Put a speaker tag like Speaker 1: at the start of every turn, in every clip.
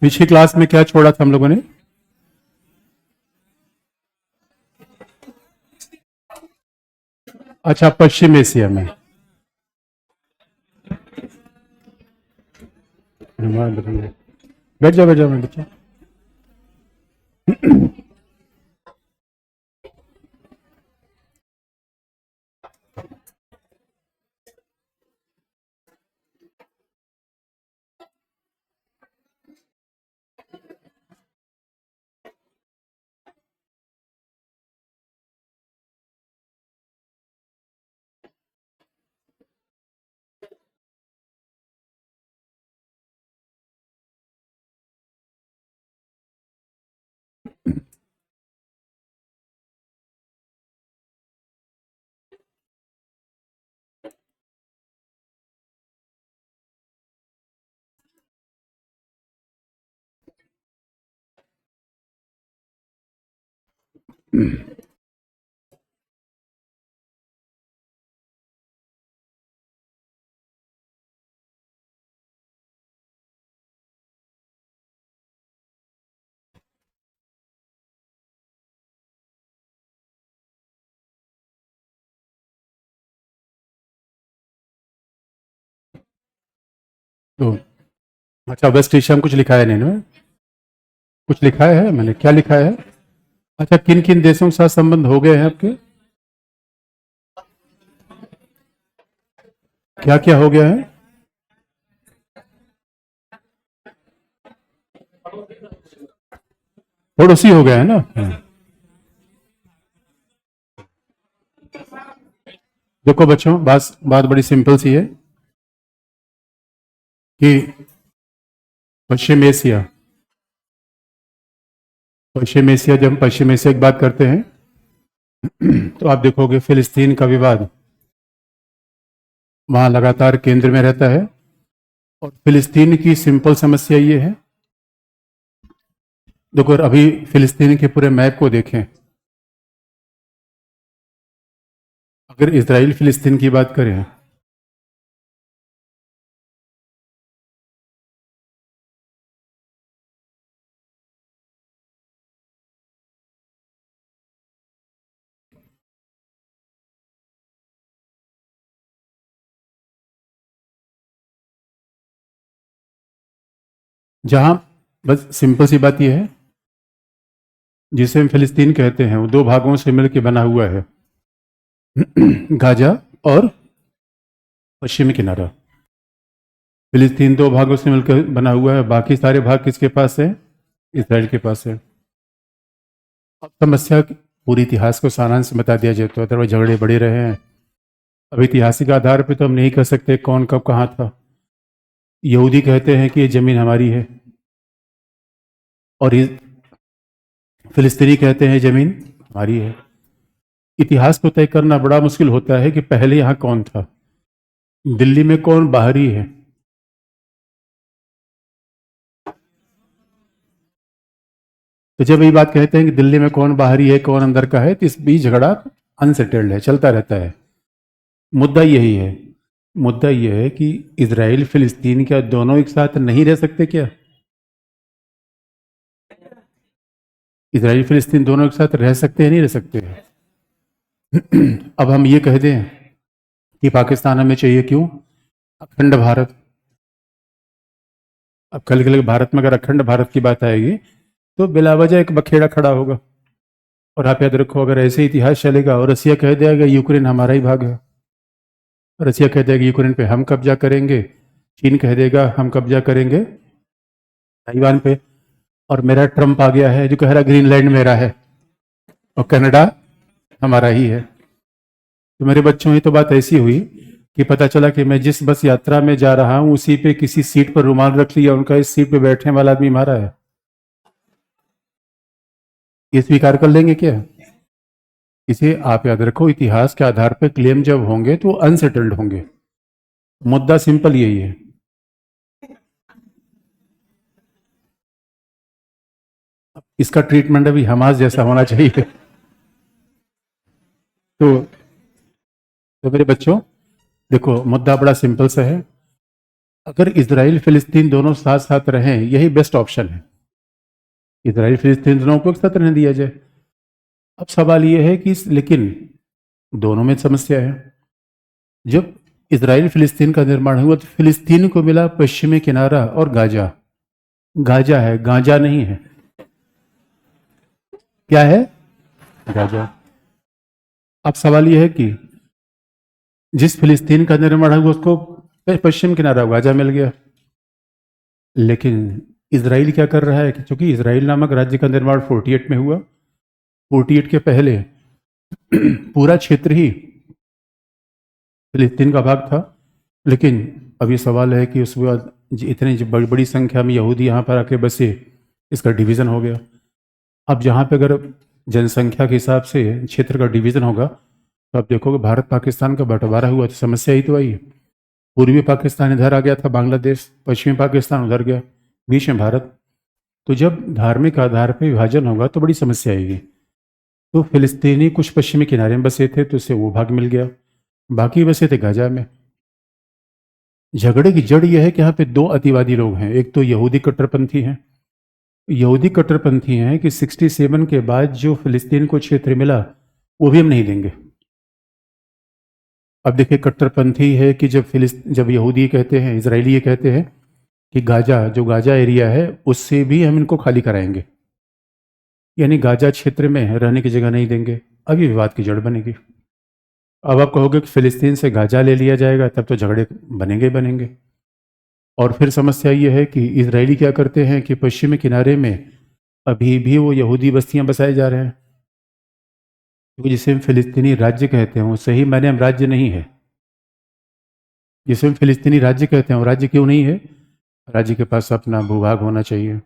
Speaker 1: पिछली क्लास में क्या छोड़ा था हम लोगों ने? अच्छा, पश्चिम एशिया में। बैठ जाओ बैठ जाओ बैठ जाओ। तो अच्छा, वेस्ट एशिया में कुछ लिखा है नहीं ना? कुछ लिखा है मैंने, क्या लिखा है? अच्छा, किन किन देशों के साथ संबंध हो गए हैं आपके? क्या क्या हो गया है? पड़ोसी हो गया है ना? देखो बच्चों, बात बात बड़ी सिंपल सी है कि पश्चिम एशिया, पश्चिम एशिया, जब हम पश्चिम एशिया की बात करते हैं तो आप देखोगे फिलिस्तीन का विवाद वहां लगातार केंद्र में रहता है। और फिलिस्तीन की सिंपल समस्या ये है, देखो अभी फिलिस्तीन के पूरे मैप को देखें, अगर इसराइल फिलिस्तीन की बात करें जहां, बस सिंपल सी बात यह है, जिसे हम फिलिस्तीन कहते हैं वो दो भागों से मिलकर बना हुआ है, गाजा और पश्चिमी किनारा। फिलिस्तीन दो भागों से मिलकर बना हुआ है, बाकी सारे भाग किसके पास है? इसराइल के पास है। अब समस्या पूरी इतिहास को सारांश बता दिया जाए तो अदरवाइज झगड़े बढ़े रहे हैं। अब ऐतिहासिक आधार पे तो हम नहीं कह सकते कौन कब कहाँ था। यहूदी कहते हैं कि ये जमीन हमारी है, और फिलिस्तीनी कहते हैं जमीन हमारी है। इतिहास को तय करना बड़ा मुश्किल होता है कि पहले यहाँ कौन था, दिल्ली में कौन बाहरी है। तो जब ये बात कहते हैं कि दिल्ली में कौन बाहरी है कौन अंदर का है, तो इस बीच झगड़ा अनसेटल्ड है, चलता रहता है। मुद्दा यही है, मुद्दा यह है कि इसराइल फिलिस्तीन क्या दोनों एक साथ नहीं रह सकते क्या? इसराइल फिलिस्तीन दोनों एक साथ रह सकते हैं, नहीं रह सकते? अब हम ये कह दें कि पाकिस्तान हमें चाहिए क्यों? अखंड भारत। अब कल के भारत में अगर अखंड भारत की बात आएगी तो बिला वजह एक बखेड़ा खड़ा होगा। और आप याद रखो, अगर ऐसे इतिहास चलेगा और रसिया कह देगा यूक्रेन हमारा ही भाग है, रसिया कह देगा यूक्रेन पे हम कब्जा करेंगे, चीन कह देगा हम कब्जा करेंगे ताइवान पे, और मेरा ट्रंप आ गया है जो कह रहा ग्रीनलैंड मेरा है और कनाडा हमारा ही है। तो मेरे बच्चों, ये तो बात ऐसी हुई कि पता चला कि मैं जिस बस यात्रा में जा रहा हूं उसी पे किसी सीट पर रुमाल रख लिया, उनका इस सीट पे बैठने वाला आदमी हमारा है। ये स्वीकार कर लेंगे क्या? इसे आप याद रखो, इतिहास के आधार पर क्लेम जब होंगे तो अनसेटल्ड होंगे। मुद्दा सिंपल यही है। इसका ट्रीटमेंट अभी हमास जैसा होना चाहिए। तो तो मेरे बच्चों देखो, मुद्दा बड़ा सिंपल सा है। अगर इसराइल फिलिस्तीन दोनों साथ साथ रहें, यही बेस्ट ऑप्शन है। इसराइल फिलिस्तीन दोनों को एक साथ रहने दिया जाए। अब सवाल यह है कि लेकिन दोनों में समस्या है। जब इसराइल फिलिस्तीन का निर्माण हुआ तो फिलिस्तीन को मिला पश्चिमी किनारा और गाजा। गाजा है, गांजा नहीं है। क्या है? गाजा। अब सवाल यह है कि जिस फिलिस्तीन का निर्माण हुआ उसको पश्चिम किनारा गाजा मिल गया, लेकिन इसराइल क्या कर रहा है कि चूंकि इसराइल नामक राज्य का निर्माण 48 में हुआ, 48 के पहले पूरा क्षेत्र ही फिलिस्तीन का भाग था। लेकिन अभी सवाल है कि उसके बाद इतनी बड़ी बड़ी संख्या में यहूदी यहाँ पर आके बसे, इसका डिवीज़न हो गया। अब जहाँ पे अगर जनसंख्या के हिसाब से क्षेत्र का डिवीज़न होगा तो आप देखोगे भारत पाकिस्तान का बंटवारा हुआ तो समस्या ही तो आई। पूर्वी पाकिस्तान इधर आ गया था बांग्लादेश, पश्चिमी पाकिस्तान उधर गया, बीच में भारत। तो जब धार्मिक आधार पर विभाजन होगा तो बड़ी समस्या आएगी। तो फिलिस्तीनी कुछ पश्चिमी किनारे में बसे थे तो उससे वो भाग मिल गया, बाकी बसे थे गाजा में। झगड़े की जड़ यह है कि यहाँ पे दो अतिवादी लोग हैं। एक तो यहूदी कट्टरपंथी हैं। यहूदी कट्टरपंथी हैं कि 67 के बाद जो फिलिस्तीन को क्षेत्र मिला वो भी हम नहीं देंगे। अब देखिए, कट्टरपंथी है कि जब यहूदी कहते हैं, इजरायली ये कहते हैं कि गाजा, जो गाजा एरिया है उससे भी हम इनको खाली कराएंगे, यानी गाजा क्षेत्र में रहने की जगह नहीं देंगे। अब ये विवाद की जड़ बनेगी। अब आप कहोगे कि फिलिस्तीन से गाजा ले लिया जाएगा, तब तो झगड़े बनेंगे ही बनेंगे। और फिर समस्या ये है कि इजरायली क्या करते हैं कि पश्चिमी किनारे में अभी भी वो यहूदी बस्तियां बसाए जा रहे हैं, क्योंकि जिसे हम फिलिस्तीनी राज्य कहते हैं वो सही मायने में राज्य नहीं है। जिसे हम फिलिस्तीनी राज्य कहते हैं वो राज्य क्यों नहीं है? राज्य के पास अपना भूभाग होना चाहिए,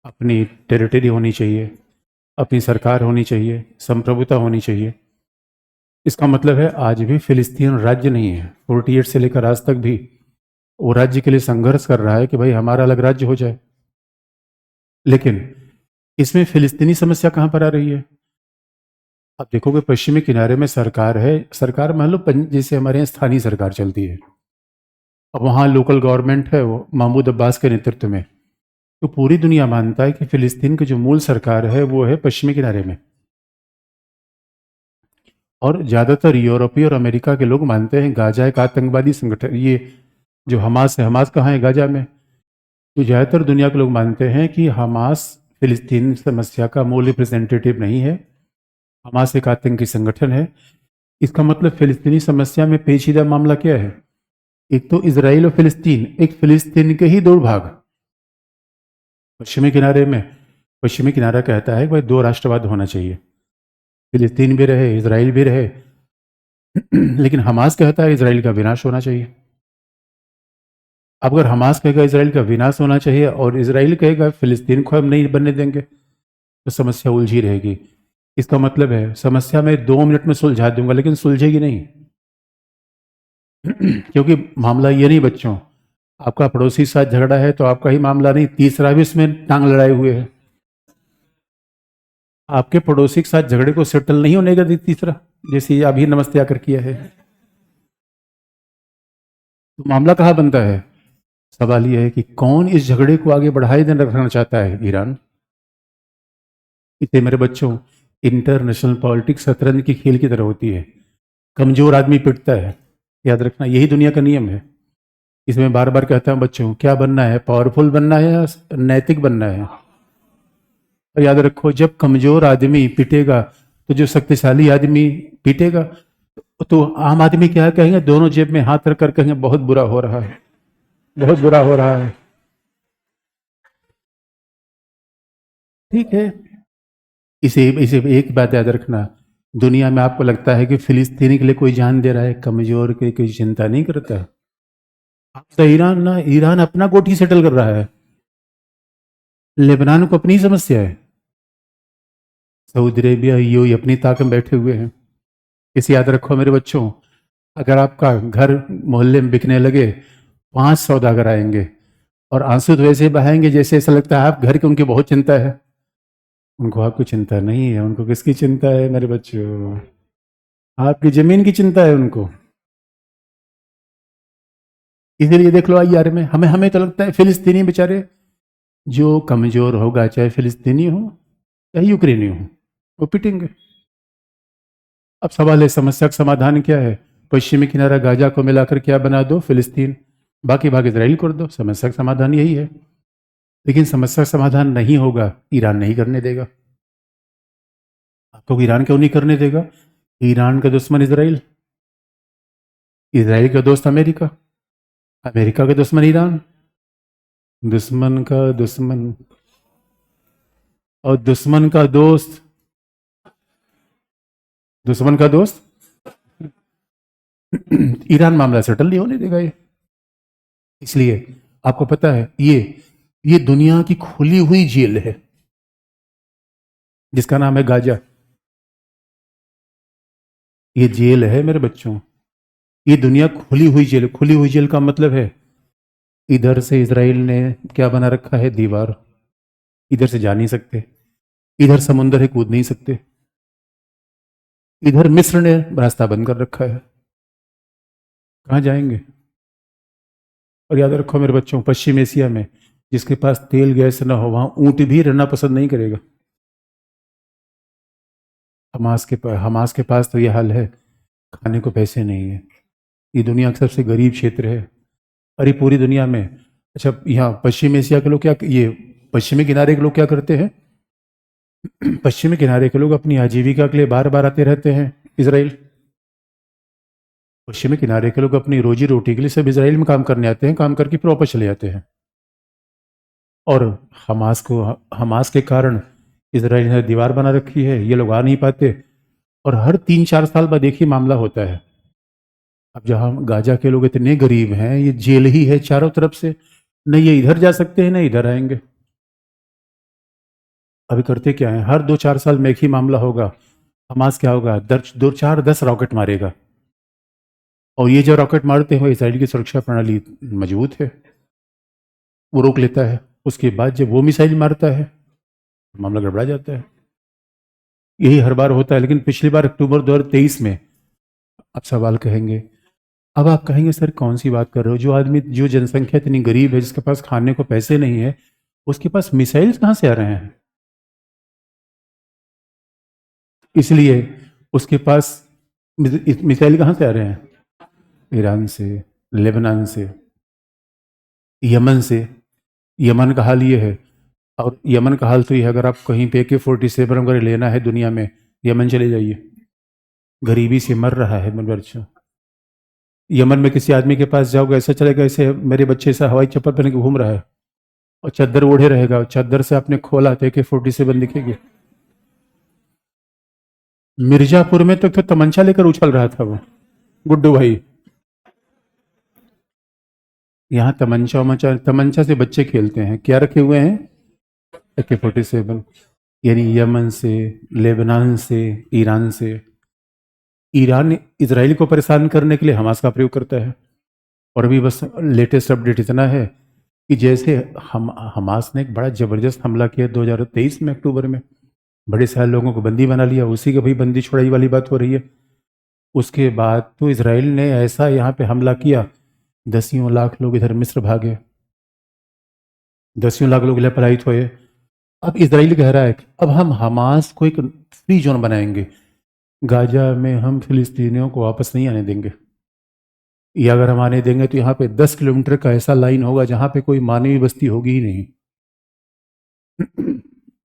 Speaker 1: अपनी टेरिटरी होनी चाहिए, अपनी सरकार होनी चाहिए, संप्रभुता होनी चाहिए। इसका मतलब है आज भी फिलिस्तीन राज्य नहीं है। 48 से लेकर आज तक भी वो राज्य के लिए संघर्ष कर रहा है कि भाई हमारा अलग राज्य हो जाए। लेकिन इसमें फिलिस्तीनी समस्या कहां पर आ रही है? आप देखोगे पश्चिमी किनारे में सरकार है, सरकार मान लो जैसे हमारे यहाँ स्थानीय सरकार चलती है, अब वहाँ लोकल गवर्नमेंट है वो महमूद अब्बास के नेतृत्व में। तो पूरी दुनिया मानता है कि फिलिस्तीन की जो मूल सरकार है वो है पश्चिमी किनारे में। और ज़्यादातर यूरोपीय और अमेरिका के लोग मानते हैं गाजा एक आतंकवादी संगठन। ये जो हमास है, हमास कहाँ है? गाजा में। तो ज़्यादातर दुनिया के लोग मानते हैं कि हमास फिलिस्तीन समस्या का मूल रिप्रेजेंटेटिव नहीं है, हमास एक आतंकी संगठन है। इसका मतलब फिलिस्तीनी समस्या में पेचीदा मामला क्या है? एक तो इसराइल और फिलिस्तीन, एक फिलिस्तीन के ही दो भाग। पश्चिमी किनारे में पश्चिमी किनारा कहता है कि भाई दो राष्ट्रवाद होना चाहिए, फिलिस्तीन भी रहे, इसराइल भी रहे। लेकिन हमास कहता है इसराइल का विनाश होना चाहिए। अब अगर हमास कहेगा इसराइल का विनाश होना चाहिए और इसराइल कहेगा फिलिस्तीन को हम नहीं बनने देंगे, तो समस्या उलझी रहेगी। इसका मतलब है समस्या मैं 2 मिनट में सुलझा दूंगा, लेकिन सुलझेगी नहीं। क्योंकि मामला ये नहीं बच्चों, आपका पड़ोसी के साथ झगड़ा है तो आपका ही मामला नहीं, तीसरा भी इसमें टांग लड़ाए हुए है। आपके पड़ोसी के साथ झगड़े को सेटल नहीं होने का तीसरा, जैसे अभी नमस्ते आकर किया है, तो मामला कहाँ बनता है? सवाल यह है कि कौन इस झगड़े को आगे बढ़ाए देना रखना चाहता है? ईरान। इतने मेरे बच्चों, इंटरनेशनल पॉलिटिक्स शतरंज की खेल की तरह होती है, कमजोर आदमी पिटता है। याद रखना, यही दुनिया का नियम है। इसमें बार बार कहता हूं बच्चों, क्या बनना है? पावरफुल बनना है या नैतिक बनना है? और याद रखो, जब कमजोर आदमी पिटेगा तो जो शक्तिशाली आदमी पीटेगा, तो आम आदमी क्या कहेंगे? दोनों जेब में हाथ रखकर कहेंगे बहुत बुरा हो रहा है, बहुत बुरा हो रहा है। ठीक है। इसे इसे एक बात याद रखना, दुनिया में आपको लगता है कि फिलिस्तीनी के लिए कोई जान दे रहा है, कमजोर के कोई चिंता नहीं करता। तो ईरान अपना कोठी सेटल कर रहा है, लेबनान को अपनी समस्या है, सऊदी अरेबिया यूएई अपनी ताकत में बैठे हुए हैं। इसे याद रखो मेरे बच्चों, अगर आपका घर मोहल्ले में बिकने लगे, 5 सौदागर आएंगे और आंसू तो वैसे बहाएंगे जैसे ऐसा लगता है आप घर की उनकी बहुत चिंता है। उनको आपकी चिंता नहीं है, उनको किसकी चिंता है मेरे बच्चों? आपकी जमीन की चिंता है उनको। इसीलिए देख लो IR में हमें हमें तो लगता है फिलिस्तीनी बेचारे जो कमजोर होगा, चाहे फिलिस्तीनी हो चाहे यूक्रेनी हो, वो पिटेंगे। अब सवाल है समस्या का समाधान क्या है? पश्चिमी किनारा गाजा को मिलाकर क्या बना दो? फिलिस्तीन। बाकी भाग इसराइल कर दो। समस्या का समाधान यही है। लेकिन समस्या का समाधान नहीं होगा, ईरान नहीं करने देगा। आपको ईरान क्यों नहीं करने देगा? ईरान का दुश्मन इसराइल, इसराइल का दोस्त अमेरिका, अमेरिका का दुश्मन ईरान, दुश्मन का दुश्मन और दुश्मन का दोस्त, दुश्मन का दोस्त ईरान मामला सेटल नहीं होने देगा ये। इसलिए आपको पता है ये दुनिया की खुली हुई जेल है जिसका नाम है गाजा। ये जेल है मेरे बच्चों, ये दुनिया खुली हुई जेल। खुली हुई जेल का मतलब है इधर से इसराइल ने क्या बना रखा है? दीवार। इधर से जा नहीं सकते, इधर समुंदर है, कूद नहीं सकते। इधर मिस्र ने रास्ता बंद कर रखा है, कहां जाएंगे? और याद रखो मेरे बच्चों, पश्चिम एशिया में जिसके पास तेल गैस ना हो वहां ऊंट भी रहना पसंद नहीं करेगा। हमास के पास तो ये हाल है, खाने को पैसे नहीं है। ये दुनिया का सबसे गरीब क्षेत्र है। और ये पूरी दुनिया में, अच्छा यहाँ पश्चिम एशिया के लोग क्या, ये पश्चिमी किनारे के लोग क्या करते हैं? पश्चिमी किनारे के लोग अपनी आजीविका के लिए बार बार आते रहते हैं इसराइल। पश्चिमी किनारे के लोग अपनी रोजी रोटी के लिए सब इसराइल में काम करने आते हैं, काम करके फिर वापस चले जाते हैं। और हमास के कारण इसराइल ने दीवार बना रखी है, ये लोग आ नहीं पाते। और हर 3-4 साल बाद एक ही मामला होता है। अब जहां गाजा के लोग इतने गरीब हैं, ये जेल ही है चारों तरफ से, न ये इधर जा सकते हैं न इधर आएंगे। अभी करते क्या है, हर 2-4 साल में एक ही मामला होगा। हमास क्या होगा, 2-4-10 रॉकेट मारेगा। और ये जो रॉकेट मारते हैं इसराइल की सुरक्षा प्रणाली मजबूत है, वो रोक लेता है। उसके बाद जब वो मिसाइल मारता है मामला गड़बड़ा जाता है। यही हर बार होता है। लेकिन पिछली बार अक्टूबर 2023 में, आप सवाल कहेंगे, अब आप कहेंगे सर कौन सी बात कर रहे हो? जो आदमी, जो जनसंख्या इतनी गरीब है, जिसके पास खाने को पैसे नहीं है, उसके पास मिसाइल्स कहाँ से आ रहे हैं? इसलिए उसके पास मिसाइल कहाँ से आ रहे हैं? ईरान से, लेबनान से, यमन से। यमन का हाल ये है। और यमन का हाल तो ये है, अगर आप कहीं पे AK-47 वगैरह लेना है दुनिया में, यमन चले जाइए। गरीबी से मर रहा है मेरे बच्चों। यमन में किसी आदमी के पास जाओगे, ऐसा चलेगा ऐसे मेरे बच्चे ऐसा हवाई चप्पल पहन के घूम रहा है और चादर ओढ़े रहेगा, और चादर से आपने खोला तो AK-47 दिखेगी। मिर्जापुर में तो तमंचा लेकर उछल रहा था वो गुड्डू भाई। यहाँ तमंचा उमंचा, तमंचा से बच्चे खेलते हैं, क्या रखे हुए हैं? AK-47। यानी यमन से, लेबनान से, ईरान से। ईरान इसराइल को परेशान करने के लिए हमास का प्रयोग करता है। और अभी बस लेटेस्ट अपडेट इतना है कि जैसे हमास ने एक बड़ा जबरदस्त हमला किया 2023 में अक्टूबर में, बड़े सारे लोगों को बंदी बना लिया, उसी के भाई बंदी छुड़ाई वाली बात हो रही है। उसके बाद तो इसराइल ने ऐसा यहाँ पे हमला किया, 10 लाख लोग इधर मिस्र भागे, 10 लाख लोग इधर पलायित हुए। अब इसराइल कह रहा है कि अब हम हमास को एक फ्री जोन बनाएंगे, गाजा में हम फिलिस्तीनियों को वापस नहीं आने देंगे। या अगर हम आने देंगे तो यहाँ पे 10 किलोमीटर का ऐसा लाइन होगा जहाँ पे कोई मानवीय बस्ती होगी ही नहीं।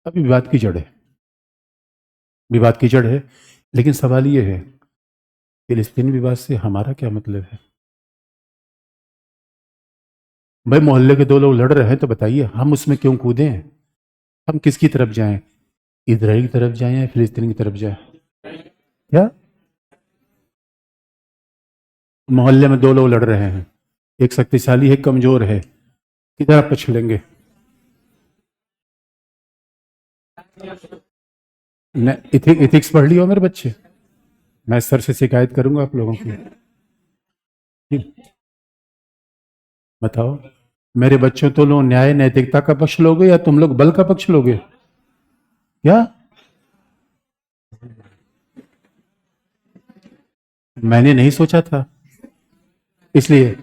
Speaker 1: अभी विवाद की जड़ है, विवाद की जड़ है। लेकिन सवाल ये है, फिलिस्तीन विवाद से हमारा क्या मतलब है? भाई मोहल्ले के दो लोग लड़ रहे हैं तो बताइए हम उसमें क्यों कूदें? हम किसकी तरफ जाएं? इजराइल की तरफ जाएं या फिलिस्तीन की तरफ जाएं? क्या मोहल्ले में दो लोग लड़ रहे हैं, एक शक्तिशाली है, एक कमजोर है, किधर आप पछड़ेंगे? इथिक्स पढ़ लियो मेरे बच्चे, मैं सर से शिकायत करूंगा आप लोगों की। बताओ मेरे बच्चों, तो लोग न्याय नैतिकता का पक्ष लोगे या तुम लोग बल का पक्ष लोगे? क्या मैंने नहीं सोचा था, इसलिए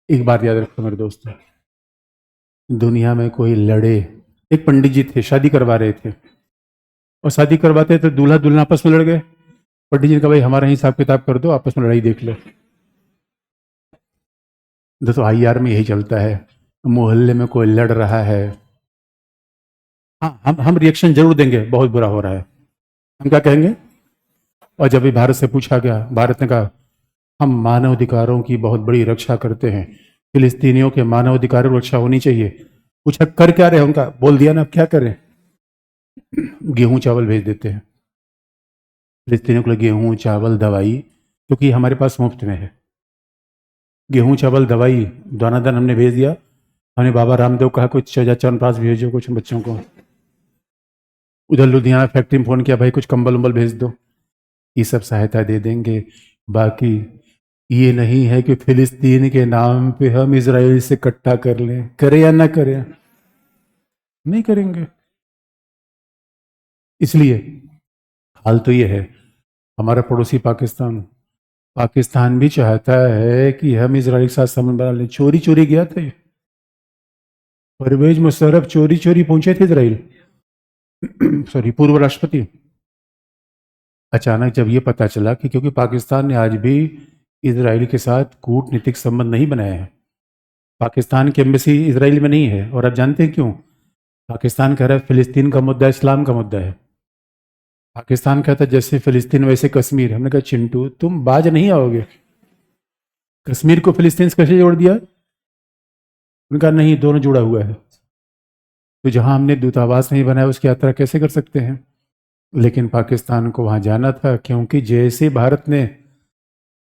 Speaker 1: एक बात याद रखो मेरे दोस्तों, दुनिया में कोई लड़े, एक पंडित जी थे शादी करवा रहे थे, और शादी करवाते तो दूल्हा दुल्हन आपस में लड़ गए। पंडित जी ने कहा भाई हमारा हिसाब किताब कर दो, आपस में लड़ाई देख लो। दोस्तों IR में यही चलता है, मोहल्ले में कोई लड़ रहा है, हाँ हम रिएक्शन जरूर देंगे, बहुत बुरा हो रहा है, हम क्या कहेंगे। और जब भी भारत से पूछा गया, भारत ने कहा हम मानव अधिकारों की बहुत बड़ी रक्षा करते हैं, फिलिस्तीनियों के मानव अधिकारों की रक्षा होनी चाहिए। पूछा कर क्या रहे, उनका बोल दिया ना, अब क्या करें, गेहूं चावल भेज देते हैं फिलिस्तीनियों के लिए, गेहूं चावल दवाई, क्योंकि हमारे पास मुफ्त में है। गेहूं चावल दवाई दाना दान हमने भेज दिया। हमने बाबा रामदेव कहा कुछ चवनप्राश भेजो कुछ बच्चों को। उधर लुधियाना फैक्ट्री में फोन किया भाई कुछ कंबल उम्बल भेज दो, ये सब सहायता दे देंगे। बाकी ये नहीं है कि फिलिस्तीन के नाम पे हम इसराइल से इकट्ठा कर लें, करें या ना करें, नहीं करेंगे। इसलिए हाल तो ये है, हमारा पड़ोसी पाकिस्तान, पाकिस्तान भी चाहता है कि हम इसराइल के साथ संबंध बना लें। चोरी चोरी गया था ये, परवेज मुशर्रफ चोरी चोरी पहुंचे थे इसराइल, सॉरी पूर्व राष्ट्रपति। अचानक जब ये पता चला कि क्योंकि पाकिस्तान ने आज भी इसराइल के साथ कूटनीतिक संबंध नहीं बनाए हैं, पाकिस्तान की एम्बेसी इसराइल में नहीं है, और आप जानते हैं क्यों। पाकिस्तान कह रहा है फिलिस्तीन का मुद्दा इस्लाम का मुद्दा है। पाकिस्तान कहता है जैसे फिलिस्तीन वैसे कश्मीर। हमने कहा चिंटू तुम बाज नहीं आओगे, कश्मीर को फिलिस्तीन से कैसे जोड़ दिया। उन्होंने कहा नहीं दोनों जुड़ा हुआ है, तो जहां हमने दूतावास नहीं बनाया उसकी यात्रा कैसे कर सकते हैं। लेकिन पाकिस्तान को वहां जाना था, क्योंकि जैसे भारत ने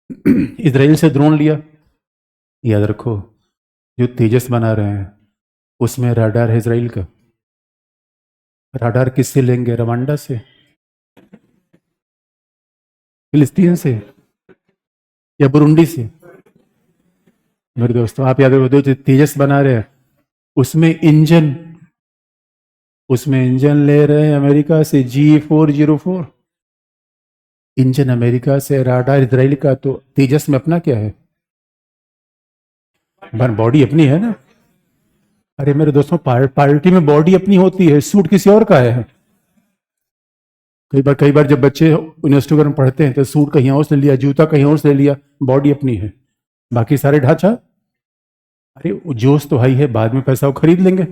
Speaker 1: इसराइल से ड्रोन लिया, याद रखो जो तेजस बना रहे हैं उसमें राडार है इसराइल का। राडार किससे लेंगे, रवांडा से, फिलिस्तीन से, या बुरुंडी से। मेरे दोस्तों आप याद रखो जो तेजस बना रहे हैं उसमें इंजन, उसमें इंजन ले रहे हैं अमेरिका से G404, इंजन अमेरिका से, राडार इसराइल का। तो तेजस में अपना क्या है, बॉडी अपनी है ना। अरे मेरे दोस्तों पार्टी में बॉडी अपनी होती है, सूट किसी और का है। कई बार जब बच्चे यूनिवर्सिटी में पढ़ते हैं तो सूट कहीं और से लिया, जूता कहीं और से लिया, बॉडी अपनी है, बाकी सारे ढांचा। अरे जोश तो हाई है, बाद में पैसा वो खरीद लेंगे,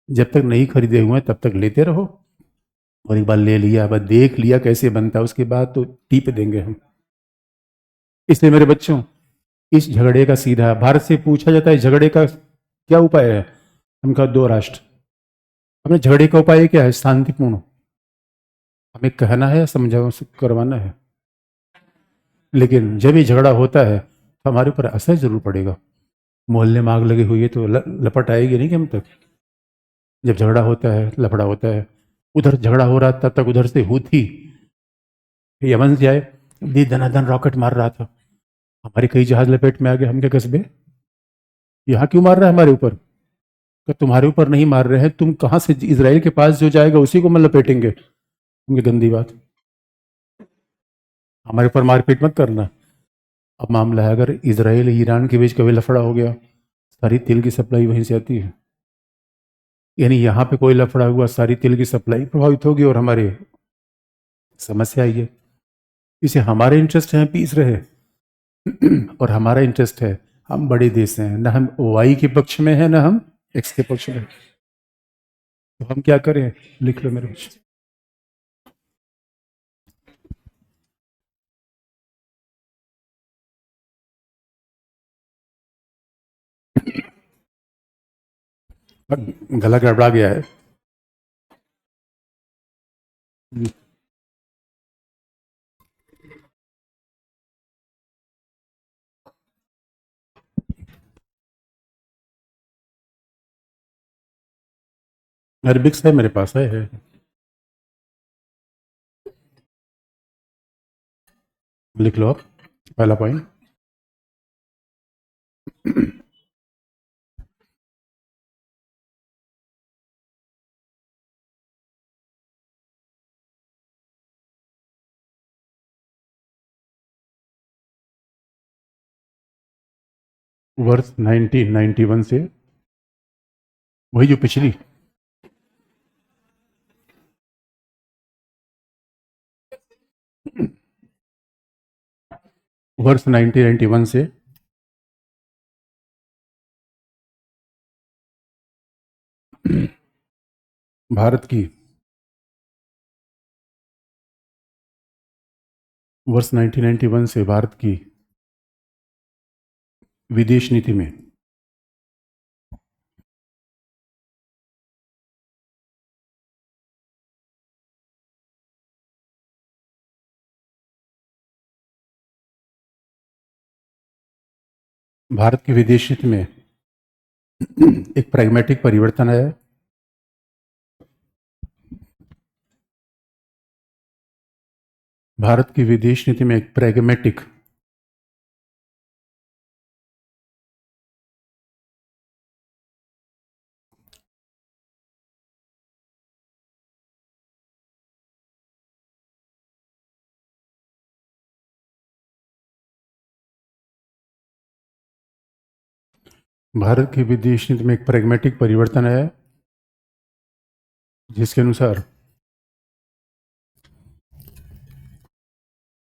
Speaker 1: जब तक नहीं खरीदे हुए तब तक लेते रहो। और एक बार ले लिया, बस देख लिया कैसे बनता है, उसके बाद तो टीप देंगे हम। इसलिए मेरे बच्चों, इस झगड़े का सीधा भारत से पूछा जाता है झगड़े का क्या उपाय है, हम कहा दो राष्ट्र। हमें झगड़े का उपाय क्या है, शांतिपूर्ण, हमें कहना है समझा करवाना है। लेकिन जब ये झगड़ा होता है तो हमारे ऊपर असर जरूर पड़ेगा। मोहल्ले में आग लगी हुई है तो लपट आएगी नहीं कि हम तक। जब झगड़ा होता है, लफड़ा होता है, उधर झगड़ा हो रहा तब तक उधर से हूथी यमन से आए, दी धनाधन रॉकेट मार रहा था, हमारे कई जहाज लपेट में आ गए। हम क्या कस्बे, यहाँ क्यों मार रहा है हमारे ऊपर, कि तुम्हारे ऊपर नहीं मार रहे हैं, तुम कहाँ से, इसराइल के पास जो जाएगा उसी को मैं लपेटेंगे। उनकी गंदी बात, हमारे ऊपर मारपीट मत करना। अब मामला है अगर इसराइल ईरान के बीच कभी लफड़ा हो गया, सारी तेल की सप्लाई वहीं से आती है, यानी यहाँ पे कोई लफड़ा हुआ सारी तेल की सप्लाई प्रभावित होगी और हमारे समस्या आई है। इसे हमारे इंटरेस्ट है पीस रहे और हमारा इंटरेस्ट है हम बड़े देश हैं, ना हम वाई के पक्ष में है ना हम एक्स के पक्ष में। तो हम क्या करें, लिख लो मेरे बच्चे। गला गड़बड़ा गया है। अरबिक्स है मेरे पास, है। लिख लो आप पहला पॉइंट। वर्ष 1991 से, वही जो पिछली वर्ष 1991 से भारत की वर्ष 1991 से भारत की विदेश नीति में भारत की विदेश नीति में एक प्रैग्मेटिक परिवर्तन आया है। भारत की विदेश नीति में एक प्रैग्मेटिक भारत की विदेश नीति में एक प्रैग्मेटिक परिवर्तन आया है, जिसके अनुसार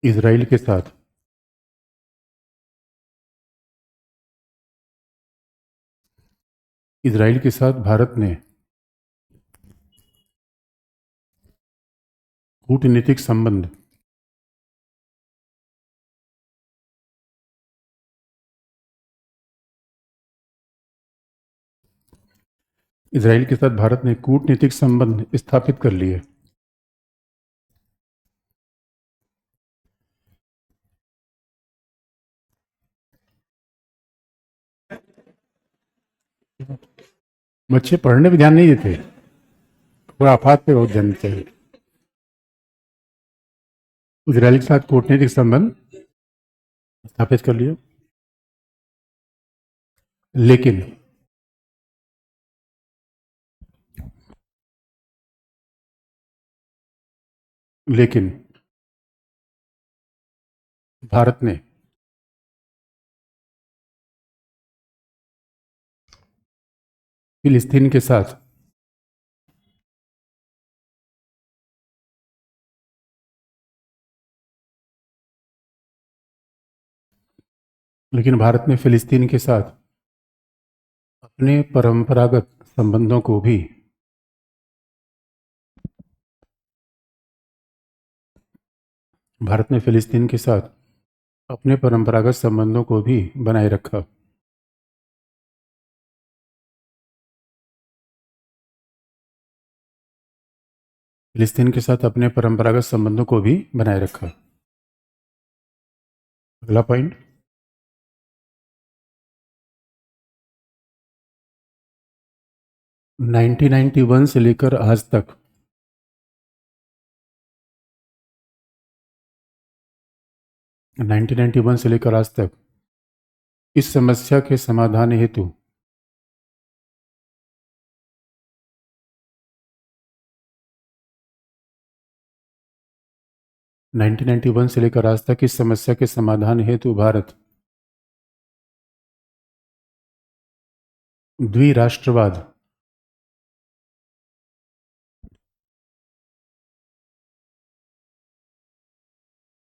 Speaker 1: इजराइल के साथ भारत ने कूटनीतिक संबंध इजराइल के साथ भारत ने कूटनीतिक संबंध स्थापित कर लिए। बच्चे पढ़ने पे ध्यान नहीं देते, खुराफात पे बहुत ध्यान देते हैं। इजराइल के साथ कूटनीतिक संबंध स्थापित कर लिए, लेकिन भारत ने फिलिस्तीन के साथ फिलिस्तीन के साथ अपने परंपरागत संबंधों को भी बनाए रखा। फिलिस्तीन के साथ अपने परंपरागत संबंधों को भी बनाए रखा। अगला पॉइंट, (1991) से लेकर आज तक इस समस्या के समाधान हेतु भारत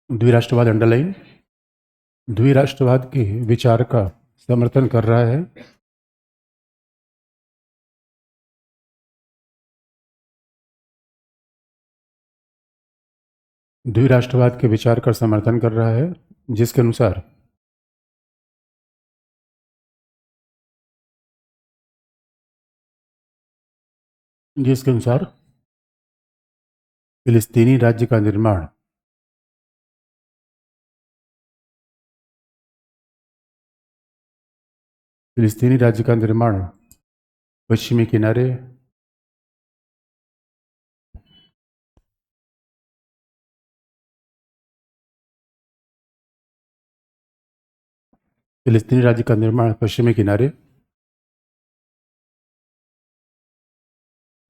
Speaker 1: द्विराष्ट्रवाद अंडरलाइन, द्विराष्ट्रवाद के विचार का समर्थन कर रहा है। द्विराष्ट्रवाद के विचार का समर्थन कर रहा है, जिसके अनुसार फिलिस्तीनी राज्य का निर्माण पश्चिमी किनारे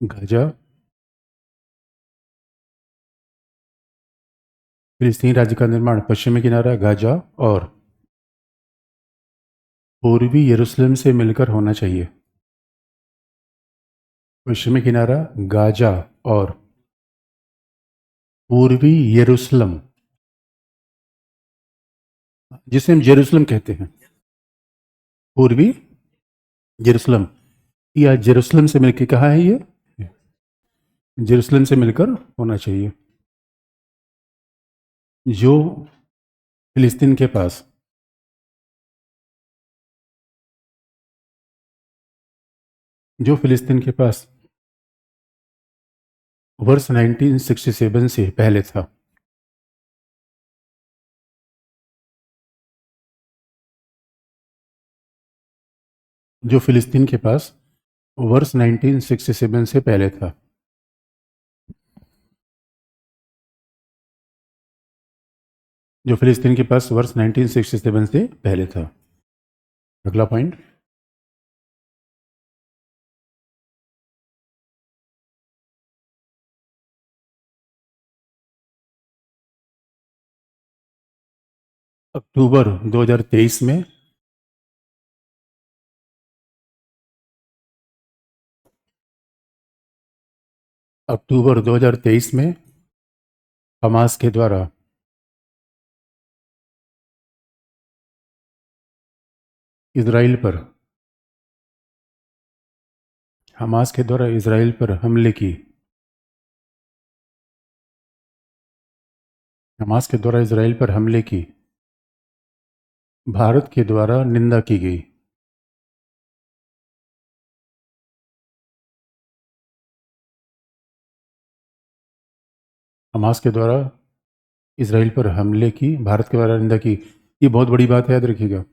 Speaker 1: गाजा, फिलिस्तीनी राज्य का निर्माण पश्चिमी किनारा गाजा और पूर्वी यरूशलेम से मिलकर होना चाहिए। पश्चिमी किनारा गाजा और पूर्वी यरूशलेम, जिसे हम जेरूसलम कहते हैं, पूर्वी जेरूसलम, या जेरूसलम से मिलकर, कहा है ये, जेरूसलम से मिलकर होना चाहिए। जो फिलिस्तीन के पास वर्ष 1967 से पहले था, जो फिलिस्तीन के पास वर्ष 1967 से पहले था, जो फिलिस्तीन के पास वर्ष 1967 से पहले था। अगला पॉइंट, अक्टूबर 2023 में हमास के द्वारा इजराइल पर हमले की, भारत के द्वारा निंदा की गई। हमास के द्वारा इजराइल पर हमले की, भारत के द्वारा निंदा की। ये बहुत बड़ी बात है, याद रखिएगा।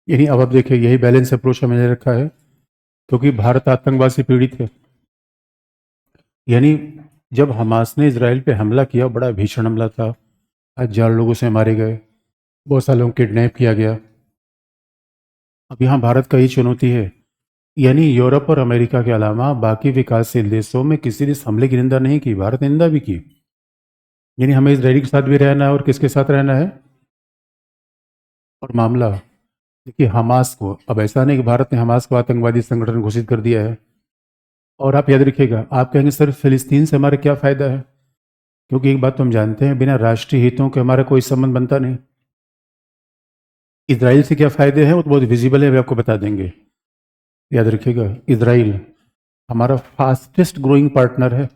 Speaker 1: यानी अब आप देखिए, यही बैलेंस अप्रोच मैंने रखा है, क्योंकि भारत आतंकवाद से पीड़ित है। यानी जब हमास ने इजराइल पे हमला किया, बड़ा भीषण हमला था, 1000 लोगों से मारे गए, बहुत सारे लोगों को किडनैप किया गया। अब यहाँ भारत का ही चुनौती है। यानी यूरोप और अमेरिका के अलावा बाकी विकासशील देशों में किसी ने इस हमले की निंदा नहीं की, भारत ने निंदा भी की। यानी हमें इजराइल के साथ भी रहना है, और किसके साथ रहना है। और मामला देखिए, हमास को, अब ऐसा नहीं कि भारत ने हमास को आतंकवादी संगठन घोषित कर दिया है। और आप याद रखिएगा, आप कहेंगे सर फिलिस्तीन से हमारा क्या फ़ायदा है, क्योंकि एक बात तो हम जानते हैं, बिना राष्ट्रीय हितों के हमारा कोई संबंध बनता नहीं। इजराइल से क्या फ़ायदे हैं वो तो बहुत विजिबल है, वे आपको बता देंगे। याद रखिएगा, इजराइल हमारा फास्टेस्ट ग्रोइंग पार्टनर है।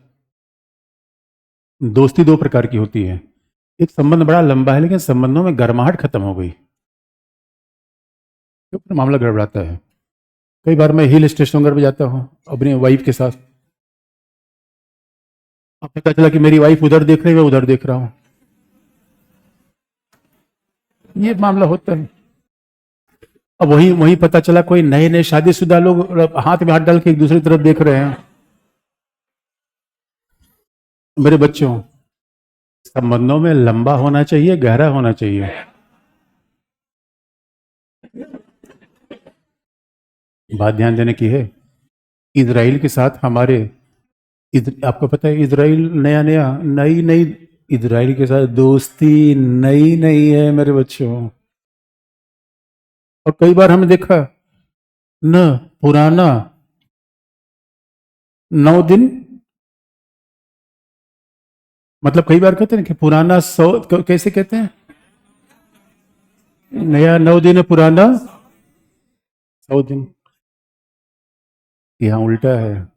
Speaker 1: दोस्ती दो प्रकार की होती है, एक संबंध बड़ा लंबा है लेकिन संबंधों में गर्माहट खत्म हो गई तो फिर मामला गड़बड़ाता है। कई बार मैं हिल स्टेशन पर जाता हूँ अपनी वाइफ के साथ, अब पता चला कि मेरी वाइफ उधर देख रही है, मैं उधर देख रहा हूँ, ये मामला होता है। अब वही वही पता चला कोई नए नए शादीशुदा लोग हाथ में हाथ डाल के एक दूसरी तरफ देख रहे हैं। मेरे बच्चों, संबंधों में लंबा होना चाहिए, गहरा होना चाहिए। बात ध्यान देने की है। इजराइल के साथ हमारे आपको पता है, इजराइल नई नई इजराइल के साथ दोस्ती नई नई है मेरे बच्चों। और कई बार हमने देखा न, पुराना 9 दिन, मतलब कई बार कहते हैं कि पुराना 100, कैसे कहते हैं, नया 9 दिन, पुराना 100 दिन। यहाँ उल्टा है।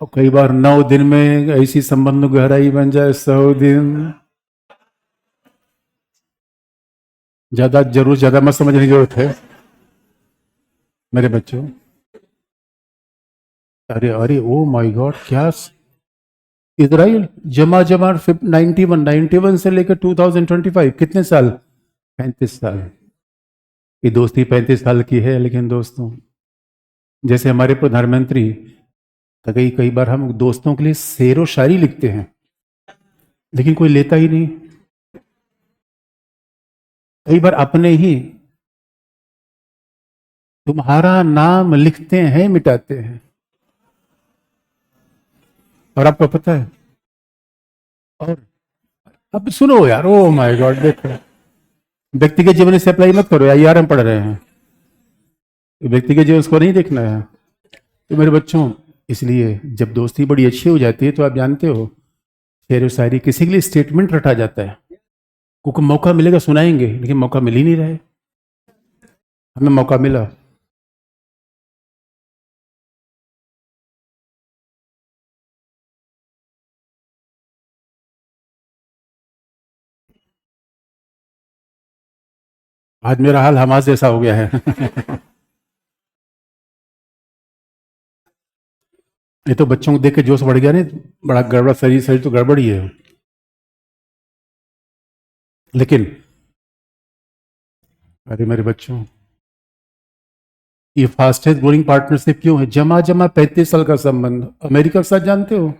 Speaker 1: और कई बार 9 दिन में ऐसी संबंध गहराई बन जाए, 100 दिन। ज्यादा मत समझने की जरूरत है मेरे बच्चों। अरे अरे, ओ माय गॉड, क्या इजराइल जमा 91 से लेकर 2025, कितने साल, 35 साल। ये दोस्ती 35 साल की है। लेकिन दोस्तों, जैसे हमारे प्रधानमंत्री, तो कई कई बार हम दोस्तों के लिए शेरो शायरी लिखते हैं, लेकिन कोई लेता ही नहीं। कई बार अपने ही तुम्हारा नाम लिखते हैं, मिटाते हैं। और आपको पता है, और अब सुनो यार, ओ माय गॉड, देखो, व्यक्तिगत जीवन से अप्लाई मत करो यार, हम पढ़ रहे हैं। व्यक्ति के जो उसको नहीं देखना है। तो मेरे बच्चों, इसलिए जब दोस्ती बड़ी अच्छी हो जाती है तो आप जानते हो, शेर व शायरी किसी के लिए स्टेटमेंट रटा जाता है, क्योंकि मौका मिलेगा सुनाएंगे, लेकिन मौका मिल ही नहीं रहा है। हमें मौका मिला। आज मेरा हाल हमास जैसा हो गया है। ये तो बच्चों को देख के जोश बढ़ गया नहीं, बड़ा गड़बड़, शरीर शरीर तो गड़बड़ ही है। लेकिन अरे मेरे बच्चों, ये फास्टेस्ट ग्रोइंग पार्टनरशिप क्यों है? जमा जमा 35 साल का संबंध अमेरिका के साथ, जानते हो?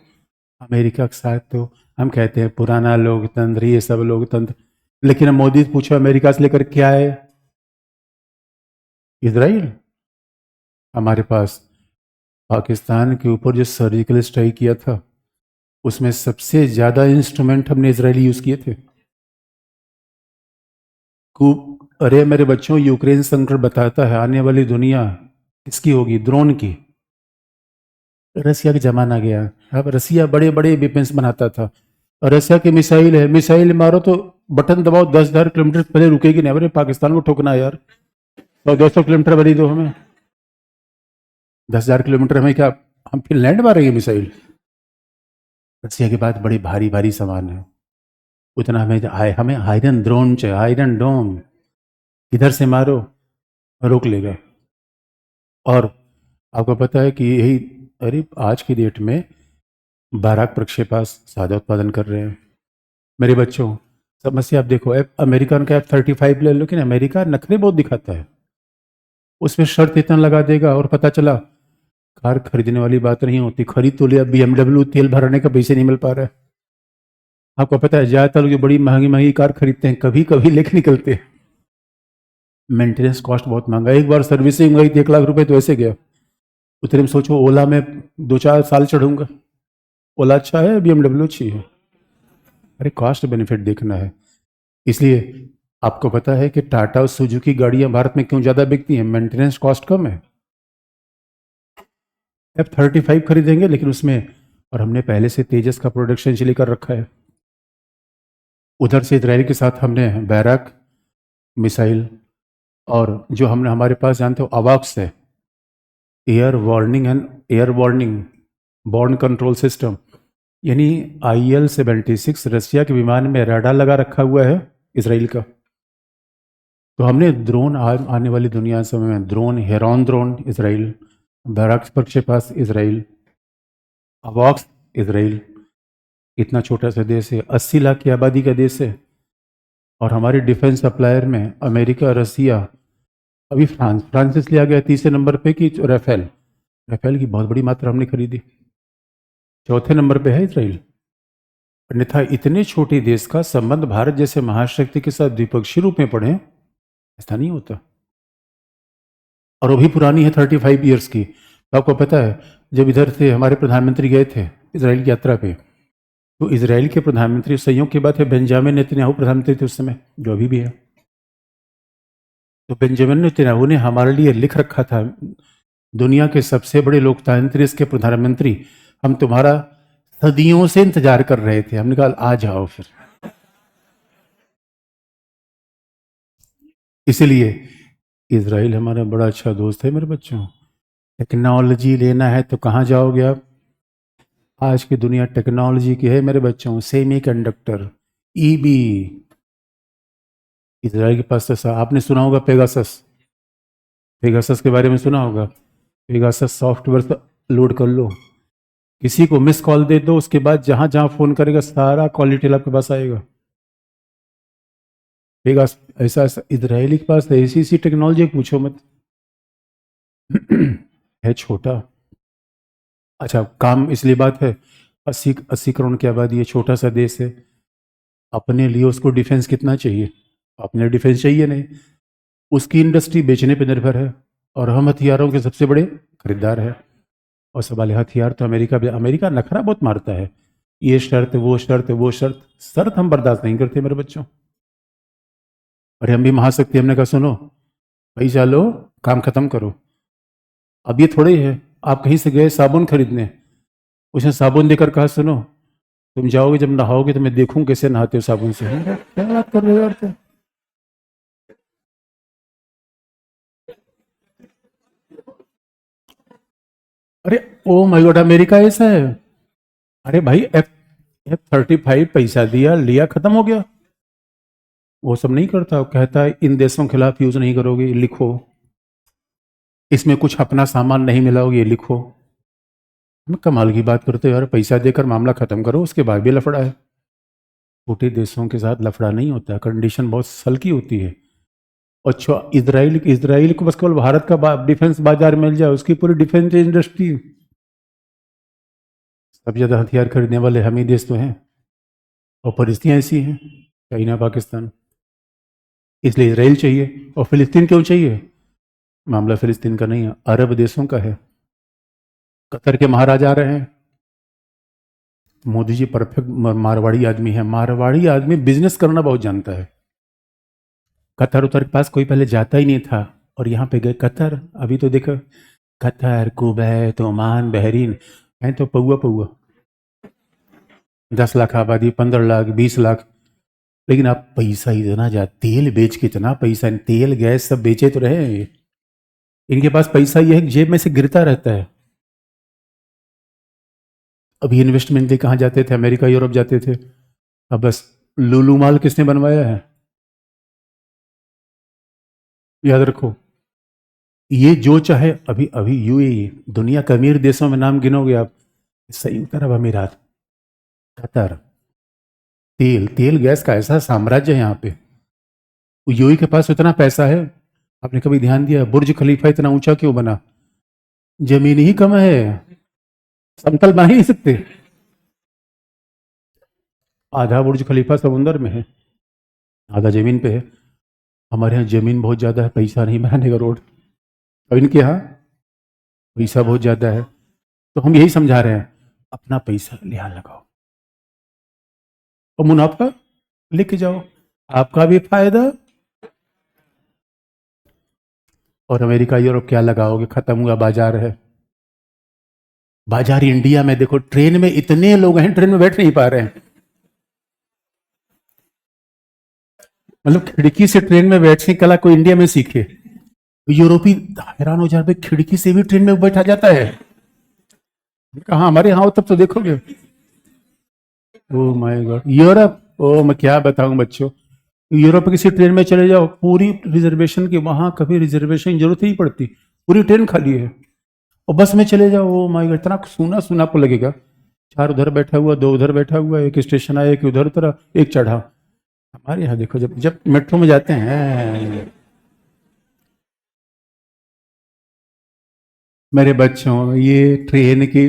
Speaker 1: अमेरिका के साथ तो हम कहते हैं पुराना लोकतंत्र, ये सब लोकतंत्र, लेकिन अब मोदी से पूछो अमेरिका से लेकर क्या है? इजराइल। हमारे पास पाकिस्तान के ऊपर जो सर्जिकल स्ट्राइक किया था, उसमें सबसे ज्यादा इंस्ट्रूमेंट हमने इजरायली यूज किए थे। अरे मेरे बच्चों, यूक्रेन संकट बताता है आने वाली दुनिया किसकी होगी? ड्रोन की। रसिया का जमाना गया। अब रसिया बड़े बड़े वेपन्स बनाता था, और रसिया की मिसाइल है, मिसाइल मारो तो बटन दबाओ 10,000 किलोमीटर पहले रुकेगी नहीं। अरे पाकिस्तान को ठोकना यार, तो 200 किलोमीटर बनी दो हमें, 10,000 किलोमीटर हमें क्या, हम फिर लैंड मारेंगे मिसाइल? रसिया के बाद बड़ी भारी भारी सामान है, उतना हमें आयरन ड्रोन चाहिए, आयरन डोम, इधर से मारो रोक लेगा। और आपको पता है कि यही, अरे आज की डेट में 12 प्रक्षेपास्त्र साझा उत्पादन कर रहे हैं। मेरे बच्चों, समस्या आप देखो, अमेरिकन का F-35 ले लो, लेकिन अमेरिका नखरे बहुत दिखाता है, उसमें शर्त इतना लगा देगा और पता चला कार खरीदने वाली बात नहीं होती। खरीद तो लिया, BMW, तेल भरने का पैसे नहीं मिल पा रहा है। आपको पता है ज्यादातर जो बड़ी महंगी महंगी कार खरीदते हैं कभी कभी लेके निकलते हैं, मेंटेनेंस कॉस्ट बहुत महंगा। एक बार सर्विसिंग गई थी 1 लाख रुपए तो ऐसे गया। उतने में सोचो ओला में 2-4 साल चढ़ूंगा, ओला अच्छा है, BMW अच्छी है? अरे कॉस्ट बेनिफिट देखना है। इसलिए आपको पता है कि टाटा और सुजुकी गाड़ियां भारत में क्यों ज्यादा बिकती हैं? मेंटेनेंस कॉस्ट कम है। F-35 खरीदेंगे, लेकिन उसमें, और हमने पहले से तेजस का प्रोडक्शन चली कर रखा है। उधर से इजराइल के साथ हमने बैरक मिसाइल, और जो हमने हमारे पास जानते हो अवाक्स है, air warning and air warning born control system, यानी IL-76 रसिया के विमान में रडार लगा रखा हुआ है इसराइल का। तो हमने ड्रोन, आने वाली दुनिया समय में drone, heron drone Israel, barrack प्रक्षेपास्त्र इसराइल, अवॉक्स इसराइल। इतना छोटा सा देश है, 80 लाख की आबादी का देश है, और हमारे डिफेंस सप्लायर में अमेरिका, रसिया, अभी फ्रांस इसलिए आ गया तीसरे नंबर पे कि राफेल, राफेल की बहुत बड़ी मात्रा हमने खरीदी। चौथे नंबर पे है इसराइल। अन्यथा इतने छोटे देश का संबंध भारत जैसे महाशक्ति के साथ द्विपक्षीय रूप में पढ़े, ऐसा नहीं होता। और वो भी पुरानी है 35 ईयर्स की। तो आपको पता है जब इधर से हमारे प्रधानमंत्री गए थे इसराइल की यात्रा पे, तो इसराइल के प्रधानमंत्री, संयोग की बात है बेंजामिन नेतन्याहू प्रधानमंत्री थे उस समय, जो अभी भी है। तो बेंजामिन नेतन्याहू ने हमारे लिए लिख रखा था, दुनिया के सबसे बड़े लोकतांत्रिक देश के प्रधानमंत्री, हम तुम्हारा सदियों से इंतजार कर रहे थे। हमने कहा आ जाओ फिर। इसलिए इसराइल हमारा बड़ा अच्छा दोस्त है मेरे बच्चों। टेक्नोलॉजी लेना है तो कहाँ जाओगे आप? आज की दुनिया टेक्नोलॉजी की है मेरे बच्चों, सेमी कंडक्टर, ईबी। इसराइल के पास तो आपने सुना होगा पेगासस, पेगासस के बारे में सुना होगा। पेगासस सॉफ्टवेयर लोड कर लो, किसी को मिस कॉल दे दो, उसके बाद जहां जहां फोन करेगा सारा कॉल डिटेल आपके पास आएगा। पेगास, ऐसा ऐसा इजरायली के पास ऐसी ऐसी टेक्नोलॉजी पूछो मत। है छोटा, अच्छा काम इसलिए बात है, 80 करोड़ की आबादी है, छोटा सा देश है। अपने लिए उसको डिफेंस कितना चाहिए? अपने डिफेंस चाहिए नहीं, उसकी इंडस्ट्री बेचने पर निर्भर है, और हम हथियारों के सबसे बड़े खरीदार है। और सवाल हथियार तो अमेरिका नखरा बहुत मारता है, ये शर्त वो शर्त वो शर्त, शर्त हम बर्दाश्त नहीं करते मेरे बच्चों। अरे हम भी महाशक्ति, हमने कहा सुनो भाई चलो काम खत्म करो, अब ये थोड़े ही है, आप कहीं से गए साबुन खरीदने, उसने साबुन देकर कहा सुनो तुम जाओगे जब नहाओगे तो मैं देखूं कैसे नहाते हो साबुन से। मैंने कहा, क्या बात कर रहे हो यार तुम? अरे ओ माय गॉड, अमेरिका ऐसा है। अरे भाई F-35 पैसा दिया लिया खत्म हो गया। वो सब नहीं करता, वो कहता है इन देशों के खिलाफ यूज नहीं करोगे, लिखो। इसमें कुछ अपना सामान नहीं मिलाओगे, ये लिखो। हम कमाल की बात करते हो यार, पैसा देकर मामला खत्म करो, उसके बाद भी लफड़ा है। छोटे देशों के साथ लफड़ा नहीं होता, कंडीशन बहुत हल्की होती है। अच्छा, इसराइल को बस केवल भारत का डिफेंस बाजार मिल जाए, उसकी पूरी डिफेंस इंडस्ट्री, सब ज्यादा हथियार खरीदने वाले हम ही देश तो हैं। और परिस्थितियां ऐसी हैं, चाइना पाकिस्तान, इसलिए इसराइल चाहिए। और फिलिस्तीन क्यों चाहिए? मामला फिलिस्तीन का नहीं है, अरब देशों का है। कतर के महाराजा आ रहे हैं। मोदी जी परफेक्ट मारवाड़ी आदमी है, मारवाड़ी आदमी बिजनेस करना बहुत जानता है। कतर उतर के पास कोई पहले जाता ही नहीं था, और यहाँ पे गए कतर। अभी तो देखो, कतर, कुवैत, ओमान, बहरीन, है तो पौआ पौआ, 10 लाख आबादी, 15 लाख, 20 लाख। लेकिन आप पैसा इतना जा, तेल बेच के इतना पैसा, तेल गैस सब बेचे तो रहे हैं ये। इनके पास पैसा ये है कि जेब में से गिरता रहता है। अभी इन्वेस्टमेंट लिए कहाँ जाते थे? अमेरिका यूरोप जाते थे। अब बस लुलु माल किसने बनवाया है? याद रखो, ये जो चाहे, अभी अभी यूएई, दुनिया के अमीर देशों में नाम गिनोगे आप, संयुक्त अरब अमीरात, कतर, तेल तेल गैस का ऐसा साम्राज्य है यहाँ पे। यूएई के पास इतना पैसा है। आपने कभी ध्यान दिया बुर्ज खलीफा इतना ऊंचा क्यों बना? जमीन ही कम है, समतल बना ही नहीं सकते। आधा बुर्ज खलीफा समुंदर में है, आधा जमीन पे है। हमारे यहाँ जमीन बहुत ज्यादा है, पैसा नहीं बनाने का रोड। और इनके यहाँ पैसा बहुत ज्यादा है। तो हम यही समझा रहे हैं, अपना पैसा यहाँ लगाओ और मुनाफा लेके जाओ, आपका भी फायदा। और अमेरिका यूरोप क्या लगाओगे? खत्म हुआ बाजार है। बाजार इंडिया में देखो, ट्रेन में इतने लोग हैं, ट्रेन में बैठ नहीं पा रहे हैं। मतलब खिड़की से ट्रेन में बैठने की कला कोई इंडिया में सीखे। यूरोपी हैरान हो जाते, खिड़की से भी ट्रेन में बैठा जाता है। कहा हमारे यहाँ हो तब तो देखोगे। ओ माय गॉड, यूरोप, ओ मैं क्या बताऊं बच्चों। यूरोप किसी ट्रेन में चले जाओ, पूरी रिजर्वेशन की, वहां कभी रिजर्वेशन की जरूरत ही नहीं पड़ती, पूरी ट्रेन खाली है। और बस में चले जाओ, ओ माय गॉड, इतना सूना सूना आपको लगेगा। चार उधर बैठा हुआ, दो उधर बैठा हुआ, एक स्टेशन आया, एक उधर उतरा, एक चढ़ा। हमारे यहाँ देखो, जब जब मेट्रो में जाते हैं, मेरे बच्चों, ये ट्रेन की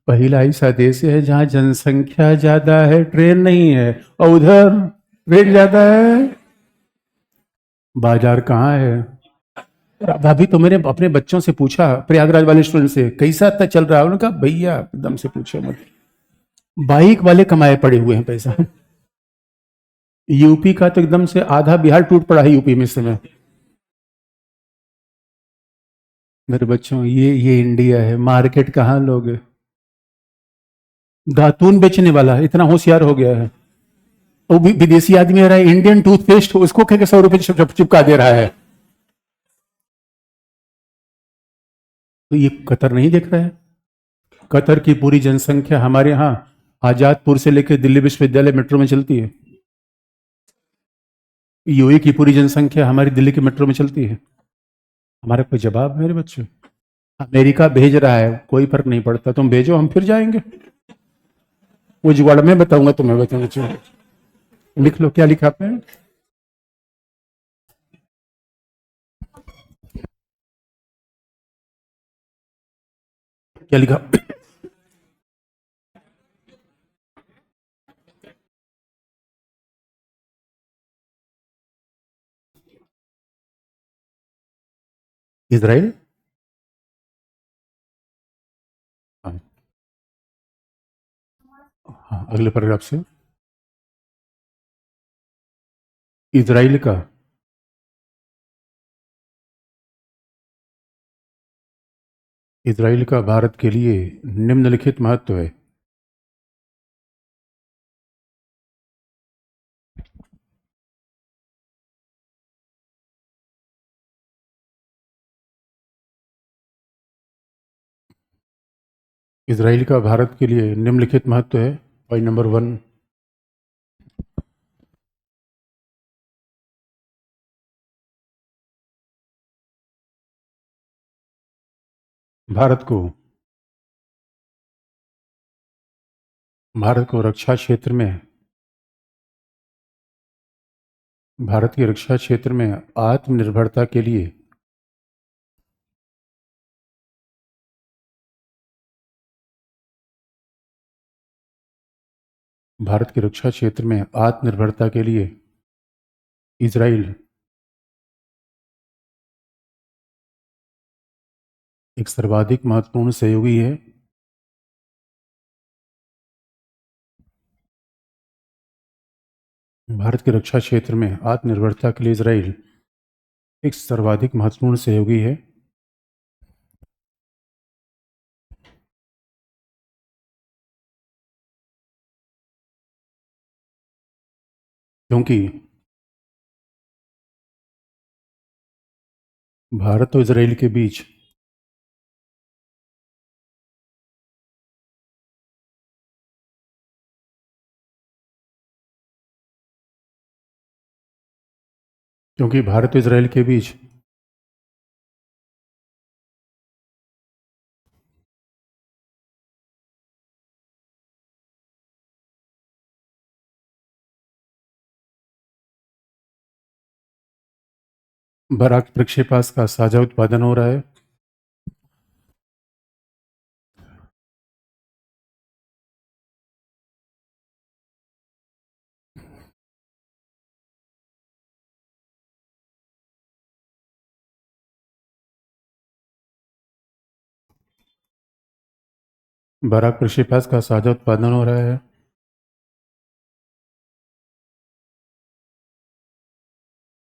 Speaker 1: पहला ऐसा देश है जहाँ जनसंख्या ज्यादा है, ट्रेन नहीं है, और उधर ट्रेन ज्यादा है, बाजार कहाँ है। और अभी तो मैंने अपने बच्चों से पूछा, प्रयागराज वाले स्टूडेंट से, कैसा था चल रहा है? उन्होंने कहा भैया एकदम से पूछो मत, बाइक वाले कमाए पड़े हुए हैं पैसा। यूपी का तो एकदम से आधा बिहार टूट पड़ा है यूपी में इस समय। मेरे बच्चों, ये इंडिया है, मार्केट कहाँ लोगे? दातून बेचने वाला इतना होशियार हो गया है, वो भी विदेशी आदमी आ रहा है, इंडियन टूथपेस्ट उसको कह के 100 रुपए चिपका दे रहा है। तो ये कतर नहीं देख रहा है? कतर की पूरी जनसंख्या हमारे यहाँ आजादपुर से लेकर दिल्ली विश्वविद्यालय मेट्रो में चलती है। यूएई की पूरी जनसंख्या हमारी दिल्ली के मेट्रो में चलती है। हमारा कोई जवाब है मेरे बच्चों? अमेरिका भेज रहा है, कोई फर्क नहीं पड़ता, तुम भेजो, हम फिर जाएंगे। वो जुगाड़ में बताऊंगा तुम्हें, बच्चों लिख लो, क्या लिखा आपने? क्या लिखा? इसराइल। हाँ, हाँ, अगले पैराग्राफ से, इसराइल का। इजराइल का भारत के लिए निम्नलिखित महत्व है। इजराइल का भारत के लिए निम्नलिखित महत्व है। पॉइंट नंबर 1, भारत को रक्षा क्षेत्र में, भारत की रक्षा क्षेत्र में आत्मनिर्भरता के लिए, भारत की रक्षा क्षेत्र में आत्मनिर्भरता के लिए इजराइल एक सर्वाधिक महत्वपूर्ण सहयोगी है। भारत की रक्षा क्षेत्र में आत्मनिर्भरता के लिए इजराइल एक सर्वाधिक महत्वपूर्ण सहयोगी है। क्योंकि भारत और इजराइल के बीच क्योंकि भारत और इजराइल के बीच बराक प्रक्षेपास्त्र का साझा उत्पादन हो रहा है। बराक प्रक्षेपास्त्र का साझा उत्पादन हो रहा है।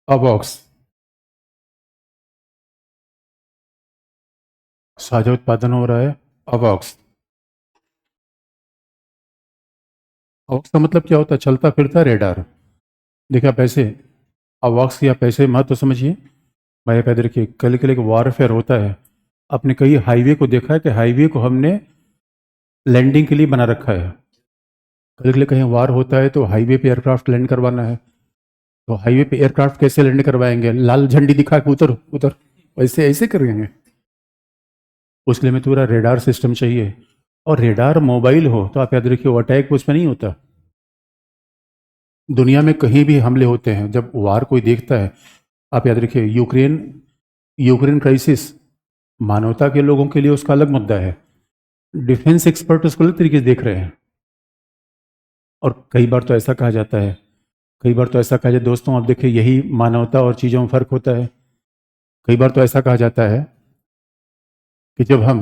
Speaker 1: अवॉक्स साझा उत्पादन हो रहा है। अवॉक्स, अवॉक्स का मतलब क्या होता है? चलता फिरता रेडार। देखिए आप ऐसे अवॉक्स या पैसे महत्व तो समझिए। भाई आप देखिए, कल के लिए वारफेयर होता है। आपने कई हाईवे को देखा है कि हाईवे को हमने लैंडिंग के लिए बना रखा है। कल के लिए कहीं वार होता है तो हाईवे पे एयरक्राफ्ट लैंड करवाना है, तो हाईवे पे एयरक्राफ्ट कैसे लैंड करवाएंगे? लाल झंडी दिखा के उतर उतर, वैसे ऐसे करेंगे? उसके लिए हमें पूरा रेडार सिस्टम चाहिए। और रेडार मोबाइल हो तो आप याद रखिए वो अटैक उस पर नहीं होता। दुनिया में कहीं भी हमले होते हैं, जब वार कोई देखता है, आप याद रखिए यूक्रेन यूक्रेन क्राइसिस मानवता के लोगों के लिए उसका अलग मुद्दा है। डिफेंस एक्सपर्ट उसको अलग तरीके से देख रहे हैं। और कई बार तो ऐसा कहा जाता है, कई बार तो ऐसा कहा जाए दोस्तों, आप देखिए यही मानवता और चीज़ों में फ़र्क होता है। कई बार तो ऐसा कहा जाता है कि जब हम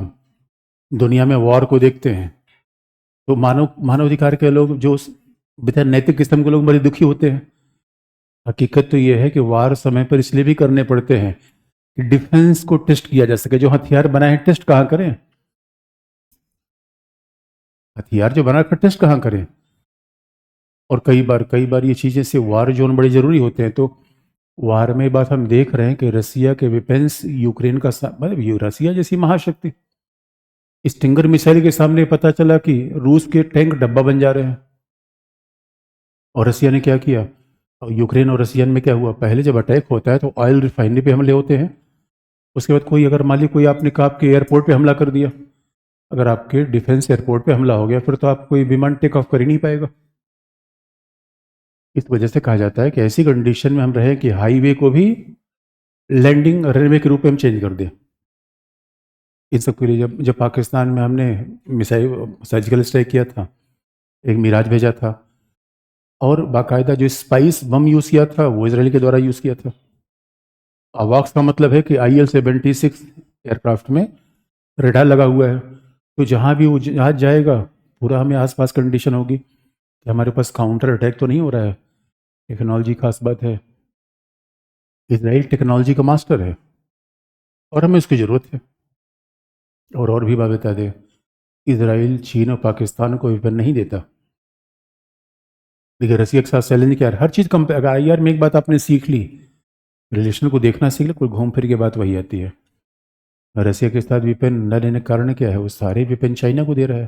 Speaker 1: दुनिया में वॉर को देखते हैं तो मानवाधिकार के लोग, जो बेहतर नैतिक किस्म के लोग, बड़े दुखी होते हैं। हकीकत तो ये है कि वार समय पर इसलिए भी करने पड़ते हैं कि डिफेंस को टेस्ट किया जा सके। जो हथियार बनाए हैं टेस्ट कहाँ करें? हथियार जो बना कर टेस्ट कहाँ करें? और कई बार ये चीज़ें से वार जोन बड़े ज़रूरी होते हैं। तो वार में बात हम देख रहे हैं कि रसिया के वेपन्स यूक्रेन का मतलब रसिया जैसी महाशक्ति, स्टिंगर मिसाइल के सामने पता चला कि रूस के टैंक डब्बा बन जा रहे हैं। और रसिया ने क्या किया? और यूक्रेन और रसियन में क्या हुआ? पहले जब अटैक होता है तो ऑयल रिफाइनरी पे हमले होते हैं। उसके बाद कोई अगर मान ली कोई आपने कहा आपके एयरपोर्ट पे हमला कर दिया, अगर आपके डिफेंस एयरपोर्ट पे हमला हो गया फिर तो आप कोई विमान टेक ऑफ कर ही नहीं पाएगा। इस वजह से कहा जाता है कि ऐसी कंडीशन में हम रहे कि हाईवे को भी लैंडिंग रनवे के रूप में हम चेंज कर दें। इन सब के लिए जब जब पाकिस्तान में हमने मिसाइल सर्जिकल स्ट्राइक किया था, एक मिराज भेजा था, और बाकायदा जो स्पाइस बम यूज़ किया था वो इसराइल के द्वारा यूज़ किया था। अवॉक्स का मतलब है कि IL-76 एयरक्राफ्ट में रडार लगा हुआ है, तो जहाँ भी वो जहाज जाएगा पूरा हमें आसपास कंडीशन होगी कि हमारे पास काउंटर अटैक तो नहीं हो रहा है। टेक्नोलॉजी खास बात है, इसराइल टेक्नोलॉजी का मास्टर है और हमें उसकी ज़रूरत है। और भी बात बता दे, इसराइल चीन और पाकिस्तान को वेपन नहीं देता। देखिए रसिया के साथ चैलेंज क्या है, हर चीज़ कम। अगर यार में एक बात आपने सीख ली, रिलेशन को देखना सीख लो, कोई घूम फिर के बात वही आती है। रसिया के साथ वेपन न लेने का कारण क्या है, वो सारे वेपन चाइना को दे रहा है,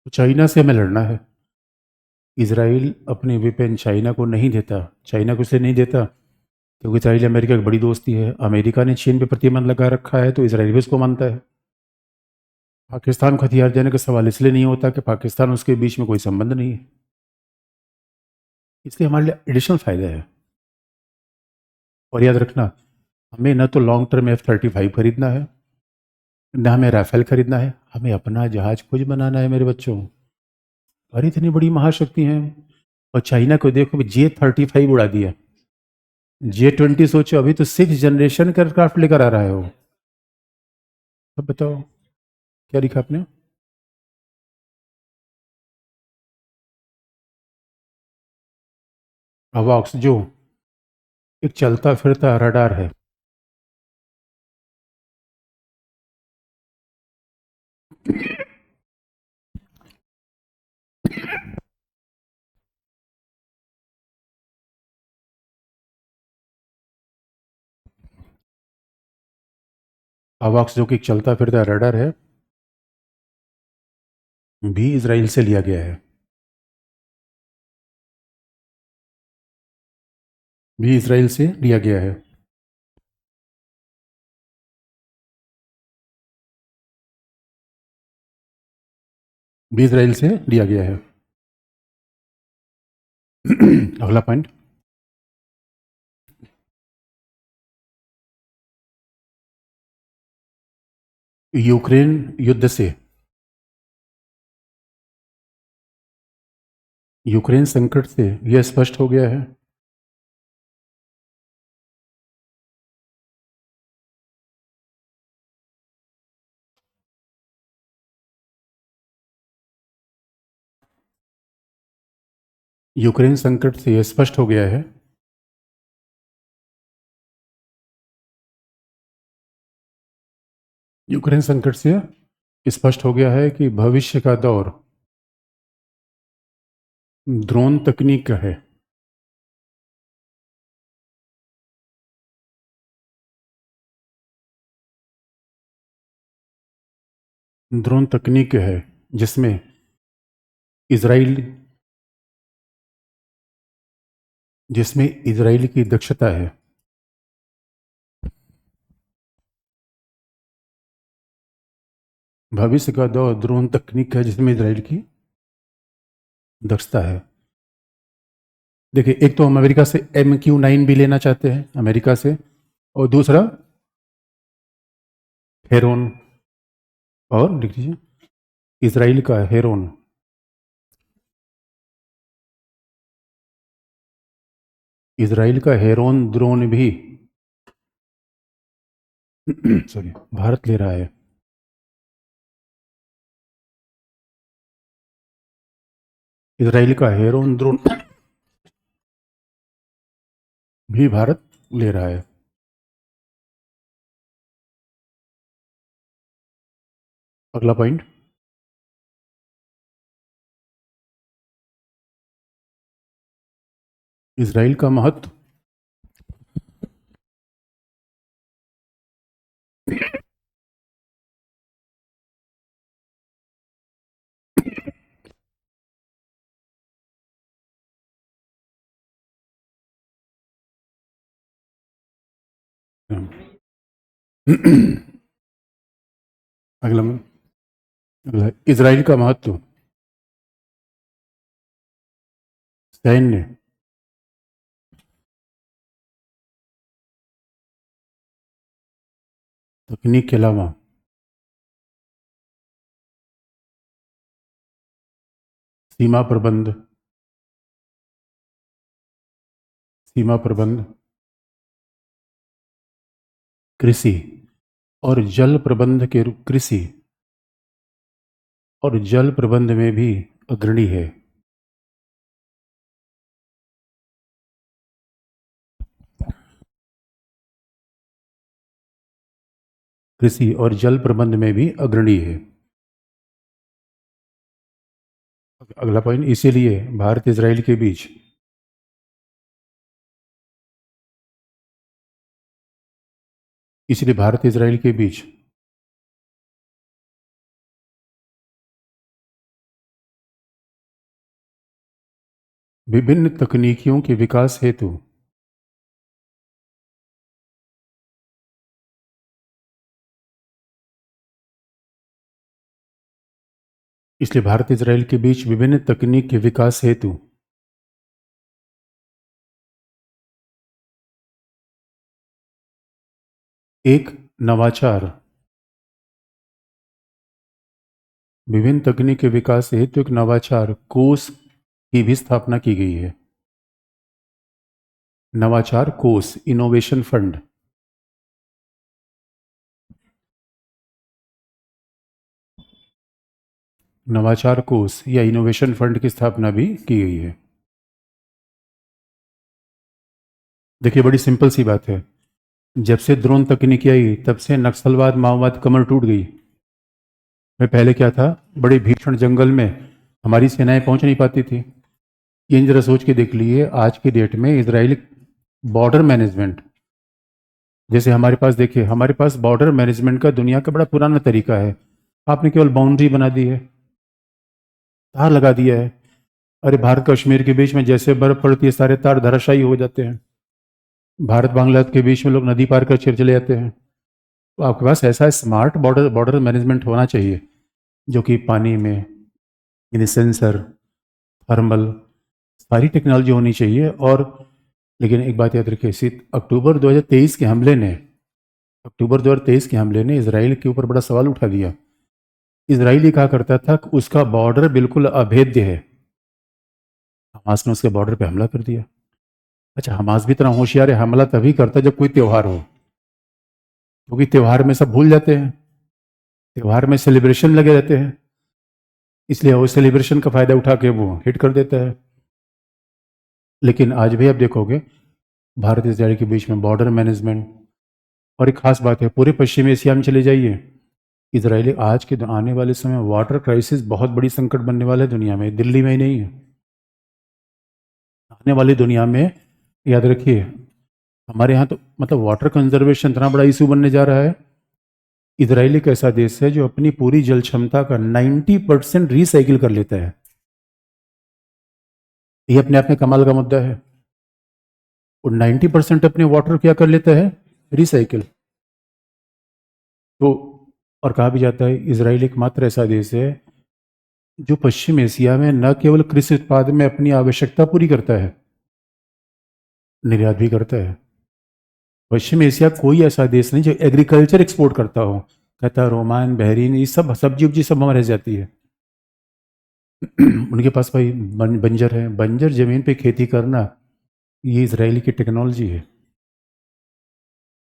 Speaker 1: तो चाइना से हमें लड़ना है। इसराइल अपने वेपन चाइना को नहीं देता। चाइना को इसलिए नहीं देता क्योंकि इसराइल अमेरिका की बड़ी दोस्ती है। अमेरिका ने चीन पे प्रतिबंध लगा रखा है, तो इसराइल भी उसको मानता है। पाकिस्तान को हथियार देने का सवाल इसलिए नहीं होता कि पाकिस्तान उसके बीच में कोई संबंध नहीं है, इसलिए हमारे लिए एडिशनल फायदा है। और याद रखना, हमें न तो लॉन्ग टर्म F-35 खरीदना है, न हमें राफेल खरीदना है, हमें अपना जहाज खुद बनाना है मेरे बच्चों। अरे इतनी बड़ी महाशक्ति हैं। और चाइना को देखो, J-35 उड़ा दिया, J-20 सोचो, अभी तो 6th जनरेशन का एयरक्राफ्ट लेकर आ रहा है वो। अब बताओ क्या लिखा आपने। अवॉक्स जो एक चलता फिरता रडार है। अवॉक्स जो कि एक चलता फिरता रडार है, भी इसराइल से लिया गया है। भी इसराइल से लिया गया है। भी इसराइल से लिया गया है। अगला पॉइंट, यूक्रेन युद्ध से, यूक्रेन संकट से यह स्पष्ट हो गया है। यूक्रेन संकट से यह स्पष्ट हो गया है। यूक्रेन संकट से स्पष्ट हो गया है कि भविष्य का दौर ड्रोन तकनीक का है। ड्रोन तकनीक है जिसमें इसराइल जिसमें इसराइल की दक्षता है। भविष्य का दौर ड्रोन तकनीक है जिसमें इसराइल की दक्षता है। देखिए, एक तो हम अमेरिका से MQ-9 भी लेना चाहते हैं अमेरिका से, और दूसरा हेरोन। और लिख लीजिए, इसराइल का हेरोन। इसराइल का हेरोन ड्रोन भी सॉरी भारत ले रहा है। इसराइल का हेरोन ड्रोन भी भारत ले रहा है। अगला पॉइंट, इसराइल का महत्व। अगला अगला, इसराइल का महत्व सैन्य, तकनीक के अलावा सीमा प्रबंध, सीमा प्रबंध, कृषि और जल प्रबंध के कृषि और जल प्रबंध में भी अग्रणी है। कृषि और जल प्रबंध में भी अग्रणी है। अगला पॉइंट, इसीलिए भारत इजराइल के बीच इसलिए भारत इजराइल के बीच विभिन्न तकनीकियों के विकास हेतु इसलिए भारत इजराइल के बीच विभिन्न तकनीक के विकास हेतु एक नवाचार विभिन्न तकनीक के विकास हेतु एक नवाचार कोष की भी स्थापना की गई है। नवाचार कोष, इनोवेशन फंड। नवाचार कोष या इनोवेशन फंड की स्थापना भी की गई है। देखिए, बड़ी सिंपल सी बात है, जब से ड्रोन तकनीकी आई तब से नक्सलवाद माओवाद कमर टूट गई। मैं पहले क्या था, बड़े भीषण जंगल में हमारी सेनाएं पहुंच नहीं पाती थी। ये जरा सोच के देख लीजिए, आज की डेट में इजरायली बॉर्डर मैनेजमेंट, जैसे हमारे पास देखिए, हमारे पास बॉर्डर मैनेजमेंट का दुनिया का बड़ा पुराना तरीका है। आपने केवल बाउंड्री बना दी है, तार लगा दिया है। अरे भारत कश्मीर के बीच में जैसे बर्फ पड़ती है सारे तार धराशायी हो जाते हैं। भारत बांग्लादेश के बीच में लोग नदी पार कर चले जाते हैं। तो आपके पास ऐसा स्मार्ट बॉर्डर बॉर्डर मैनेजमेंट होना चाहिए, जो कि पानी में यानी सेंसर, थर्मल, सारी टेक्नोलॉजी होनी चाहिए। और लेकिन एक बात याद रखिए, अक्टूबर 2023 के हमले ने इसराइल के ऊपर बड़ा सवाल उठा दिया। इसराइल कहा करता था कि उसका बॉर्डर बिल्कुल अभेद्य है। हमास ने उसके बॉर्डर पे हमला कर दिया। अच्छा, हमास भी इतना होशियार है, हमला तभी करता जब कोई त्यौहार हो, क्योंकि त्यौहार में सब भूल जाते हैं, त्यौहार में सेलिब्रेशन लगे रहते हैं, इसलिए वो सेलिब्रेशन का फायदा उठा के वो हिट कर देता है। लेकिन आज भी आप देखोगे भारत इजराइल के बीच में बॉर्डर मैनेजमेंट, और एक खास बात है, पूरे पश्चिमी एशिया में चले जाइए, इजरायली आज के आने वाले समय वाटर क्राइसिस बहुत बड़ी संकट बनने वाला है दुनिया में, दिल्ली में ही नहीं है, आने वाली दुनिया में। याद रखिए, हमारे यहाँ तो मतलब वाटर कंजर्वेशन इतना बड़ा इशू बनने जा रहा है। इजराइल एक ऐसा देश है जो अपनी पूरी जल क्षमता का 90% रिसाइकिल कर लेता है। ये अपने आप में कमाल का मुद्दा है। और 90% अपने वाटर क्या कर लेता है, रिसाइकिल। तो और कहा भी जाता है इजराइल एकमात्र ऐसा देश है जो पश्चिम एशिया में न केवल कृषि उत्पाद में अपनी आवश्यकता पूरी करता है, निर्यात भी करता है। पश्चिम एशिया कोई ऐसा देश नहीं जो एग्रीकल्चर एक्सपोर्ट करता हो। कतर, ओमान, बहरीन, ये सब सब्जी उब्जी सब हमारे जाती है। उनके पास भाई बंजर है, बंजर जमीन पे खेती करना ये इजराइल की टेक्नोलॉजी है।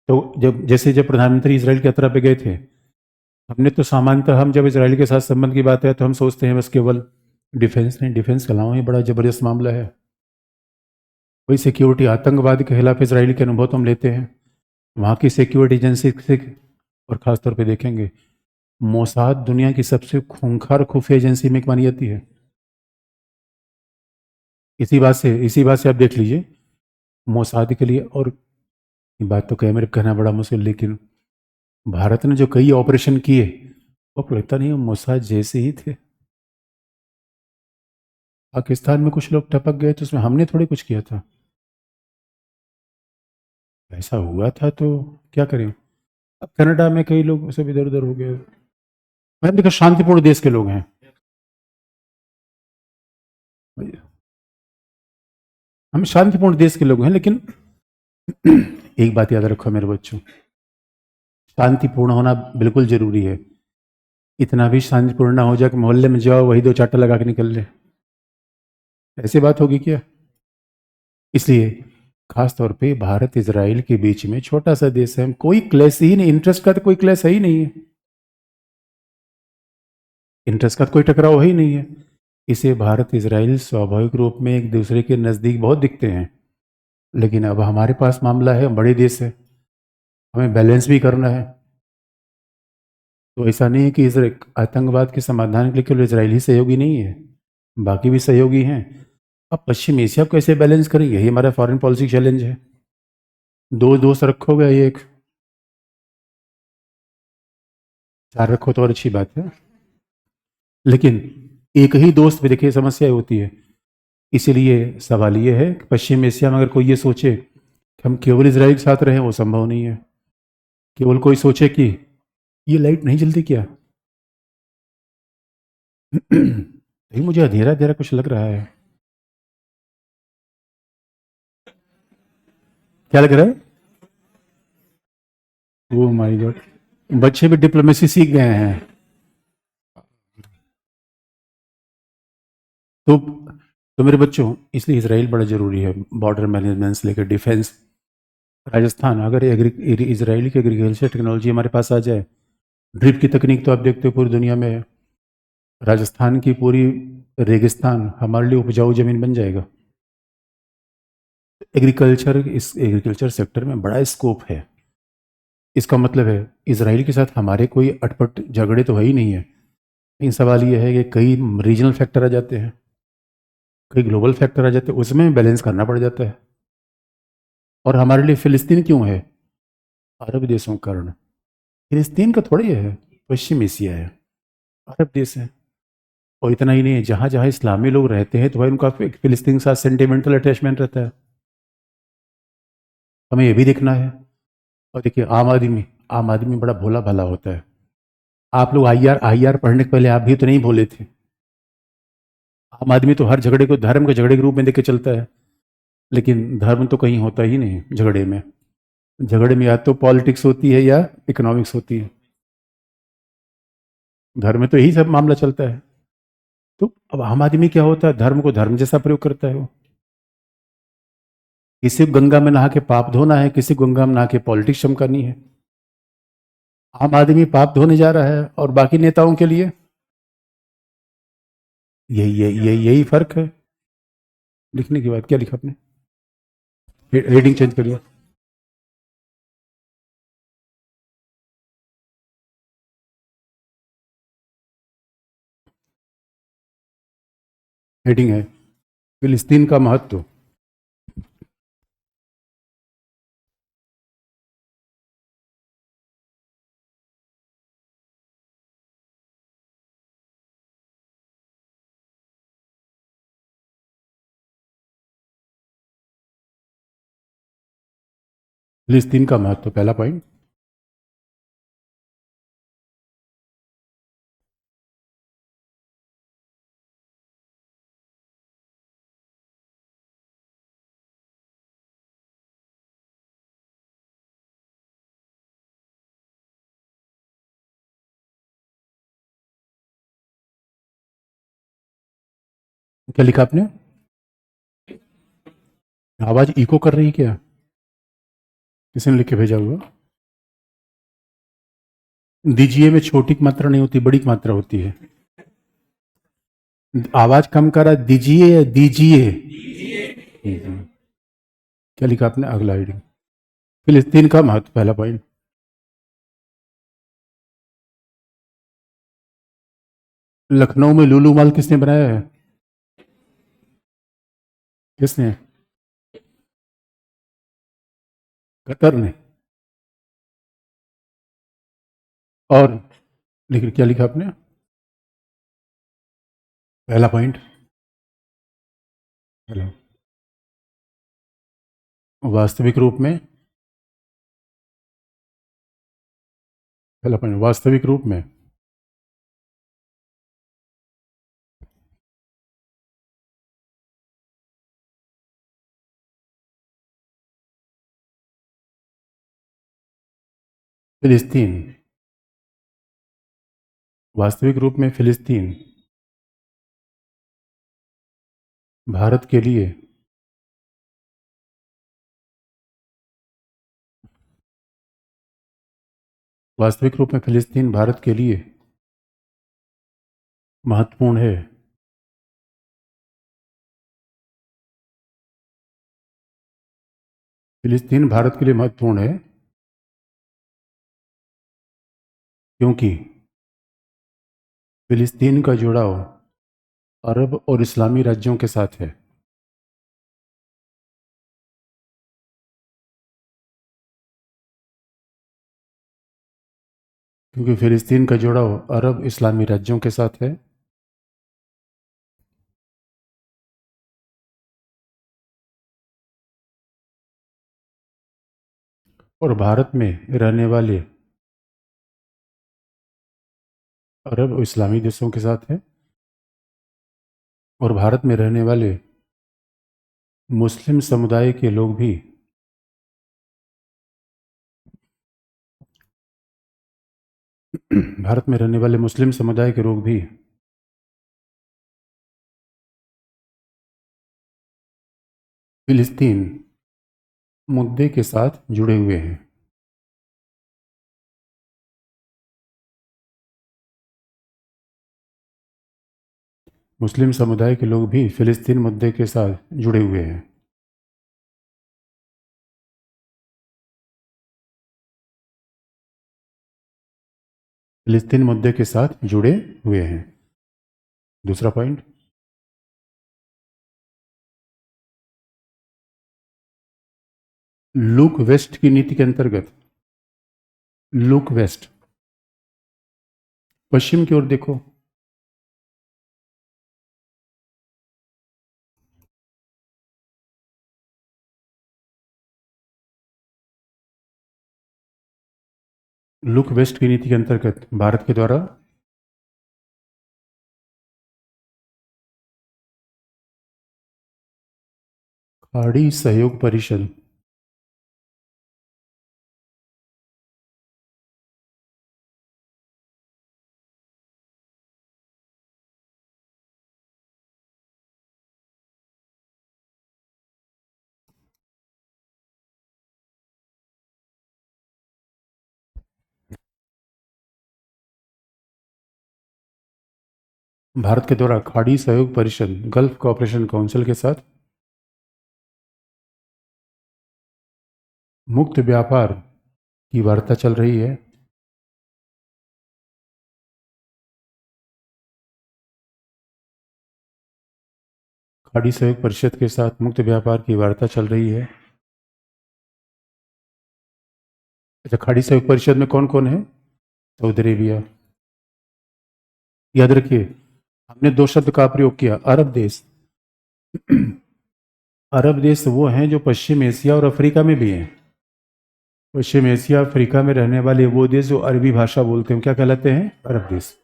Speaker 1: तो जब प्रधानमंत्री इजराइल की यात्रा पे गए थे, हमने तो सामान्यतः हम जब इजराइल के साथ संबंध की बात है तो हम सोचते हैं बस केवल डिफेंस, नहीं, डिफेंस के अलावा ये बड़ा जबरदस्त मामला है। वही सिक्योरिटी, आतंकवाद के खिलाफ इजराइल के अनुभव तो हम लेते हैं, वहाँ की सिक्योरिटी एजेंसी से, और ख़ासतौर पे देखेंगे मोसाद दुनिया की सबसे खूंखार खुफिया एजेंसी में मानी जाती है। इसी बात से आप देख लीजिए मोसाद के लिए, और ये बात तो कह मेरे कहना बड़ा मुश्किल, लेकिन भारत ने जो कई ऑपरेशन किए वो लगता नहीं मोसाद जैसे ही थे। पाकिस्तान में कुछ लोग टपक गए तो उसमें हमने थोड़ी कुछ किया था, ऐसा हुआ था तो क्या करें। अब कनाडा में कई लोग सब इधर उधर हो गए। मैंने देखा शांतिपूर्ण देश के लोग हैं, हम शांतिपूर्ण देश के लोग हैं, लेकिन एक बात याद रखो मेरे बच्चों, शांतिपूर्ण होना बिल्कुल जरूरी है। इतना भी शांतिपूर्ण ना हो जाए कि मोहल्ले में जाओ वही दो चाटा लगा के निकल ले, ऐसी बात होगी क्या। इसलिए खास तौर पे भारत इजराइल के बीच में छोटा सा देश है, कोई क्लेश ही नहीं, इंटरेस्ट का तो कोई क्लेश है ही नहीं है, इंटरेस्ट का तो कोई टकराव ही नहीं है। इसे भारत इजराइल स्वाभाविक रूप में एक दूसरे के नज़दीक बहुत दिखते हैं, लेकिन अब हमारे पास मामला है, बड़े देश है, हमें बैलेंस भी करना है। तो ऐसा नहीं है कि आतंकवाद के समाधान के लिए केवल इसराइल ही सहयोगी नहीं है, बाकी भी सहयोगी हैं। अब पश्चिम एशिया को कैसे बैलेंस करेंगे, यही हमारा फॉरेन पॉलिसी चैलेंज है। दो दोस्त रखोगे, ये एक चार रखो तो और अच्छी बात है, लेकिन एक ही दोस्त भी देखिए समस्या होती है। इसीलिए सवाल ये है कि पश्चिम एशिया में अगर कोई ये सोचे कि हम केवल इसराइल के साथ रहें, वो संभव नहीं है। केवल कोई सोचे कि ये लाइट नहीं जलती क्या नहीं, मुझे अंधेरा अंधेरा कुछ लग रहा है। क्या लग रहा है? ओ माय गॉड, बच्चे भी डिप्लोमेसी सीख गए हैं। तो तो मेरे बच्चों, इसलिए इसराइल बड़ा जरूरी है, बॉर्डर मैनेजमेंट से लेकर डिफेंस। राजस्थान, अगर इसराइली की एग्रीकल्चर टेक्नोलॉजी हमारे पास आ जाए, ड्रिप की तकनीक तो आप देखते हो पूरी दुनिया में है, राजस्थान की पूरी रेगिस्तान हमारे लिए उपजाऊ जमीन बन जाएगा। इस एग्रीकल्चर सेक्टर में बड़ा स्कोप है। इसका मतलब है इसराइल के साथ हमारे कोई अटपट झगड़े तो है ही नहीं है, लेकिन सवाल ये है कि कई रीजनल फैक्टर आ जाते हैं, कई ग्लोबल फैक्टर आ जाते हैं, उसमें बैलेंस करना पड़ जाता है। और हमारे लिए फिलिस्तीन क्यों है? अरब देशों के कारण। फिलिस्तीन का थोड़ी है, पश्चिम एशिया है, अरब देश है। और इतना ही नहीं है, जहाँ जहाँ इस्लामी लोग रहते हैं तो भाई उनका फिलिस्तीन के साथ सेंटिमेंटल अटैचमेंट रहता है। हमें ये भी देखना है। और देखिए, आम आदमी बड़ा भोला भाला होता है। आप लोग आई आर पढ़ने के पहले आप भी तो नहीं भोले थे। आम आदमी तो हर झगड़े को धर्म के झगड़े के रूप में देख के चलता है, लेकिन धर्म तो कहीं होता ही नहीं झगड़े में। झगड़े में या तो पॉलिटिक्स होती है या इकोनॉमिक्स होती है, धर्म में तो यही सब मामला चलता है। तो अब आम आदमी क्या होता है, धर्म को धर्म जैसा प्रयोग करता है वो। किसी को गंगा में नहा के पाप धोना है, किसी को गंगा में नहा के पॉलिटिक्स चमकानी है। आम आदमी पाप धोने जा रहा है और बाकी नेताओं के लिए यही फर्क है। लिखने के बाद क्या लिखा आपने? हेडिंग चेंज करिए। हेडिंग है फिलिस्तीन का महत्व। फिलिस्तीन का महत्व, पहला पॉइंट। क्या लिखा आपने? आवाज इको कर रही है क्या? किसी ने लिख के भेजा हुआ? दीजिए में छोटी की मात्रा नहीं होती, बड़ी की मात्रा होती है। आवाज कम करा, दीजिए दीजिए। क्या लिखा आपने? अगला हेडिंग, फिलिस्तीन का महत्व, पहला पॉइंट। लखनऊ में लुलू मॉल किसने बनाया है? किसने? कतर ने। और लेकिन क्या लिखा आपने? पहला पॉइंट। हेलो। वास्तविक रूप में, पहला पॉइंट, वास्तविक रूप में फिलिस्तीन, वास्तविक रूप में फिलिस्तीन भारत के लिए वास्तविक रूप में फिलिस्तीन भारत के लिए महत्वपूर्ण है। फिलिस्तीन भारत के लिए महत्वपूर्ण है क्योंकि फिलिस्तीन का जुड़ाव अरब और इस्लामी राज्यों के साथ है। क्योंकि फिलिस्तीन का जुड़ाव अरब इस्लामी राज्यों के साथ है। और भारत में रहने वाले अरब और इस्लामी देशों के साथ है। और भारत में रहने वाले मुस्लिम समुदाय के लोग भी भारत में रहने वाले मुस्लिम समुदाय के लोग भी फिलिस्तीन मुद्दे के साथ जुड़े हुए हैं। मुस्लिम समुदाय के लोग भी फिलिस्तीन मुद्दे के साथ जुड़े हुए हैं। फिलिस्तीन मुद्दे के साथ जुड़े हुए हैं। दूसरा पॉइंट, लुक वेस्ट की नीति के अंतर्गत, लुक वेस्ट, पश्चिम की ओर देखो, लुक वेस्ट की नीति के अंतर्गत भारत के द्वारा खाड़ी सहयोग परिषद भारत के द्वारा खाड़ी सहयोग परिषद गल्फ कोऑपरेशन काउंसिल के साथ मुक्त व्यापार की वार्ता चल रही है। खाड़ी सहयोग परिषद के साथ मुक्त व्यापार की वार्ता चल रही है। अच्छा, खाड़ी सहयोग परिषद में कौन कौन है? Saudi Arabia. याद रखिए, हमने दो शब्द का प्रयोग किया, अरब देश। अरब देश वो हैं जो पश्चिम एशिया और अफ्रीका में भी हैं। पश्चिम एशिया अफ्रीका में रहने वाले वो देश जो अरबी भाषा बोलते हैं क्या कहलाते हैं? अरब देश।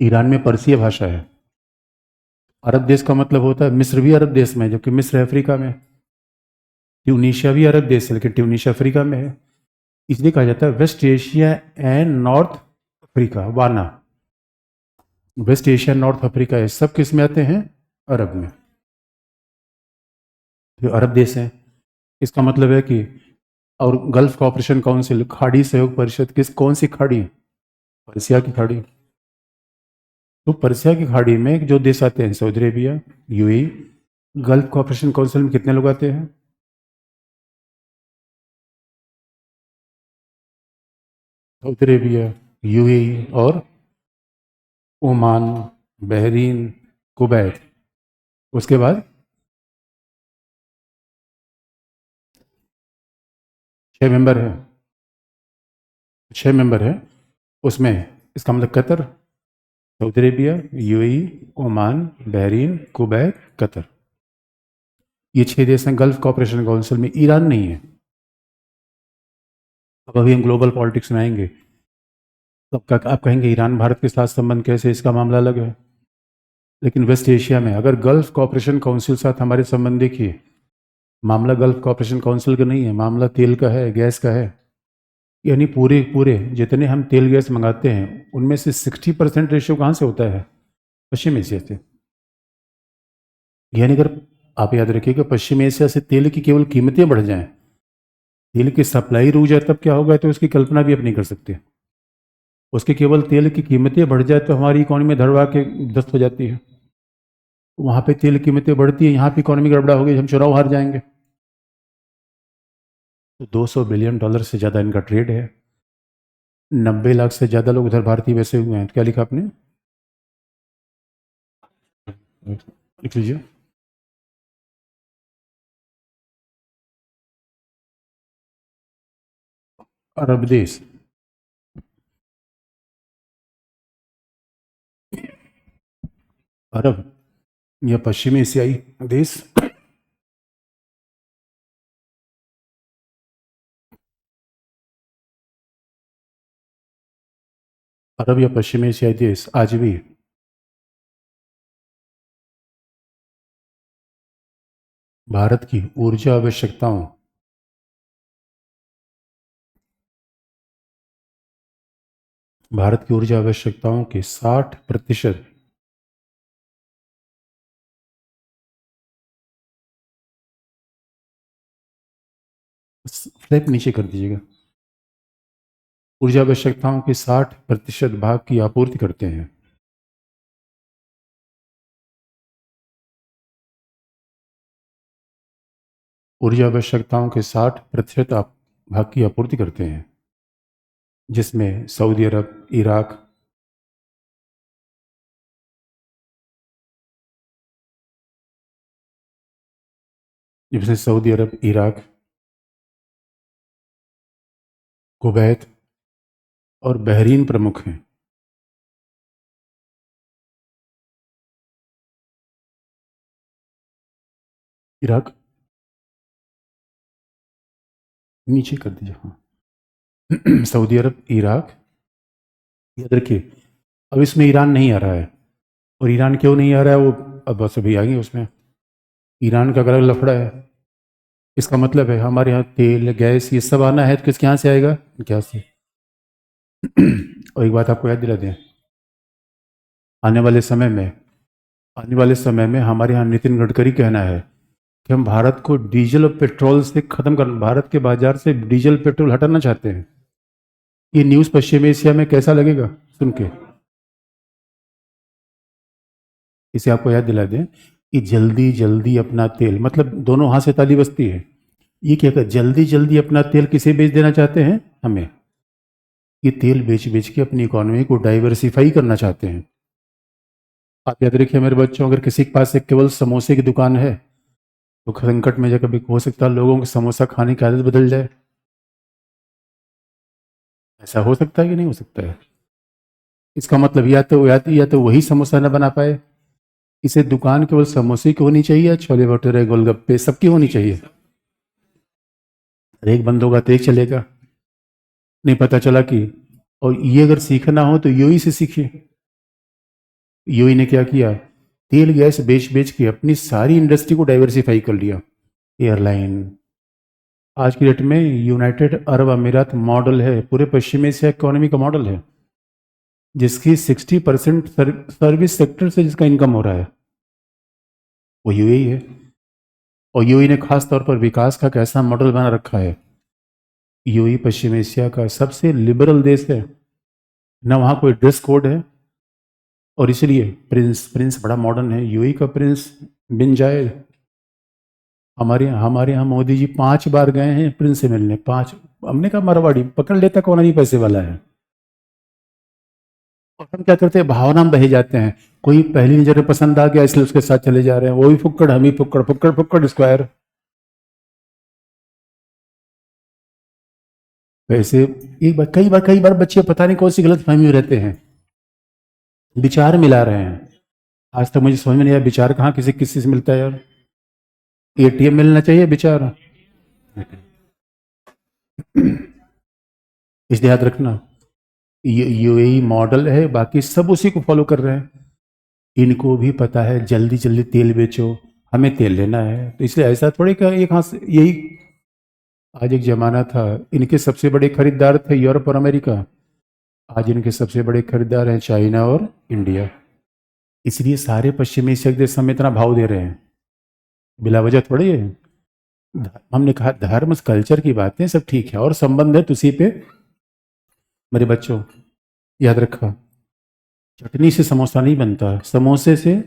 Speaker 1: ईरान में पर्सिया भाषा है। अरब देश का मतलब होता है, मिस्र भी अरब देश में है जबकि मिस्र अफ्रीका में है। ट्यूनीशिया भी अरब देश है लेकिन ट्यूनीशिया अफ्रीका में है। इसलिए कहा जाता है West Asia and North Africa, वाना। वेस्ट एशिया नॉर्थ अफ्रीका ये सब किस में आते हैं? अरब में। जो अरब देश हैं, इसका मतलब है कि, और गल्फ कोऑपरेशन काउंसिल, खाड़ी सहयोग परिषद, किस कौन सी खाड़ी? पर्सिया की खाड़ी। तो पर्सिया की खाड़ी में जो देश आते हैं, Saudi Arabia, UAE. Gulf cooperation council में कितने लोग आते हैं? सऊदी अरेबिया, यूएई और ओमान, बहरीन, कुवैत। उसके बाद 6 मेंबर है। 6 मेंबर है उसमें। इसका मतलब Qatar, Saudi Arabia, UAE, Oman, Bahrain, Kuwait, Qatar. ये 6 देश हैं गल्फ कोऑपरेशन काउंसिल में। ईरान नहीं है। अब अभी हम ग्लोबल पॉलिटिक्स में आएंगे तो आप कहेंगे ईरान भारत के साथ संबंध कैसे, इसका मामला अलग है। लेकिन वेस्ट एशिया में अगर गल्फ कोऑपरेशन काउंसिल साथ हमारे संबंध देखिए, मामला गल्फ कोऑपरेशन काउंसिल का नहीं है, मामला तेल का है, गैस का है। यानी पूरे पूरे जितने हम तेल गैस मंगाते हैं उनमें से 60% रेशियो कहाँ से होता है? पश्चिम एशिया से। यानी अगर आप याद रखिएगा, पश्चिम एशिया से तेल की केवल कीमतें बढ़ जाएं, तेल की सप्लाई रुक जाए, तब क्या होगा तो उसकी कल्पना भी आप नहीं कर सकते। उसके केवल तेल की कीमतें बढ़ जाए तो हमारी इकोनॉमी धड़वा के दस्त हो जाती है। वहाँ पे तेल की कीमतें बढ़ती है, यहाँ पे इकोनॉमी गड़बड़ा हो गई, हम चुनाव हार जाएंगे। तो $200 बिलियन से ज़्यादा इनका ट्रेड है। 90 लाख से ज़्यादा लोग उधर भारतीय वैसे हुए हैं। क्या लिखा आपने? लिख लीजिए। अरब देश, अरब या पश्चिमी एशियाई देश, अरब या पश्चिमी एशियाई देश आज भी भारत की ऊर्जा आवश्यकताओं भारत की ऊर्जा आवश्यकताओं के 60%, फ्लैप नीचे कर दीजिएगा, ऊर्जा आवश्यकताओं के 60% भाग की आपूर्ति करते हैं। ऊर्जा आवश्यकताओं के 60% भाग की आपूर्ति करते हैं, जिसमें सऊदी अरब, इराक, जिसमें सऊदी अरब, इराक, कुवैत और बहरीन प्रमुख हैं। इराक नीचे कर दीजिए, हाँ। सऊदी अरब, इराक, याद रखिए। अब इसमें ईरान नहीं आ रहा है, और ईरान क्यों नहीं आ रहा है वो अब बस अभी आएंगे उसमें। ईरान का अगर लफड़ा है, इसका मतलब है हमारे यहाँ तेल गैस ये सब आना है तो किसके यहाँ से आएगा? क्या से? और एक बात आपको याद दिला दें, आने वाले समय में आने वाले समय में हमारे यहाँ नितिन गडकरी कहना है कि हम भारत को डीजल और पेट्रोल से खत्म कर, भारत के बाजार से डीजल पेट्रोल हटाना चाहते हैं। ये न्यूज़ पश्चिम एशिया में कैसा लगेगा सुन के? इसे आपको याद दिला दें कि जल्दी जल्दी अपना तेल, मतलब दोनों हाथ से ताली बजती है। ये क्या कर, जल्दी जल्दी अपना तेल किसे बेच देना चाहते हैं? हमें। ये तेल बेच बेच के अपनी इकोनॉमी को डाइवर्सिफाई करना चाहते हैं। आप याद रखिए मेरे बच्चों, अगर किसी के पास एक केवल समोसे की दुकान है तो संकट में जब कभी हो सकता है लोगों को समोसा खाने की आदत बदल जाए। ऐसा हो सकता है कि नहीं हो सकता है? इसका मतलब या तो वही समोसा न बना पाए। इसे दुकान केवल समोसे की होनी चाहिए, छोले भटूरे गोलगप्पे सबकी होनी चाहिए। एक बंद होगा तो एक चलेगा, नहीं पता चला कि। और ये अगर सीखना हो तो यूई से सीखिए। यूई ने क्या किया, तेल गैस बेच बेच के अपनी सारी इंडस्ट्री को डाइवर्सिफाई कर लिया। एयरलाइन, आज की डेट में यूनाइटेड अरब अमीरात मॉडल है, पूरे पश्चिम एशिया इकोनॉमी का मॉडल है, जिसकी 60% सर्विस सेक्टर से जिसका इनकम हो रहा है वो यूएई है। और यूएई ने खास तौर पर विकास का कैसा मॉडल बना रखा है। यूएई पश्चिम एशिया का सबसे लिबरल देश है, ना वहाँ कोई ड्रेस कोड है, और इसलिए प्रिंस प्रिंस बड़ा मॉडर्न है। यूएई का प्रिंस बिन जायद, हमारे यहाँ मोदी जी 5 बार गए हैं प्रिंस से मिलने, 5। हमने कहा मरवाड़ी पकड़ लेता कौन नहीं पैसे वाला है। और हम क्या करते हैं, भावना में बहे जाते हैं। कोई पहली नजर में पसंद आ गया इसलिए उसके साथ चले जा रहे हैं, वो भी फुक्कड़ हम ही फुक्कड़, फुक्कड़ फुक्कड़ स्क्वायर। वैसे कई बार बच्चे पता नहीं कौन सी गलत फहमी में रहते हैं, विचार मिला रहे हैं। आज तक मुझे समझ में नहीं आया विचार कहाँ किसी किसी से मिलता है यार। एटीएम मिलना चाहिए विचार। इसलिए याद रखना, यूएई मॉडल है, बाकी सब उसी को फॉलो कर रहे हैं। इनको भी पता है जल्दी जल्दी तेल बेचो, हमें तेल लेना है, तो इसलिए ऐसा थोड़ी कि एक हाथ से यही। आज एक जमाना था इनके सबसे बड़े खरीदार थे यूरोप और अमेरिका, आज इनके सबसे बड़े खरीदार हैं चाइना और इंडिया। इसलिए सारे पश्चिमी एशिया के देश हमें इतना भाव दे रहे हैं, बिला वजह थोड़ी है। हमने कहा धर्म कल्चर की बातें सब ठीक है, और संबंध है तो उसी पे। मेरे बच्चों याद रखा, चटनी से समोसा नहीं बनता, समोसे से।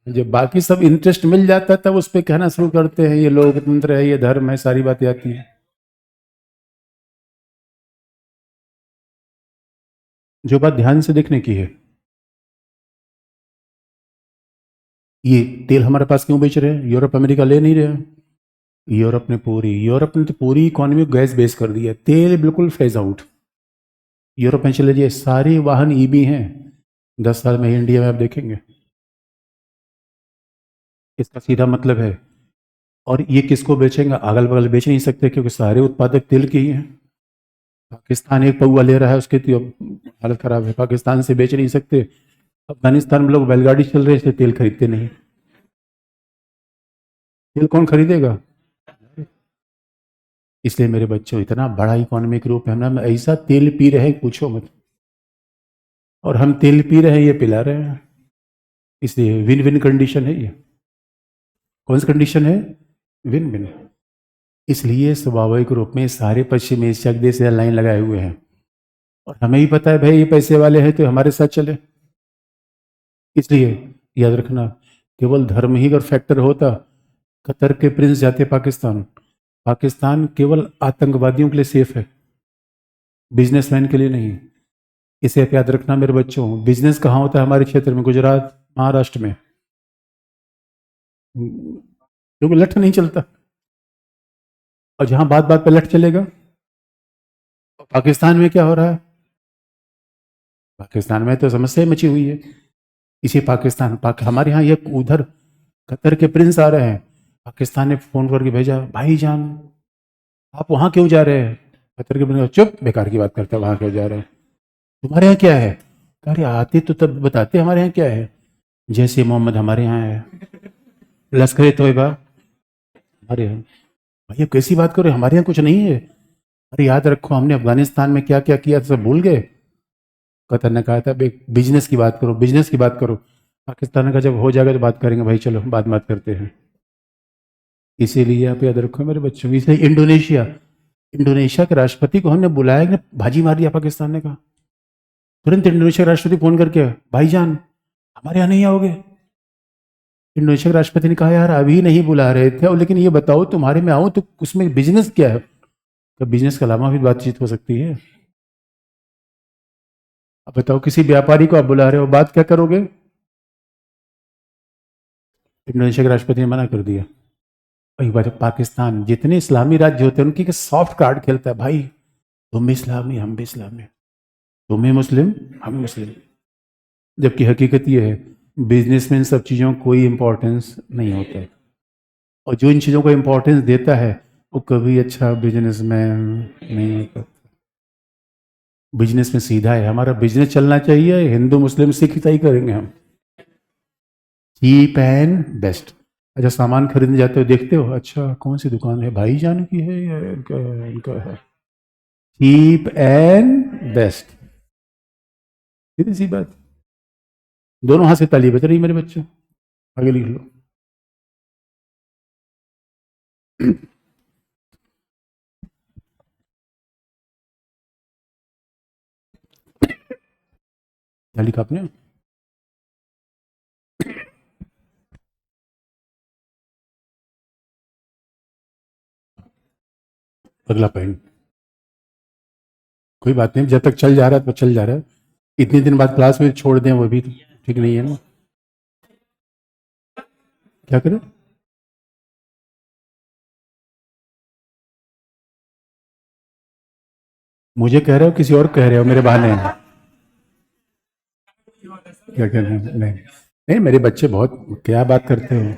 Speaker 1: जब बाकी सब इंटरेस्ट मिल जाता है तब उस पर कहना शुरू करते हैं ये लोकतंत्र है, ये धर्म है, सारी बातें आती हैं। जो बात ध्यान से देखने की है, ये तेल हमारे पास क्यों बेच रहे हैं? यूरोप अमेरिका ले नहीं रहे। यूरोप ने तो पूरी इकोनॉमी को गैस बेस कर दिया, तेल बिल्कुल फेज आउट। यूरोप में चले जाइए, सारे वाहन ईवी हैं। 10 साल में इंडिया में आप देखेंगे। इसका सीधा मतलब है, और ये किसको बेचेंगे? अगल बगल बेच नहीं सकते, क्योंकि सारे उत्पादक तेल के ही हैं। पाकिस्तान एक पौवा ले रहा है, उसकी तो हालत खराब है, पाकिस्तान से बेच नहीं सकते। अफगानिस्तान में लोग बैलगाड़ी चल रहे हैं, इसलिए तेल खरीदते नहीं। तेल कौन खरीदेगा? इसलिए मेरे बच्चों, इतना बड़ा इकोनॉमिक ग्रुप है, हम ऐसा तेल पी रहे हैं पूछो मत। और हम तेल पी रहे हैं, ये पिला रहे हैं। इसलिए विन विन कंडीशन है ये। कौन सी कंडीशन है? Win win. इसलिए स्वाभाविक रूप में सारे पश्चिमी एशिया के देश लाइन लगाए हुए हैं, और हमें ही पता है भाई ये पैसे वाले हैं तो हमारे साथ चले। इसलिए याद रखना, केवल धर्म ही अगर फैक्टर होता, कतर के प्रिंस जाते पाकिस्तान, पाकिस्तान केवल आतंकवादियों के लिए सेफ है, बिजनेसमैन के लिए नहीं। इसे आप याद रखना मेरे बच्चों। बिजनेस कहाँ होता है हमारे क्षेत्र में? गुजरात, महाराष्ट्र में। क्योंकि लठ नहीं चलता, और जहां बात बात पे लठ चलेगा। पाकिस्तान में क्या हो रहा है? पाकिस्तान में तो समस्या मची हुई है। इसी हमारे यहाँ ये उधर कतर के प्रिंस आ रहे हैं, पाकिस्तान ने फोन करके भेजा, भाईजान आप वहां क्यों जा रहे हैं? कतर के प्रिंस, चुप, बेकार की बात करते हैं, वहां क्यों जा रहे हैं? तुम्हारे यहाँ क्या है? अरे आते तो तब बताते हमारे यहाँ क्या है। जैसे मोहम्मद हमारे यहाँ है, लश्कर तोयबा हमारे यहाँ। भैया कैसी बात करो, हमारे यहाँ कुछ नहीं है? अरे याद रखो, हमने अफगानिस्तान में क्या क्या किया था, सब भूल गए? कतर ने कहा था बिजनेस की बात करो, बिजनेस की बात करो। पाकिस्तान का जब हो जाएगा तो बात करेंगे, भाई चलो बात बात करते हैं। इसीलिए आप याद रखो मेरे बच्चों, इसलिए इंडोनेशिया, इंडोनेशिया के राष्ट्रपति को हमने बुलाया कि भाजी मार दिया पाकिस्तान ने कहा। तुरंत इंडोनेशिया के राष्ट्रपति फोन करके, भाईजान हमारे यहाँ नहीं आओगे? इंडोनेशिया के राष्ट्रपति ने कहा, यार अभी नहीं बुला रहे थे, और लेकिन ये बताओ तुम्हारे में आऊं तो उसमें बिजनेस क्या है? तो बिजनेस के अलावा भी बातचीत हो सकती है। अब बताओ, किसी व्यापारी को आप बुला रहे हो, बात क्या करोगे? इंडोनेशिया के राष्ट्रपति ने मना कर दिया। वही बात है, पाकिस्तान जितने इस्लामी राज्य होते हैं उनकी सॉफ्ट कार्ड खेलता है, भाई तुम भी इस्लामी, हम भी इस्लामी, तुम भी मुस्लिम, हम मुस्लिम। जबकि हकीकत ये है, बिजनेस में इन सब चीज़ों को कोई इंपॉर्टेंस नहीं होता है, और जो इन चीज़ों को इंपॉर्टेंस देता है वो कभी अच्छा बिजनेसमैन नहीं होता। बिजनेस में सीधा है, हमारा बिजनेस चलना चाहिए, हिंदू मुस्लिम सिख ईसाई करेंगे हम, चीप एंड बेस्ट। अच्छा, सामान खरीदने जाते हो, देखते हो अच्छा कौन सी दुकान है, भाईजान की है या इनका है? चीप एंड बेस्ट, सीधी सी बात। दोनों हाथ से ताली बज रही मेरे बच्चे। आगे लिख लो। क्या लिखा आपने? अगला पॉइंट, कोई बात नहीं, जब तक चल जा रहा है तो चल जा रहा है। इतने दिन बाद क्लास में छोड़ दें वो भी तो ठीक नहीं है ना। क्या करें? मुझे कह रहे हो किसी और कह रहे हो, मेरे बहाने हैं? क्या कह रहे हैं? नहीं नहीं, मेरे बच्चे बहुत, क्या बात करते हो।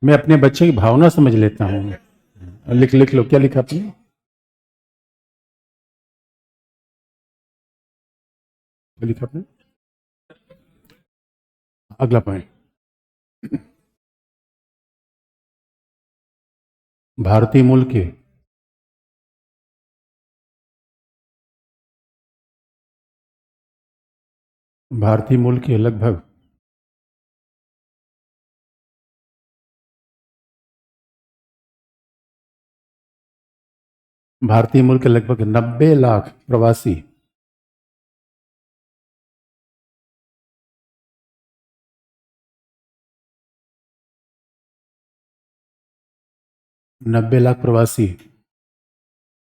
Speaker 1: मैं अपने बच्चे की भावना समझ लेता हूँ। लिख लिख लो, क्या लिखा आपने? क्या लिखा आपने? अगला पॉइंट, भारतीय मूल के, भारतीय मूल के लगभग भारतीय मूल के लगभग 90 लाख प्रवासी, 90 लाख प्रवासी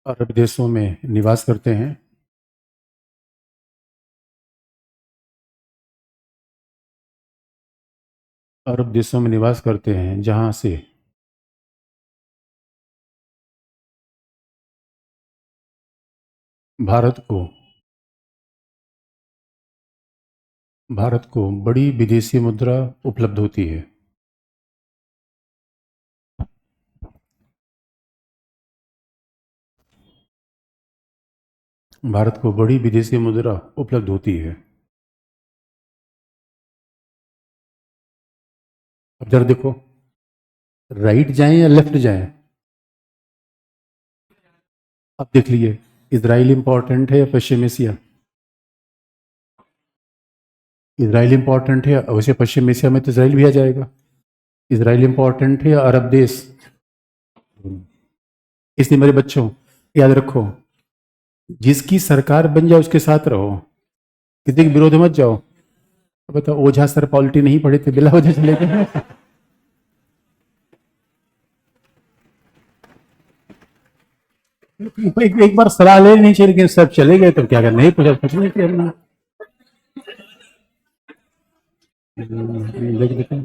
Speaker 1: अरब देशों में निवास करते हैं। अरब देशों में निवास करते हैं, जहां से भारत को बड़ी विदेशी मुद्रा उपलब्ध होती है। भारत को बड़ी विदेशी मुद्रा उपलब्ध होती है। अब जरा देखो, राइट जाएं या लेफ्ट जाएं? अब देख लीजिए, इजराइल इंपॉर्टेंट है या पश्चिम एशिया? इजराइल इंपॉर्टेंट है, वैसे पश्चिम एशिया में तो इजराइल भी आ जाएगा। इजराइल इंपॉर्टेंट है या अरब देश? इसलिए मेरे बच्चों, याद रखो, जिसकी सरकार बन जाए उसके साथ रहो, किसी के विरोध मत जाओ। अब बताओ, ओझा सर पॉलिटी नहीं पढ़े थे, बिला वजह चले गए। एक बार सलाह ले नहीं चाहिए, लेकिन सब चले गए तो क्या करना, नहीं पूछा, कुछ नहीं करना। देखो देखो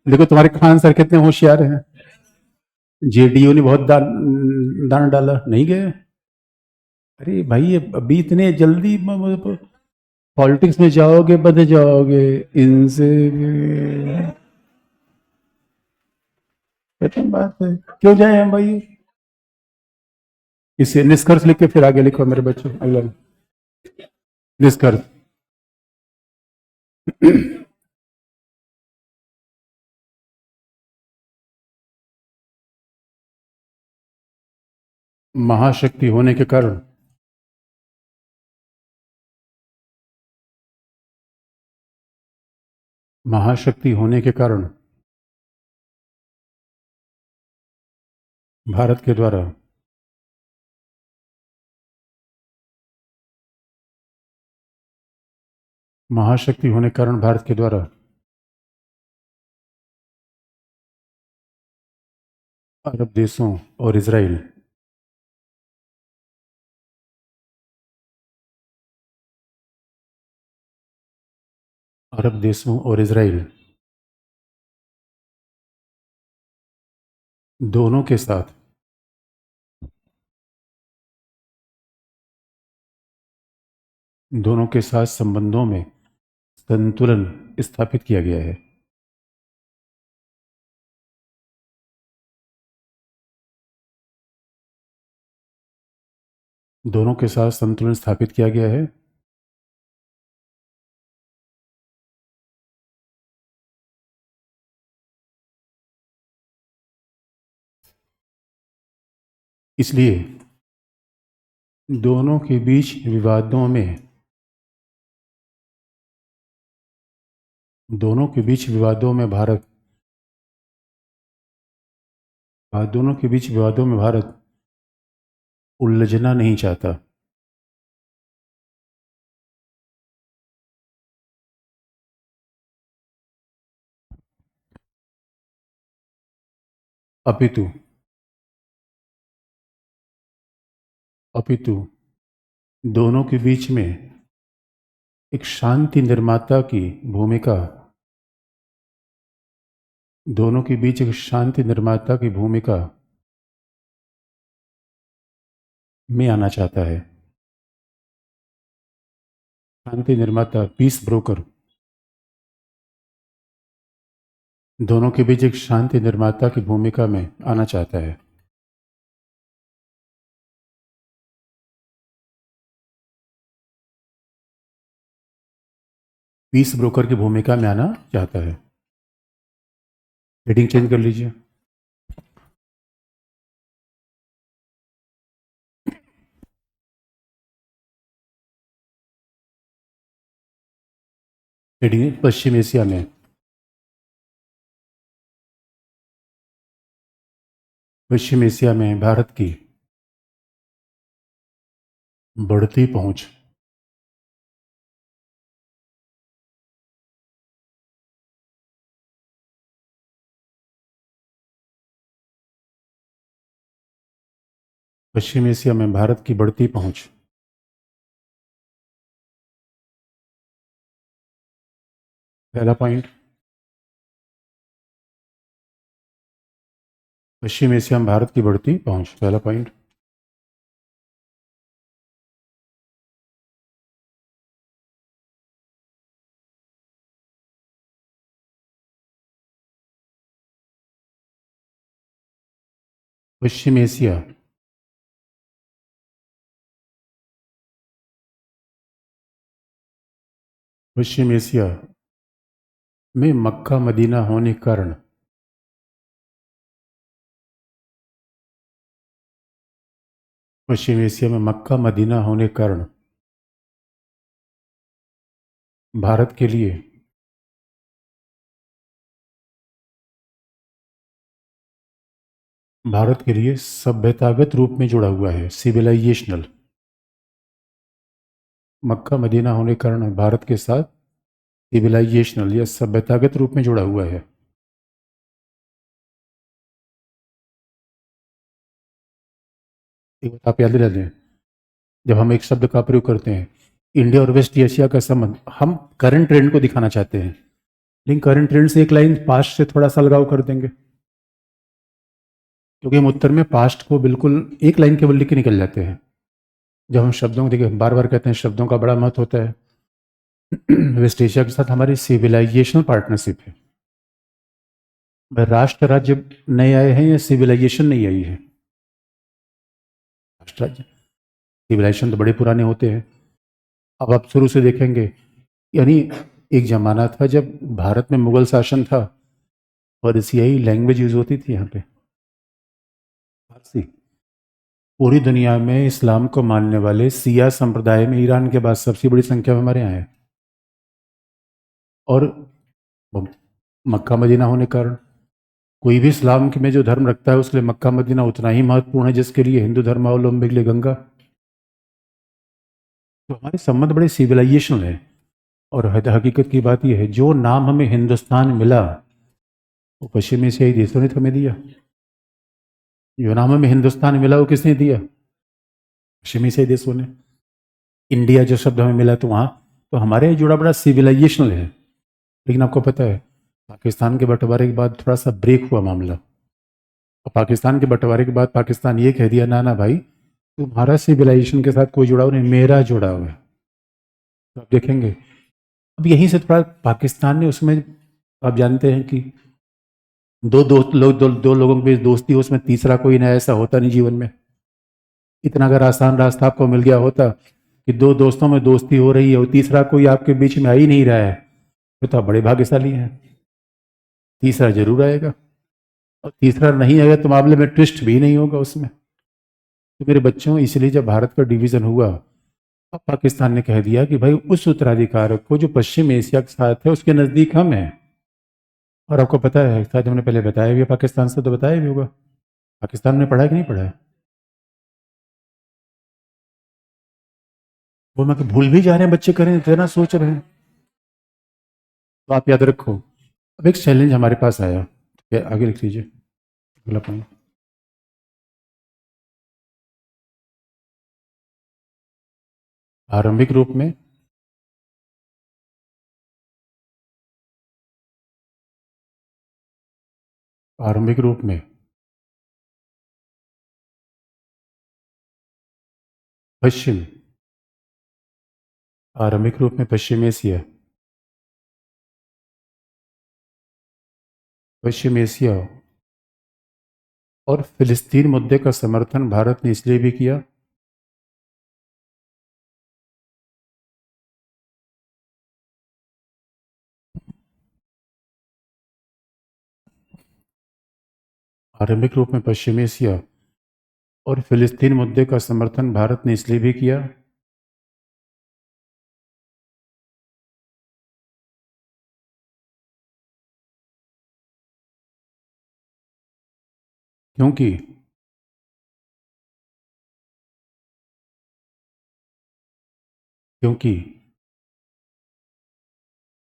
Speaker 1: देखो, तुम्हारे खान सर कितने होशियार हैं। जेडीयू ने बहुत दान डाला, नहीं गए। अरे भाई, ये अभी इतने जल्दी पॉलिटिक्स में जाओगे, बंध जाओगे इनसे। खत्म बात है, क्यों जाए हम भाई। इसे निष्कर्ष लिख के फिर आगे लिखो मेरे बच्चों, अगला निष्कर्ष। महाशक्ति होने के कारण महाशक्ति होने के कारण भारत के द्वारा महाशक्ति होने के कारण भारत के द्वारा अरब देशों और इजराइल अरब देशों और इजराइल दोनों के साथ संबंधों में संतुलन स्थापित किया गया है। दोनों के साथ संतुलन स्थापित किया गया है। इसलिए दोनों के बीच विवादों में भारत उलझना नहीं चाहता। अपितु अपितु दोनों के बीच में एक शांति निर्माता की भूमिका में आना चाहता है। शांति निर्माता, पीस ब्रोकर, दोनों के बीच एक शांति निर्माता की भूमिका में आना चाहता है। पीस ब्रोकर की भूमिका में आना चाहता है। हेडिंग चेंज कर लीजिए। हेडिंग पश्चिम एशिया में भारत की बढ़ती पहुंच। पश्चिम एशिया में भारत की बढ़ती पहुंच। पहला पॉइंट। पश्चिम एशिया में भारत की बढ़ती पहुंच, पहला पॉइंट। पश्चिम एशिया पश्चिम एशिया में मक्का मदीना होने के कारण पश्चिम एशिया में मक्का मदीना होने के कारण भारत के लिए सभ्यतागत रूप में जुड़ा हुआ है, सिविलाइजेशनल। मक्का मदीना होने के कारण भारत के साथ सिविलाइजेशनल या सभ्यतागत रूप में जुड़ा हुआ है। एक बात आप याद दिला दें, जब हम एक शब्द का प्रयोग करते हैं, इंडिया और वेस्ट एशिया का संबंध, हम करंट ट्रेंड को दिखाना चाहते हैं, लेकिन करंट ट्रेंड से एक लाइन पास्ट से थोड़ा सा अलगाव कर देंगे, क्योंकि हम उत्तर में पास्ट को बिल्कुल एक लाइन केवल लिख के निकल जाते हैं। जब हम शब्दों को देखिए, बार बार कहते हैं शब्दों का बड़ा महत्व होता है। वेस्ट एशिया के साथ हमारी सिविलाइजेशनल पार्टनरशिप है। वह राष्ट्र राज्य नए आए हैं या सिविलाइजेशन नहीं आई है? राष्ट्र राज्य, सिविलाइजेशन तो बड़े पुराने होते हैं। अब आप शुरू से देखेंगे, यानी एक जमाना था जब भारत में मुगल शासन था और एशियाई लैंग्वेज यूज होती थी यहाँ पे, फारसी। पूरी दुनिया में इस्लाम को मानने वाले सिया संप्रदाय में ईरान के बाद सबसे बड़ी संख्या में हमारे यहाँ है। और मक्का मदीना होने के कारण कोई भी इस्लाम में जो धर्म रखता है उसके लिए मक्का मदीना उतना ही महत्वपूर्ण है जिसके लिए हिंदू धर्मावलंबी के लिए गंगा। तो हमारे संबंध बड़े सिविलाइजेशनल है। और हकीकत की बात यह है, जो नाम हमें हिंदुस्तान मिला वो पश्चिमी एशियाई देशों ने तो हमें दिया। जो नाम हमें हिंदुस्तान मिला वो किसने दिया? पश्चिमी एशियाई देशों ने। इंडिया जो शब्द हमें मिला तो वहाँ तो हमारे जुड़ा बड़ा सिविलाइजेशनल है। लेकिन आपको पता है, पाकिस्तान के बंटवारे के बाद थोड़ा सा ब्रेक हुआ मामला, और पाकिस्तान के बंटवारे के बाद पाकिस्तान ये कह दिया, ना ना भाई, तुम्हारा सिविलाइजेशन के साथ कोई जुड़ाव नहीं, मेरा जुड़ाव है। तो आप देखेंगे, अब यहीं से थोड़ा पाकिस्तान ने उसमें, आप जानते हैं कि दो लोगों के बीच दोस्ती हो, उसमें तीसरा कोई ना, ऐसा होता नहीं जीवन में। इतना अगर आसान रास्ता आपको मिल गया होता कि दो दोस्तों में दोस्ती हो रही है और तीसरा कोई आपके बीच में आ ही नहीं रहा है, फिर तो आप बड़े भाग्यशाली हैं। तीसरा जरूर आएगा, और तीसरा नहीं आएगा तो मामले में ट्विस्ट भी नहीं होगा उसमें। तो मेरे बच्चों, इसलिए जब भारत का डिवीजन हुआ, अब पाकिस्तान ने कह दिया कि भाई उस उत्तराधिकार को जो पश्चिम एशिया के साथ है उसके नज़दीक हम हैं। और आपको पता है, शायद हमने पहले बताया भी है, पाकिस्तान से तो बताया भी होगा, पाकिस्तान में पढ़ा है कि नहीं पढ़ा है? वो मैं भूल भी जा रहे हैं बच्चे, करें इतना सोच रहे हैं। तो आप याद रखो, अब एक चैलेंज हमारे पास आया, ठीक है, आगे लिख लीजिए अगला पॉइंट। आरंभिक रूप में आरंभिक रूप में पश्चिम आरंभिक रूप में पश्चिम एशिया और फिलिस्तीन मुद्दे का समर्थन भारत ने इसलिए भी किया आरंभिक रूप में पश्चिम एशिया और फिलिस्तीन मुद्दे का समर्थन भारत ने इसलिए भी किया क्योंकि क्योंकि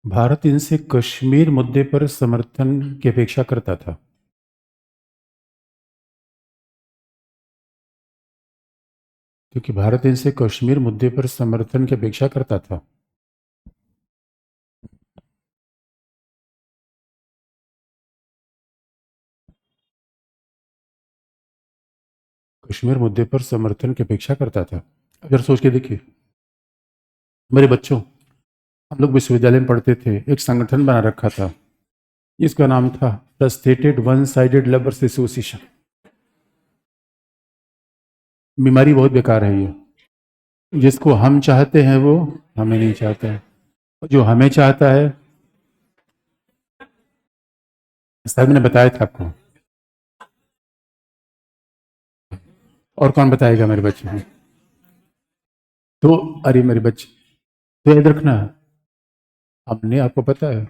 Speaker 1: भारत इनसे कश्मीर मुद्दे पर समर्थन की अपेक्षा करता था। क्योंकि भारत इनसे कश्मीर मुद्दे पर समर्थन की अपेक्षा करता था। कश्मीर मुद्दे पर समर्थन की अपेक्षा करता था। अगर सोच के देखिए, मेरे बच्चों, हम लोग विश्वविद्यालय में पढ़ते थे, एक संगठन बना रखा था, इसका नाम था frustrated one sided lovers association. बीमारी बहुत बेकार है ये। जिसको हम चाहते हैं वो हमें नहीं चाहता है, जो हमें चाहता है, सर मैंने बताया था आपको। और कौन बताएगा मेरे बच्चे को? तो अरे मेरे बच्चे, तो याद रखना, हमने, आपको पता है,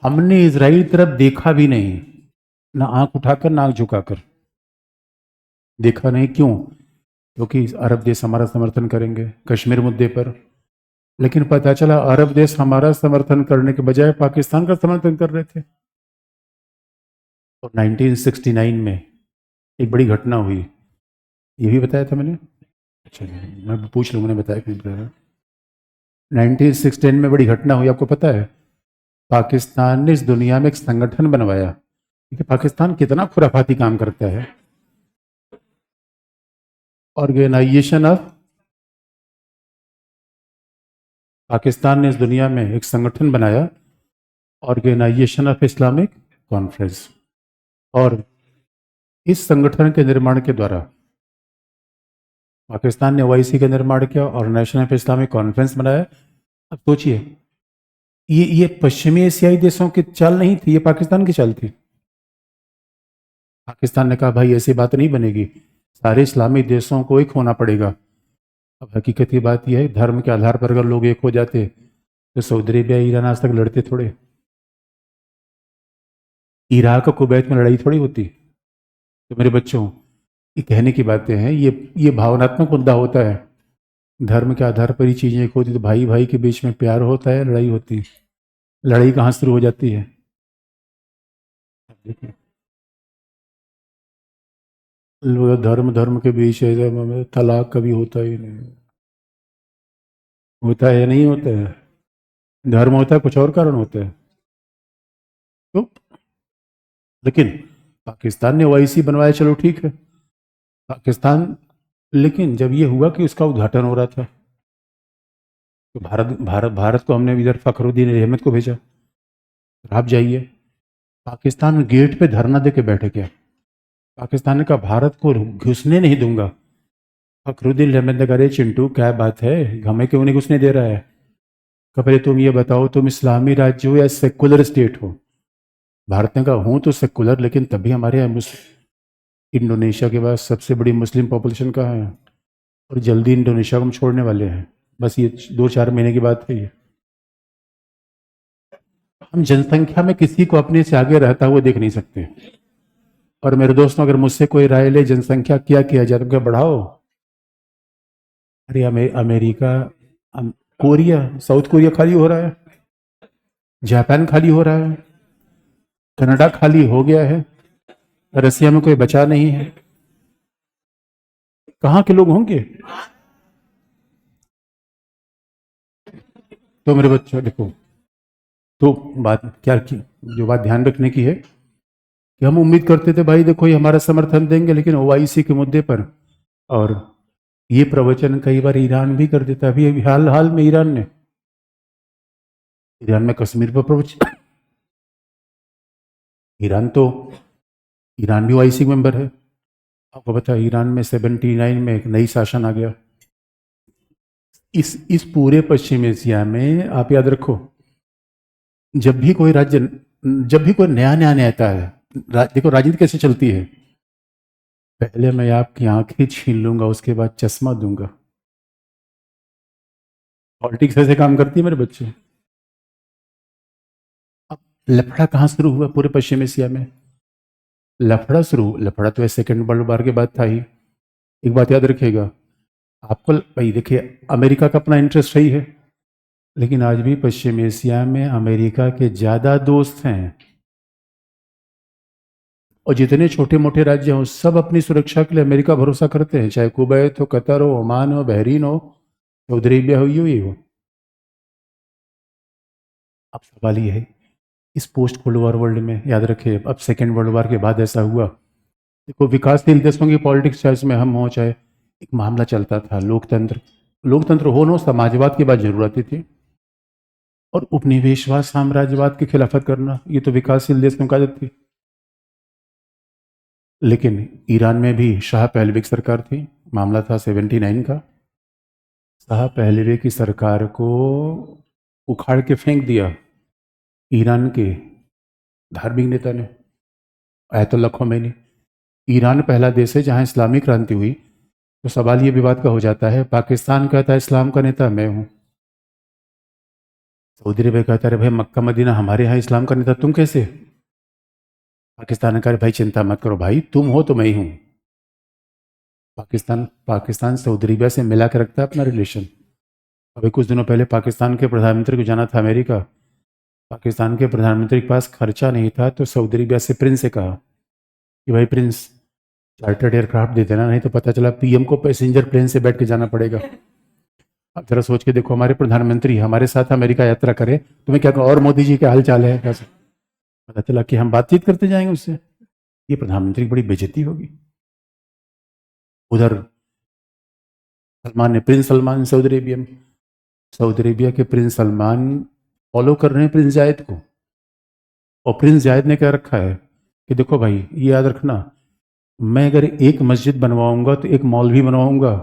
Speaker 1: हमने इजराइल तरफ देखा भी नहीं, ना आंख उठाकर ना आंख झुकाकर देखा नहीं। क्यों? क्योंकि अरब देश हमारा समर्थन करेंगे कश्मीर मुद्दे पर। लेकिन पता चला अरब देश हमारा समर्थन करने के बजाय पाकिस्तान का समर्थन कर रहे थे। और 1969 में एक बड़ी घटना हुई, ये भी बताया था मैंने। अच्छा, मैं पूछ लूँगा, मैंने बताया कि नहीं बताया। 1916 में बड़ी घटना हुई, आपको पता है? पाकिस्तान ने इस दुनिया में एक संगठन बनवाया। देखिए पाकिस्तान कितना खुराफाती काम करता है। ऑर्गेनाइजेशन ऑफ, पाकिस्तान ने इस दुनिया में एक संगठन बनाया, ऑर्गेनाइजेशन ऑफ इस्लामिक कॉन्फ्रेंस। और इस संगठन के निर्माण के द्वारा पाकिस्तान ने ओआईसी का निर्माण किया और नेशनल ऑफ इस्लामिक कॉन्फ्रेंस बनाया। अब सोचिए, ये पश्चिमी एशियाई देशों की चाल नहीं थी, ये पाकिस्तान की चाल थी। पाकिस्तान ने कहा भाई ऐसी बात नहीं बनेगी, सारे इस्लामी देशों को एक होना पड़ेगा। अब हकीकत की बात यह है, धर्म के आधार पर अगर लोग एक हो जाते तो सऊदी अरेबिया ईरान आज तक लड़ते थोड़े, इराक और कुवैत में लड़ाई थोड़ी होती। तो मेरे बच्चों, ये कहने की बातें हैं, ये भावनात्मक मुद्दा होता है। धर्म के आधार पर ही चीजें एक होती, तो भाई भाई के बीच में प्यार होता है, लड़ाई होती है। लड़ाई कहाँ शुरू हो जाती है? देखिए, लोग धर्म धर्म के बीच है, तलाक कभी होता ही नहीं। होता है या नहीं होता है? धर्म होता है, कुछ और कारण होता है। तो लेकिन पाकिस्तान ने ओआईसी बनवाया, चलो ठीक है, पाकिस्तान। लेकिन जब ये हुआ कि उसका उद्घाटन हो रहा था, तो भारत को हमने इधर फखरुद्दीन अहमद को भेजा, आप जाइए। पाकिस्तान गेट पे धरना दे के बैठे क्या? पाकिस्तान ने कहा भारत को घुसने नहीं दूंगा। फखरुद्दीन अहमद ने कहा अरे चिंटू क्या बात है, हमें क्यों नहीं घुसने दे रहा है? कहा पहले तुम ये बताओ, तुम इस्लामी राज्य हो या सेकुलर स्टेट हो? भारत ने कहा हूँ तो सेकुलर, लेकिन तभी हमारे यहाँ इंडोनेशिया के बाद सबसे बड़ी मुस्लिम पॉपुलेशन कहाँ है, और जल्दी इंडोनेशिया को हम छोड़ने वाले हैं। बस ये 2-4 महीने की बात है ये। हम जनसंख्या में किसी को अपने से आगे रहता हुआ देख नहीं सकते। और मेरे दोस्तों, अगर मुझसे कोई राय ले जनसंख्या क्या किया जाए, तो क्या बढ़ाओ? अरे अमेरिका, कोरिया, साउथ कोरिया खाली हो रहा है, जापान खाली हो रहा है, कनाडा खाली हो गया है, रसिया में कोई बचा नहीं है। कहाँ के लोग होंगे? तो मेरे बच्चों देखो, तो बात क्या की, जो बात ध्यान रखने की है कि हम उम्मीद करते थे भाई देखो ये हमारा समर्थन देंगे, लेकिन ओआईसी के मुद्दे पर, और ये प्रवचन कई बार ईरान भी कर देता है। अभी अभी हाल हाल में ईरान में कश्मीर पर प्रवचन, ईरान तो, ईरान भी ओआईसी मेंबर है। आपको पता है ईरान में 79 में एक नई शासन आ गया। इस पूरे पश्चिम एशिया में आप याद रखो, जब भी कोई राज्य, जब भी कोई नया नया नेता है, देखो राजनीति कैसे चलती है, पहले मैं आपकी आंखें छीन लूंगा, उसके बाद चश्मा दूंगा। पॉलिटिक्स ऐसे काम करती है मेरे बच्चे। अब लफड़ा कहाँ शुरू हुआ पूरे पश्चिम एशिया में? लफड़ा तो सेकेंड वर्ल्ड वॉर के बाद था ही। एक बात याद रखिएगा, आपको भाई देखिए, अमेरिका का अपना इंटरेस्ट सही है, लेकिन आज भी पश्चिम एशिया में अमेरिका के ज्यादा दोस्त हैं। और जितने छोटे मोटे राज्य हों, सब अपनी सुरक्षा के लिए अमेरिका भरोसा करते हैं, चाहे कुवैत हो, कतर हो, ओमान हो, बहरीन हो, सऊदी अरेबिया हो, यूएई हो। अब सवाल ये है, इस पोस्ट कोल्ड वॉर वर्ल्ड में याद रखिए, अब सेकेंड वर्ल्ड वॉर के बाद ऐसा हुआ देखो विकासशील देशों की पॉलिटिक्स चाहे उसमें हम हो चाहे, एक मामला चलता था लोकतंत्र, लोकतंत्र हो ना, समाजवाद की बात जरूर आती थी, और उपनिवेशवाद साम्राज्यवाद की खिलाफत करना ये तो विकासशील देशों की आदत थी। लेकिन ईरान में भी शाह पहलवी की सरकार थी, मामला था 79 का। शाह पहलवी की सरकार को उखाड़ के फेंक दिया ईरान के धार्मिक नेता ने, आयतुल्ला खोमेनी। ईरान पहला देश है जहां इस्लामी क्रांति हुई। तो सवाल ये विवाद का हो जाता है, पाकिस्तान कहता है इस्लाम का नेता मैं हूं, सऊदी अरब कहता है भाई मक्का मदीना हमारे यहाँ इस्लाम का नेता तुम कैसे। पाकिस्तान ने कहा भाई चिंता मत करो भाई, तुम हो तो मैं ही हूं। पाकिस्तान पाकिस्तान सऊदी अरबिया से मिला के रखता है अपना रिलेशन। अभी कुछ दिनों पहले पाकिस्तान के प्रधानमंत्री को जाना था अमेरिका। पाकिस्तान के प्रधानमंत्री के पास खर्चा नहीं था, तो सऊदी अरबिया से प्रिंस से कहा कि भाई प्रिंस चार्टर्ड एयरक्राफ्ट दे देना, नहीं तो पता चला पीएम को पैसेंजर प्लेन से बैठ के जाना पड़ेगा। अब जरा सोच के देखो, हमारे प्रधानमंत्री हमारे साथ अमेरिका यात्रा करे, तुम्हें क्या और मोदी जी के हाल चाल है कैसे, पता चला कि हम बातचीत करते जाएंगे उससे, ये प्रधानमंत्री की बड़ी बेइज्जती होगी। उधर सलमान ने, प्रिंस सलमान सऊदी अरेबिया में, सऊदी अरेबिया के प्रिंस सलमान फॉलो कर रहे हैं प्रिंस जायद को, और प्रिंस जायद ने क्या रखा है कि देखो भाई ये याद रखना, मैं अगर एक मस्जिद बनवाऊंगा तो एक मॉल भी बनवाऊंगा,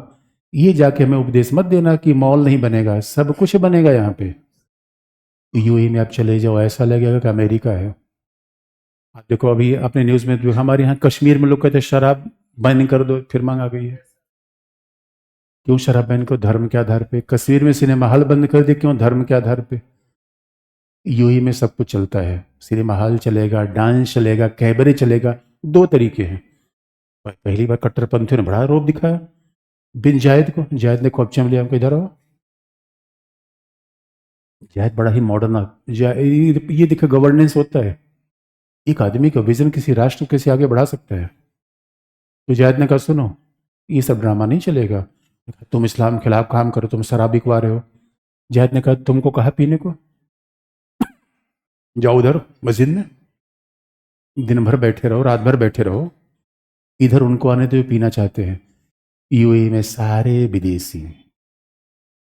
Speaker 1: ये जाके हमें उपदेश मत देना कि मॉल नहीं बनेगा, सब कुछ बनेगा यहाँ पे। यूएई में आप चले जाओ ऐसा लगेगा कि अमेरिका है। आप देखो अभी अपने न्यूज़ में जो हमारे यहाँ कश्मीर में लोग कहते हैं शराब बैन कर दो, फिर मांग आ गई है। क्यों शराब बैन को, धर्म के आधार पे। कश्मीर में सिनेमा हॉल बंद कर दिए, क्यों, धर्म के आधार पे। यूएई में सब कुछ चलता है, सिनेमा हॉल चलेगा, डांस चलेगा, कैबरे चलेगा। दो तरीके हैं। पहली बार कट्टरपंथियों ने बड़ा रोब दिखाया बिन जायद को, जायद ने कब्जे में लिया, हमको इधर आओ। जायद बड़ा ही मॉडर्न, ये देखो गवर्नेंस होता है, एक आदमी का विजन किसी राष्ट्र को कैसे आगे बढ़ा सकता है। तो जायद ने कहा सुनो, ये सब ड्रामा नहीं चलेगा, तुम इस्लाम के खिलाफ काम करो, तुम शराब बिकवा रहे हो। जायद ने कहा तुमको कहा पीने को, जाओ उधर मस्जिद में, दिन भर बैठे रहो, रात भर बैठे रहो, इधर उनको आने दो जो पीना चाहते हैं। यूएई में सारे विदेशी,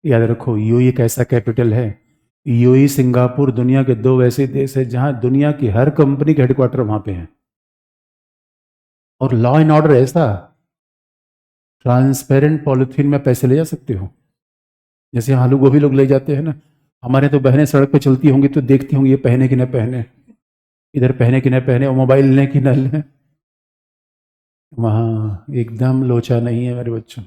Speaker 1: याद रखो यूएई एक ऐसा कैपिटल है, यूएई सिंगापुर दुनिया के दो ऐसे देश है जहां दुनिया की हर कंपनी के हेडक्वार्टर वहां पे हैं। और लॉ एंड ऑर्डर ऐसा, ट्रांसपेरेंट पॉलिथीन में पैसे ले जा सकते हो, जैसे आलू गोभी लोग ले जाते हैं ना। हमारे तो बहनें सड़क पे चलती होंगी तो देखती होंगी ये पहने कि न पहने, इधर पहने कि न पहने, और मोबाइल लें कि न लें। वहाँ एकदम लोचा नहीं है मेरे बच्चों,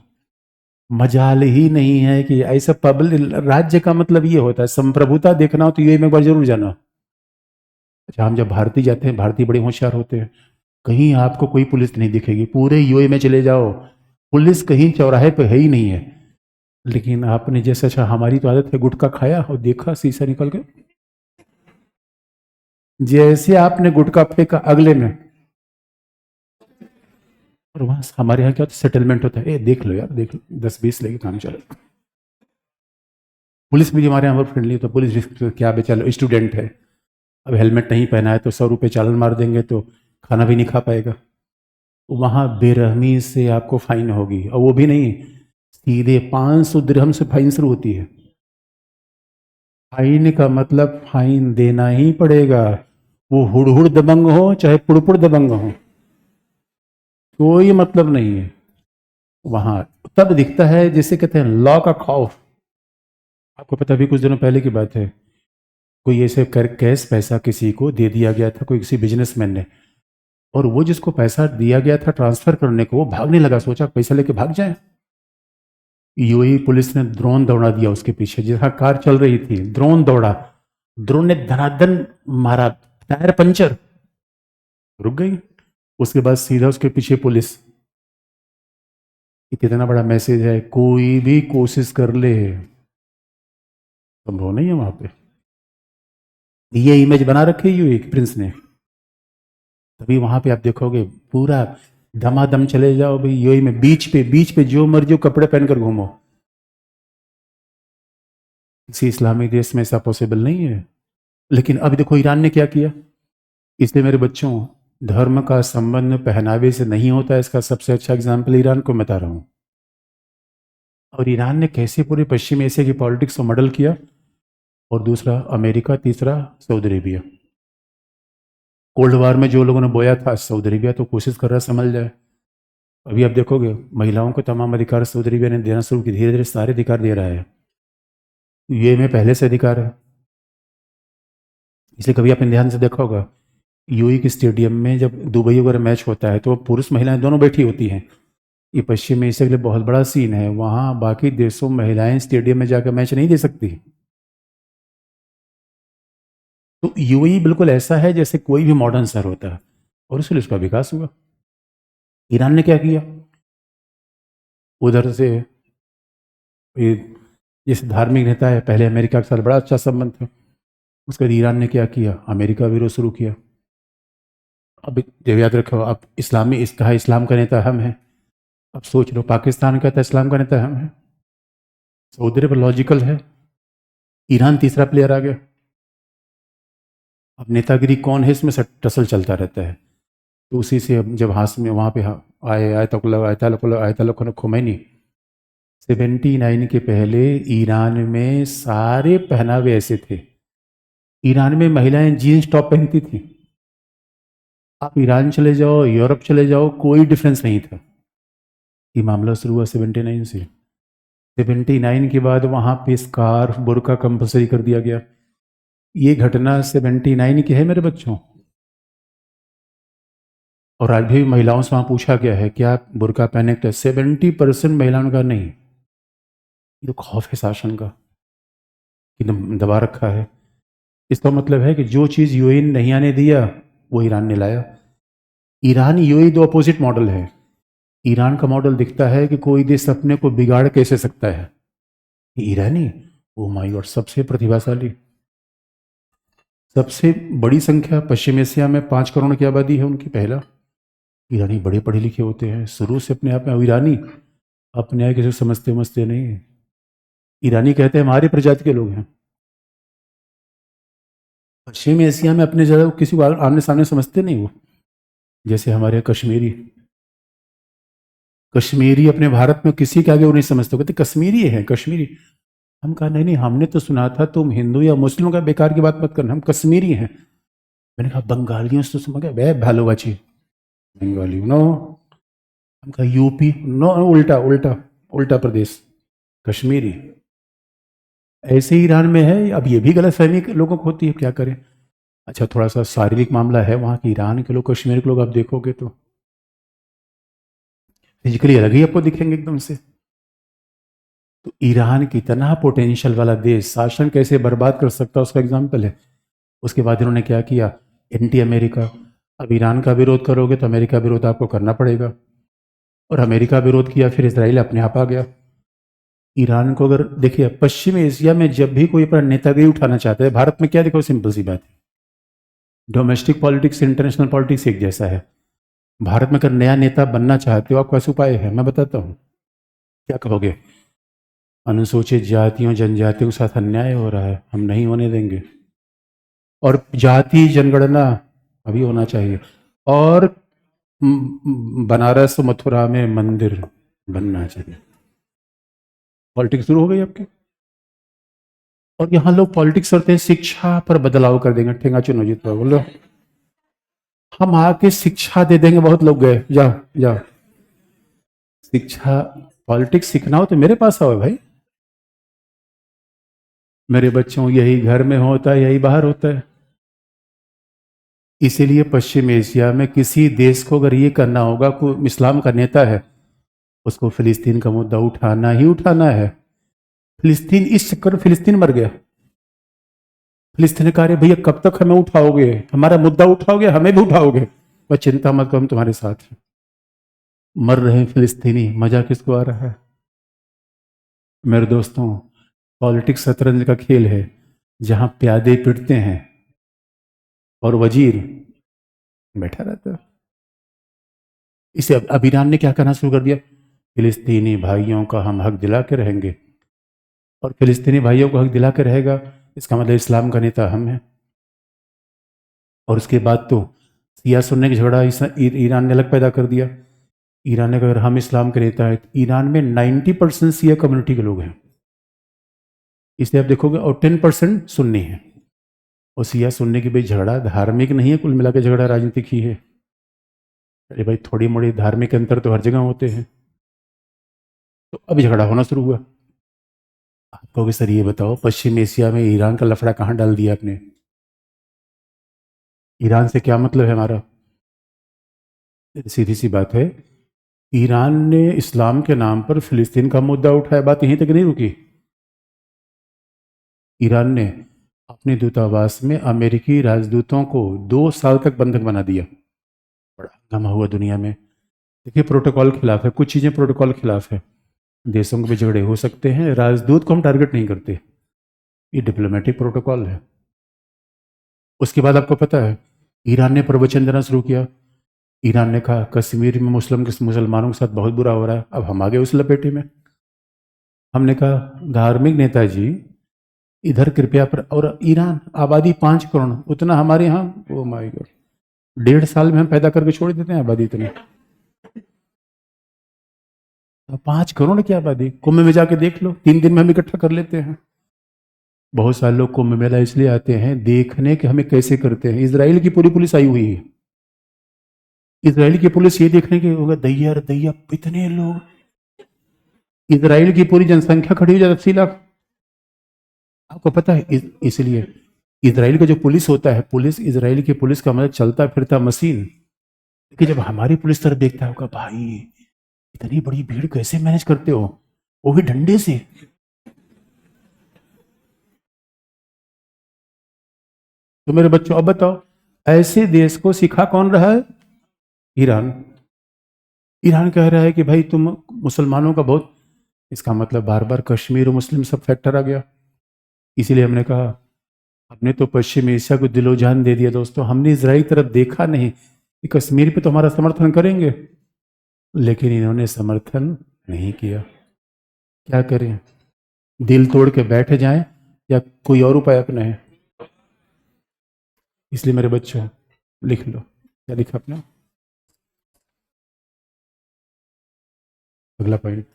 Speaker 1: मजाल ही नहीं है कि ऐसा पब्लिक राज्य का मतलब ये होता है, संप्रभुता देखना हो तो ये में एक बार जरूर जाना। अच्छा, हम जब भारतीय जाते हैं, भारतीय बड़े होशियार होते हैं, कहीं आपको कोई पुलिस नहीं दिखेगी, पूरे यूए में चले जाओ पुलिस कहीं चौराहे पे है ही नहीं है। लेकिन आपने जैसे, अच्छा हमारी तो आदत है, गुटखा खाया और देखा शीशा निकल के, जैसे आपने गुटखा फेंका अगले में, और वहां हमारे यहाँ क्या होता है, सेटलमेंट होता है, ए देख लो यार देख लो, 10-20 लेके काम चले। पुलिस भी हमारे यहाँ फ्रेंडली होता है, पुलिस भी क्या बेचारा स्टूडेंट है, अब हेलमेट नहीं पहना है तो 100 रुपये चालान मार देंगे तो खाना भी नहीं खा पाएगा। वहां बेरहमी से आपको फाइन होगी, और वो भी नहीं, सीधे 500 दिरहम से फाइन शुरू होती है। फाइन का मतलब फाइन देना ही पड़ेगा, वो हुड़हुड़ दबंग हो चाहे पुड़पुड़ दबंग हो, कोई मतलब नहीं है। वहां तब दिखता है जिसे कहते हैं लॉ का खौफ। आपको पता भी कुछ दिनों पहले की बात है, कोई ऐसे कर कैश पैसा किसी को दे दिया गया था, कोई किसी बिजनेसमैन ने, और वो जिसको पैसा दिया गया था ट्रांसफर करने को, वो भागने लगा, सोचा पैसा लेके भाग जाए। यूएई पुलिस ने ड्रोन दौड़ा दिया उसके पीछे, जहां कार चल रही थी ड्रोन दौड़ा, ड्रोन ने धनाधन मारा, टायर पंचर, रुक गई। उसके बाद सीधा उसके पीछे पुलिस। कितना बड़ा मैसेज है, कोई भी कोशिश कर ले संभव नहीं है वहां पे। ये इमेज बना रखी यूएई प्रिंस ने, तभी वहां पे आप देखोगे पूरा दमादम चले जाओ भाई यूएई में, बीच पे जो मर्जी कपड़े पहनकर घूमो। किसी इस्लामिक देश में ऐसा पॉसिबल नहीं है। लेकिन अब देखो ईरान ने क्या किया, इसलिए मेरे बच्चों धर्म का संबंध पहनावे से नहीं होता, इसका सबसे अच्छा एग्जाम्पल ईरान को बता रहा हूँ। और ईरान ने कैसे पूरे पश्चिम एशिया की पॉलिटिक्स को मॉडल किया, और दूसरा अमेरिका, तीसरा सऊदी अरेबिया। कोल्ड वार में जो लोगों ने बोया था, सऊदी अरेबिया तो कोशिश कर रहा है संभल जाए। अभी आप देखोगे महिलाओं को तमाम अधिकार सऊदी अरेबिया ने देना शुरू किया, धीरे धीरे सारे अधिकार दे रहा है। ये में पहले से अधिकार है। इसलिए कभी आपने ध्यान से देखा होगा यूएई के स्टेडियम में जब दुबई वगैरह मैच होता है तो पुरुष महिलाएं दोनों बैठी होती हैं। ये पश्चिम एशिया के लिए बहुत बड़ा सीन है, वहाँ बाकी देशों महिलाएं स्टेडियम में जाकर मैच नहीं दे सकती। तो यूएई बिल्कुल ऐसा है जैसे कोई भी मॉडर्न शहर होता है, और इसलिए उसका विकास हुआ। ईरान ने क्या किया, उधर से ये जैसे धार्मिक नेता है, पहले अमेरिका के साथ बड़ा अच्छा संबंध था, उसके बाद ईरान ने क्या किया, अमेरिका विरोध शुरू किया। अब जब याद रखो, अब इस्लामी इस कहा इस्लाम का नेता हम हैं, अब सोच लो पाकिस्तान कहता है इस्लाम का नेता हम हैं। सऊदी अरब लॉजिकल है, ईरान तीसरा प्लेयर आ गया। अब नेतागिरी कौन है इसमें टसल चलता रहता है। तो उसी से अब जब हाथ में वहाँ पे आए आयतुल्लाह खुमैनी 79 के पहले ईरान में सारे पहनावे ऐसे थे। ईरान में महिलाएं जीन्स टॉप पहनती थी। आप ईरान चले जाओ, यूरोप चले जाओ, कोई डिफरेंस नहीं था। ये मामला शुरू हुआ 79 से। 79 के बाद वहाँ पे स्कार्फ बुर्का कंपलसरी कर दिया गया। ये घटना 79 की है मेरे बच्चों। और आज भी महिलाओं से वहाँ पूछा गया है क्या आप बुर्का पहने, तो 70% महिलाओं का नहीं। ये तो खौफ है शासन का कि दबा रखा है। इसका मतलब है कि जो चीज़ यूएई ने नहीं आने दिया वो ईरान ने लाया। ईरान यूएई दो अपोजिट मॉडल है। ईरान का मॉडल दिखता है कि कोई देश अपने को बिगाड़ कैसे सकता है, ईरानी ओ माय गॉड सबसे प्रतिभाशाली, सबसे बड़ी संख्या पश्चिम एशिया में 5 करोड़ की आबादी है उनकी। पहला, ईरानी बड़े पढ़े लिखे होते हैं शुरू से अपने आप में। ईरानी अपने आप किसी समझते नहीं है। ईरानी कहते हैं हमारी प्रजाति के लोग हैं। पश्चिम एशिया में अपने ज़्यादा किसी को आमने सामने समझते नहीं वो। जैसे हमारे कश्मीरी अपने भारत में किसी के आगे वो नहीं समझते, कहते कश्मीरी है कश्मीरी। हम कहा नहीं नहीं, हमने तो सुना था तुम हिंदू या मुस्लिम का बेकार की बात मत करना, हम कश्मीरी हैं। मैंने कहा बंगालियों से तो समझ गया वे भालोबाची बंगाली नो। हम कहा यूपी नो, उल्टा उल्टा उल्टा प्रदेश कश्मीरी। ऐसे ही ईरान में है। अब ये भी गलतफहमी लोगों को होती है, क्या करें। अच्छा थोड़ा सा शारीरिक मामला है वहाँ के ईरान के लोग, कश्मीर के लोग आप देखोगे तो फिजिकली अलग ही आपको दिखेंगे एकदम से। तो ईरान की इतना पोटेंशियल वाला देश शासन कैसे बर्बाद कर सकता है उसका एग्जाम्पल है। उसके बाद इन्होंने क्या किया, एंटी अमेरिका। अब ईरान का विरोध करोगे तो अमेरिका विरोध आपको करना पड़ेगा, और अमेरिका विरोध किया फिर इसराइल अपने आप आ गया। ईरान को अगर देखिए पश्चिम एशिया में जब भी कोई अपना नेतागिरी उठाना चाहता है, भारत में क्या देखो सिंपल सी बात है, डोमेस्टिक पॉलिटिक्स इंटरनेशनल पॉलिटिक्स एक जैसा है। भारत में अगर नया नेता बनना चाहते हो, आपको ऐसे उपाय है मैं बताता हूँ। क्या कहोगे, अनुसूचित जातियों जनजातियों के साथ अन्याय हो रहा है, हम नहीं होने देंगे, और जाति जनगणना अभी होना चाहिए, और बनारस मथुरा में मंदिर बनना चाहिए। पॉलिटिक्स शुरू हो गई आपकी। और यहाँ लोग पॉलिटिक्स करते हैं शिक्षा पर बदलाव कर देंगे, ठेंगा चुनो जीतो बोलो हम आके शिक्षा दे देंगे। बहुत लोग गए, जाओ जाओ शिक्षा पॉलिटिक्स सीखना हो तो मेरे पास आओ भाई। मेरे बच्चों यही घर में होता है, यही बाहर होता है। इसीलिए पश्चिम एशिया में किसी देश को अगर ये करना होगा, कोई इस्लाम का नेता है उसको फिलिस्तीन का मुद्दा उठाना ही उठाना है। फिलिस्तीन, इस चक्कर में फिलिस्तीन मर गया। फिलिस्तीन ने कहा भैया कब तक हमें उठाओगे, हमारा मुद्दा उठाओगे हमें भी उठाओगे, बस चिंता मत करो हम तुम्हारे साथ हैं। मर रहे हैं फिलिस्तीनी, मजा किसको आ रहा है। मेरे दोस्तों पॉलिटिक्स शतरंज का खेल है जहां प्यादे पिटते हैं और वजीर बैठा रहता है। इसे अब ईरान ने क्या करना शुरू कर दिया, फिलिस्तीनी भाइयों का हम हक दिला के रहेंगे, और फिलिस्तीनी भाइयों को हक दिला के रहेगा इसका मतलब इस्लाम का नेता हम हैं। और उसके बाद तो सिया सुन्नी का झगड़ा ईरान ने अलग पैदा कर दिया। ईरान ने कहा, अगर हम इस्लाम के नेता है, ईरान में 90% सिया कम्युनिटी के लोग हैं, इसलिए आप देखोगे, और 10% सुन्नी है। और सिया सुन्नी के बीच झगड़ा धार्मिक नहीं है, कुल मिला के झगड़ा राजनीतिक ही है। अरे भाई, थोड़ी मोड़ी धार्मिक अंतर तो हर जगह होते हैं। तो अभी झगड़ा होना शुरू हुआ। आप कहोगे सर ये बताओ, पश्चिम एशिया में ईरान का लफड़ा कहाँ डाल दिया आपने? ईरान से क्या मतलब है हमारा? सीधी सी बात है, ईरान ने इस्लाम के नाम पर फिलिस्तीन का मुद्दा उठाया, बात यहीं तक नहीं रुकी। ईरान ने अपने दूतावास में अमेरिकी राजदूतों को 2 साल तक बंधक बना दिया। बड़ा हंगामा हुआ दुनिया में। देखिए, प्रोटोकॉल खिलाफ है, कुछ चीज़ें प्रोटोकॉल खिलाफ है। देशों के भी झगड़े हो सकते हैं, राजदूत को हम टारगेट नहीं करते, ये डिप्लोमेटिक प्रोटोकॉल है। उसके बाद आपको पता है, ईरान ने प्रवचन देना शुरू किया। ईरान ने कहा, कश्मीर में मुसलमानों के साथ बहुत बुरा हो रहा है। अब हम आ गए उस लपेटे में। हमने कहा, धार्मिक नेताजी इधर कृपया पर, और ईरान आबादी 5 करोड़, उतना हमारे यहाँ, ओ माय गॉड, 1.5 साल में हम पैदा करके छोड़ देते हैं आबादी इतनी। 5 करोड़ की आबादी, कुंभ में जाके देख लो, 3 दिन में हम इकट्ठा कर लेते हैं। बहुत सारे लोग कुंभ मेला इसलिए आते हैं देखने कि हमें कैसे करते हैं। इसराइल की पूरी पुलिस आई हुई है। इसराइल की पुलिस ये देखने के होगा, दैया रे दैया, इतने लोग। इसराइल की पूरी जनसंख्या खड़ी हो जाती 80 लाख। आपको पता है, इसलिए इसराइल का जो पुलिस होता है, पुलिस, इसराइल की पुलिस का मतलब चलता फिरता मशीन। कि जब हमारी पुलिस तरफ देखता होगा, भाई इतनी बड़ी भीड़ कैसे मैनेज करते हो, वो भी डंडे से। तो मेरे बच्चों, अब बताओ, ऐसे देश को सिखा कौन रहा है? ईरान। ईरान कह रहा है कि भाई तुम मुसलमानों का बहुत, इसका मतलब बार बार कश्मीर और मुस्लिम सब फैक्टर आ गया। इसीलिए हमने कहा, हमने तो पश्चिम एशिया को दिलो जान दे दिया दोस्तों, हमने इसराइल तरफ देखा नहीं कि कश्मीर पे तो हमारा समर्थन करेंगे, लेकिन इन्होंने समर्थन नहीं किया। क्या करें, दिल तोड़ के बैठ जाएं या कोई और उपाय अपनाएं? इसलिए मेरे बच्चों, लिख लो, क्या लिखा अपना अगला पॉइंट।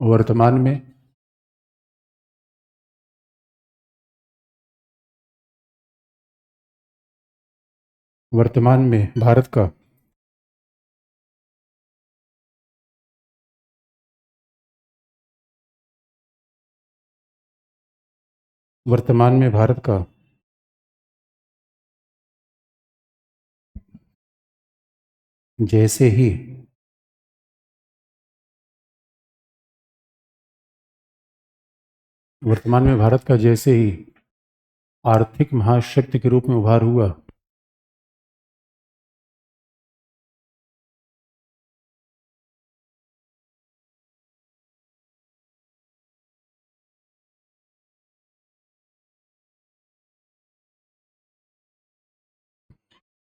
Speaker 1: वर्तमान में वर्तमान में भारत का वर्तमान में भारत का जैसे ही वर्तमान में भारत का जैसे ही आर्थिक महाशक्ति के रूप में उभार हुआ,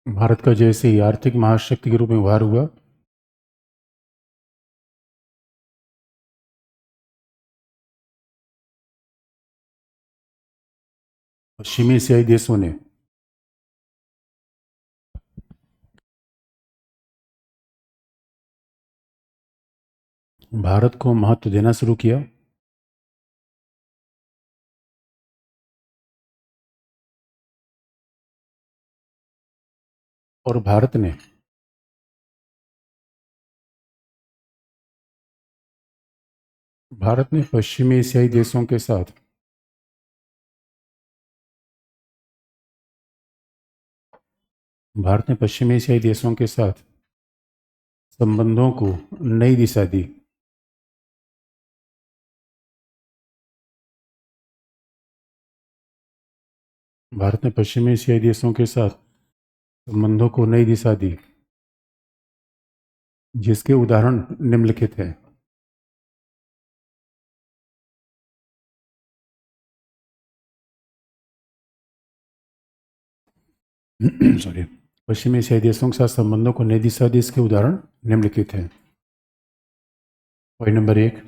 Speaker 1: भारत का जैसे ही आर्थिक महाशक्ति के रूप में उभार हुआ, पश्चिमी एशियाई देशों ने भारत को महत्व देना शुरू किया। और भारत ने पश्चिमी एशियाई देशों के साथ भारत ने पश्चिमी एशियाई देशों के साथ संबंधों को नई दिशा दी। भारत ने पश्चिमी एशियाई देशों के साथ संबंधों को नई दिशा दी, जिसके उदाहरण निम्नलिखित हैं। सॉरी, पश्चिमी एशियाई देशों के साथ संबंधों को नई दिशा दी, इसके उदाहरण निम्नलिखित हैं। पॉइंट नंबर 1,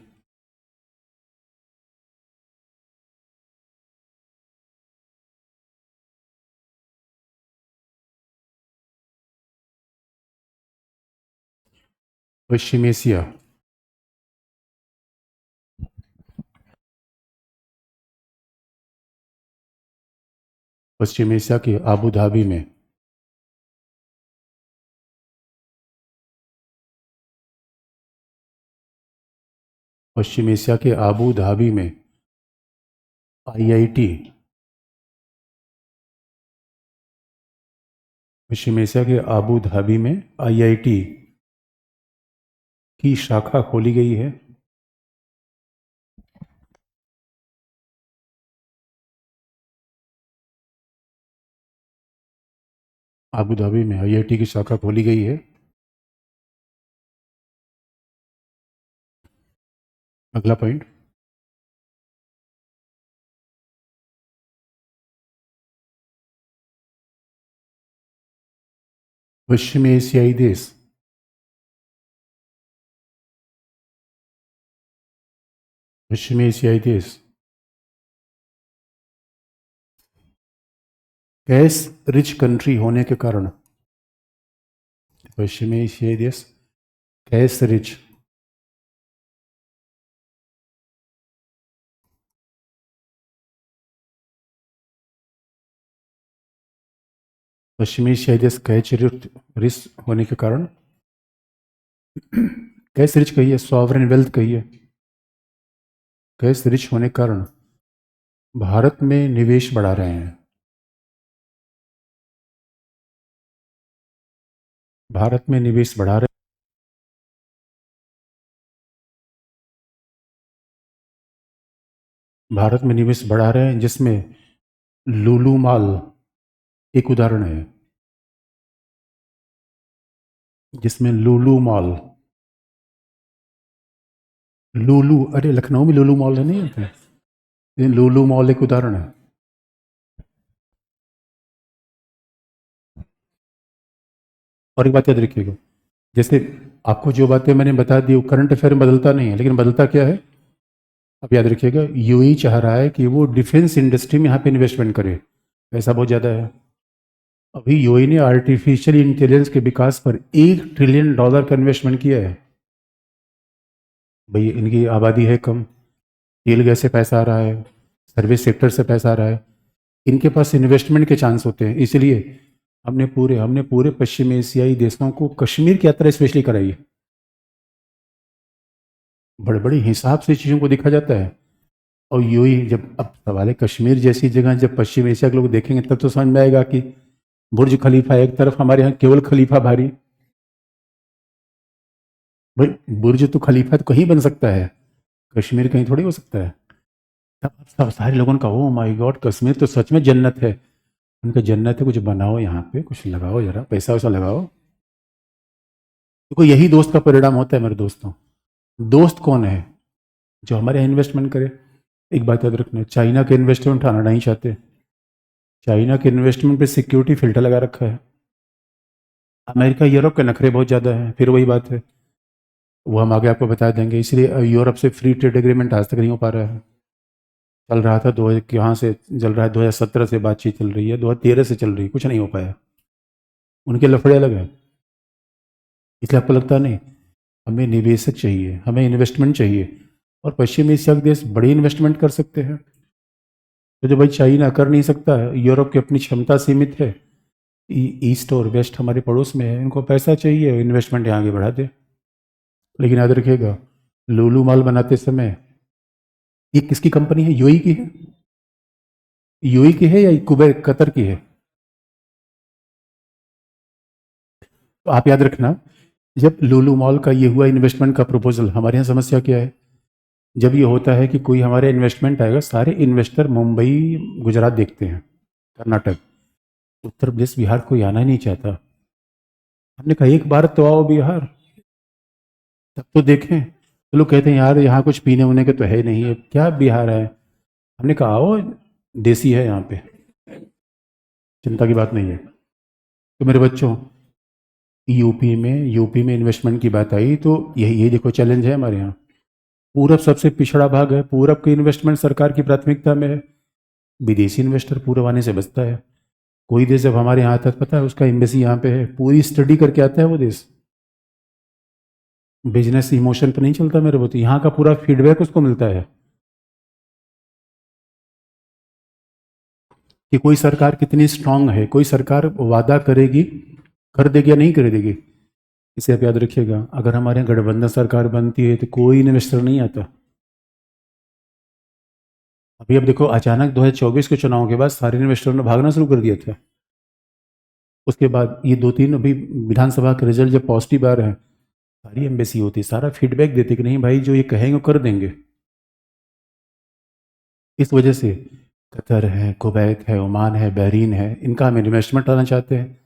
Speaker 1: पश्चिम एशिया। पश्चिम एशिया के आबू धाबी में। पश्चिम एशिया के आबू धाबी में आईआईटी। पश्चिम एशिया के आबू धाबी में आईआईटी की शाखा खोली गई है। आबू धाबी में आईआईटी की शाखा खोली गई है। अगला पॉइंट। पश्चिम एशियाई देश। पश्चिम एशियाई देश गैस रिच कंट्री होने के कारण। पश्चिम एशियाई देश गैस रिच। पश्चिमी एशियाई देश गैस रिच होने के कारण। गैस रिच कहिए, सॉवरेन वेल्थ कहिए। गैस रिच होने के कारण भारत में निवेश बढ़ा रहे हैं। भारत में निवेश बढ़ा रहे। भारत में निवेश बढ़ा रहे हैं, जिसमें लुलु मॉल एक उदाहरण है। जिसमें लुलु मॉल, लुलु, अरे लखनऊ में लुलु मॉल है, नहीं है? ये लुलु मॉल एक उदाहरण है। और एक बात याद रखिएगा, जैसे आपको जो बातें मैंने बता दी वो करंट अफेयर में बदलता नहीं है, लेकिन बदलता क्या है, अब याद रखिएगा, यूएई चाह रहा है कि वो डिफेंस इंडस्ट्री में यहाँ पे इन्वेस्टमेंट करे। पैसा बहुत ज़्यादा है। अभी यूएई ने आर्टिफिशियल इंटेलिजेंस के विकास पर $1 ट्रिलियन का इन्वेस्टमेंट किया है। भाई इनकी आबादी है कम, तेल गैस से पैसा आ रहा है, सर्विस सेक्टर से पैसा आ रहा है, इनके पास इन्वेस्टमेंट के चांस होते हैं। इसलिए हमने पूरे पश्चिम एशियाई देशों को कश्मीर की यात्रा स्पेशली कराई है। बड़े बड़े हिसाब से चीज़ों को देखा जाता है। और यूं जब अब सवाल है, कश्मीर जैसी जगह जब पश्चिम एशिया के लोग देखेंगे तब तो समझ में आएगा कि बुर्ज खलीफा एक तरफ, हमारे यहाँ केवल खलीफा भारी। भाई बुर्ज तो खलीफा तो कहीं बन सकता है, कश्मीर कहीं थोड़ी हो सकता है। तब सब सारे लोगों का ओ माय गॉड, कश्मीर तो सच में जन्नत है। उनका जन्नत है, कुछ बनाओ यहाँ पे, कुछ लगाओ, जरा पैसा वैसा लगाओ। देखो यही दोस्त का परिणाम होता है मेरे दोस्तों। दोस्त कौन है? जो हमारे यहाँ इन्वेस्टमेंट करे। एक बात याद रखना, चाइना के इन्वेस्टमेंट आना नहीं चाहते। चाइना के इन्वेस्टमेंट पे सिक्योरिटी फिल्टर लगा रखा है। अमेरिका यूरोप के नखरे बहुत ज़्यादा हैं, फिर वही बात है, वो हम आगे आपको बता देंगे। इसलिए यूरोप से फ्री ट्रेड एग्रीमेंट आज तक नहीं हो पा रहा है। चल रहा था दो, यहाँ से चल रहा है, 2017 से बातचीत चल रही है, 2013 से चल रही है, कुछ नहीं हो पाया। उनके लफड़े अलग है। इसलिए आपको लगता नहीं, हमें निवेशक चाहिए, हमें इन्वेस्टमेंट चाहिए, और पश्चिम एशिया के देश बड़ी इन्वेस्टमेंट कर सकते हैं। तो जो भाई चाइना कर नहीं सकता है, यूरोप की अपनी क्षमता सीमित है, ईस्ट और वेस्ट हमारे पड़ोस में है, इनको पैसा चाहिए, इन्वेस्टमेंट यहाँ आगे बढ़ा दे। लेकिन याद रखिएगा, लुलु मॉल बनाते समय ये किसकी कंपनी है? यूएई की है। यूएई की है या कुवैत कतर की है? तो आप याद रखना, जब लुलु मॉल का ये हुआ इन्वेस्टमेंट का प्रपोजल, हमारे यहाँ समस्या क्या है, जब ये होता है कि कोई हमारे इन्वेस्टमेंट आएगा, सारे इन्वेस्टर मुंबई गुजरात देखते हैं, कर्नाटक, उत्तर प्रदेश बिहार कोई आना ही नहीं चाहता। हमने कहा एक बार तो आओ बिहार, तब तो देखें। तो लोग कहते हैं यार यहाँ कुछ पीने होने के तो है नहीं है, क्या बिहार है। हमने कहा आओ, देसी है यहाँ पे, चिंता की बात नहीं है। तो मेरे बच्चों, यूपी में इन्वेस्टमेंट की बात आई तो यही देखो चैलेंज है हमारे यहाँ। पूरब सबसे पिछड़ा भाग है, पूरब की इन्वेस्टमेंट सरकार की प्राथमिकता में है, विदेशी इन्वेस्टर पूरब आने से बचता है। कोई देश जब हमारे यहाँ आता है, पता है उसका एम्बेसी यहाँ पे है, पूरी स्टडी करके आता है वो देश। बिजनेस इमोशन पे नहीं चलता मेरे को, तो यहाँ का पूरा फीडबैक उसको मिलता है कि कोई सरकार कितनी स्ट्रांग है, कोई सरकार वादा करेगी, कर देगी या नहीं कर देगी। इसे आप याद रखिएगा, अगर हमारे यहाँ गठबंधन सरकार बनती है तो कोई इन्वेस्टर नहीं आता। अभी अब देखो, अचानक 2024 के चुनाव के बाद सारे इन्वेस्टरों ने भागना शुरू कर दिया था। उसके बाद ये 2-3 अभी विधानसभा के रिजल्ट जब पॉजिटिव आ रहे हैं, सारी एम्बेसी होती, सारा फीडबैक देती कि नहीं भाई जो ये कहेंगे वो कर देंगे। इस वजह से कतर है, कुवैत है, ओमान है, बहरीन है, इनका हम इन्वेस्टमेंट लाना चाहते हैं।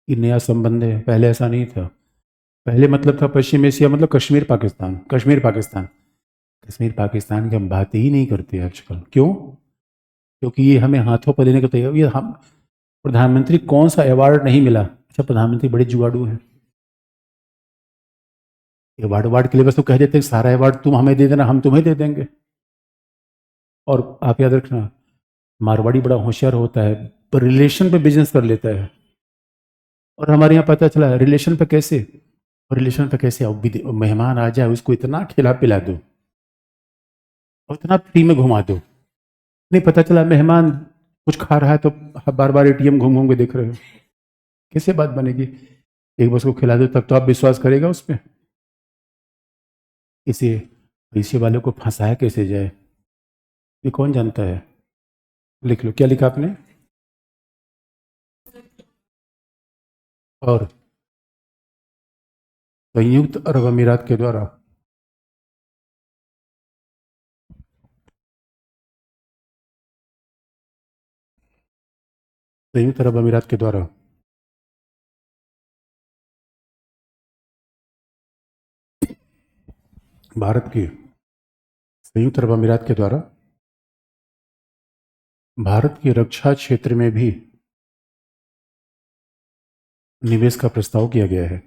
Speaker 1: ये नया संबंध है, पहले ऐसा नहीं था। पहले मतलब था पश्चिम एशिया मतलब कश्मीर पाकिस्तान, कश्मीर पाकिस्तान। कश्मीर पाकिस्तान की हम बात ही नहीं करते आजकल। क्यों? क्योंकि ये हमें हाथों पर लेने को तैयार। ये हम प्रधानमंत्री कौन सा अवार्ड नहीं मिला? अच्छा, प्रधानमंत्री बड़े जुगाड़ू हैं। अवार्ड अवार्ड के लिए बस तो कह देते हैं सारा अवार्ड तुम हमें दे देना, हम तुम्हें दे देंगे। और आप याद रखना, मारवाड़ी बड़ा होशियार होता है, पर रिलेशन पे बिजनेस कर लेता है। और हमारे यहाँ पता चला रिलेशन पे कैसे, रिलेशन पे कैसे, मेहमान आ जाए उसको इतना खिला पिला दो और इतना फ्री में घुमा दो। नहीं, पता चला मेहमान कुछ खा रहा है तो बार बार एटीएम घूम घूम के देख रहे हो, कैसे बात बनेगी? एक बार उसको खिला दो तब तो आप विश्वास करेगा उस पर। इसे पैसे वालों को फंसाया कैसे जाए, ये कौन जानता है? लिख लो, क्या लिखा आपने? और संयुक्त अरब अमीरात के द्वारा, संयुक्त अरब अमीरात के द्वारा भारत की, संयुक्त अरब अमीरात के द्वारा भारत की रक्षा क्षेत्र में भी निवेश का प्रस्ताव किया गया है।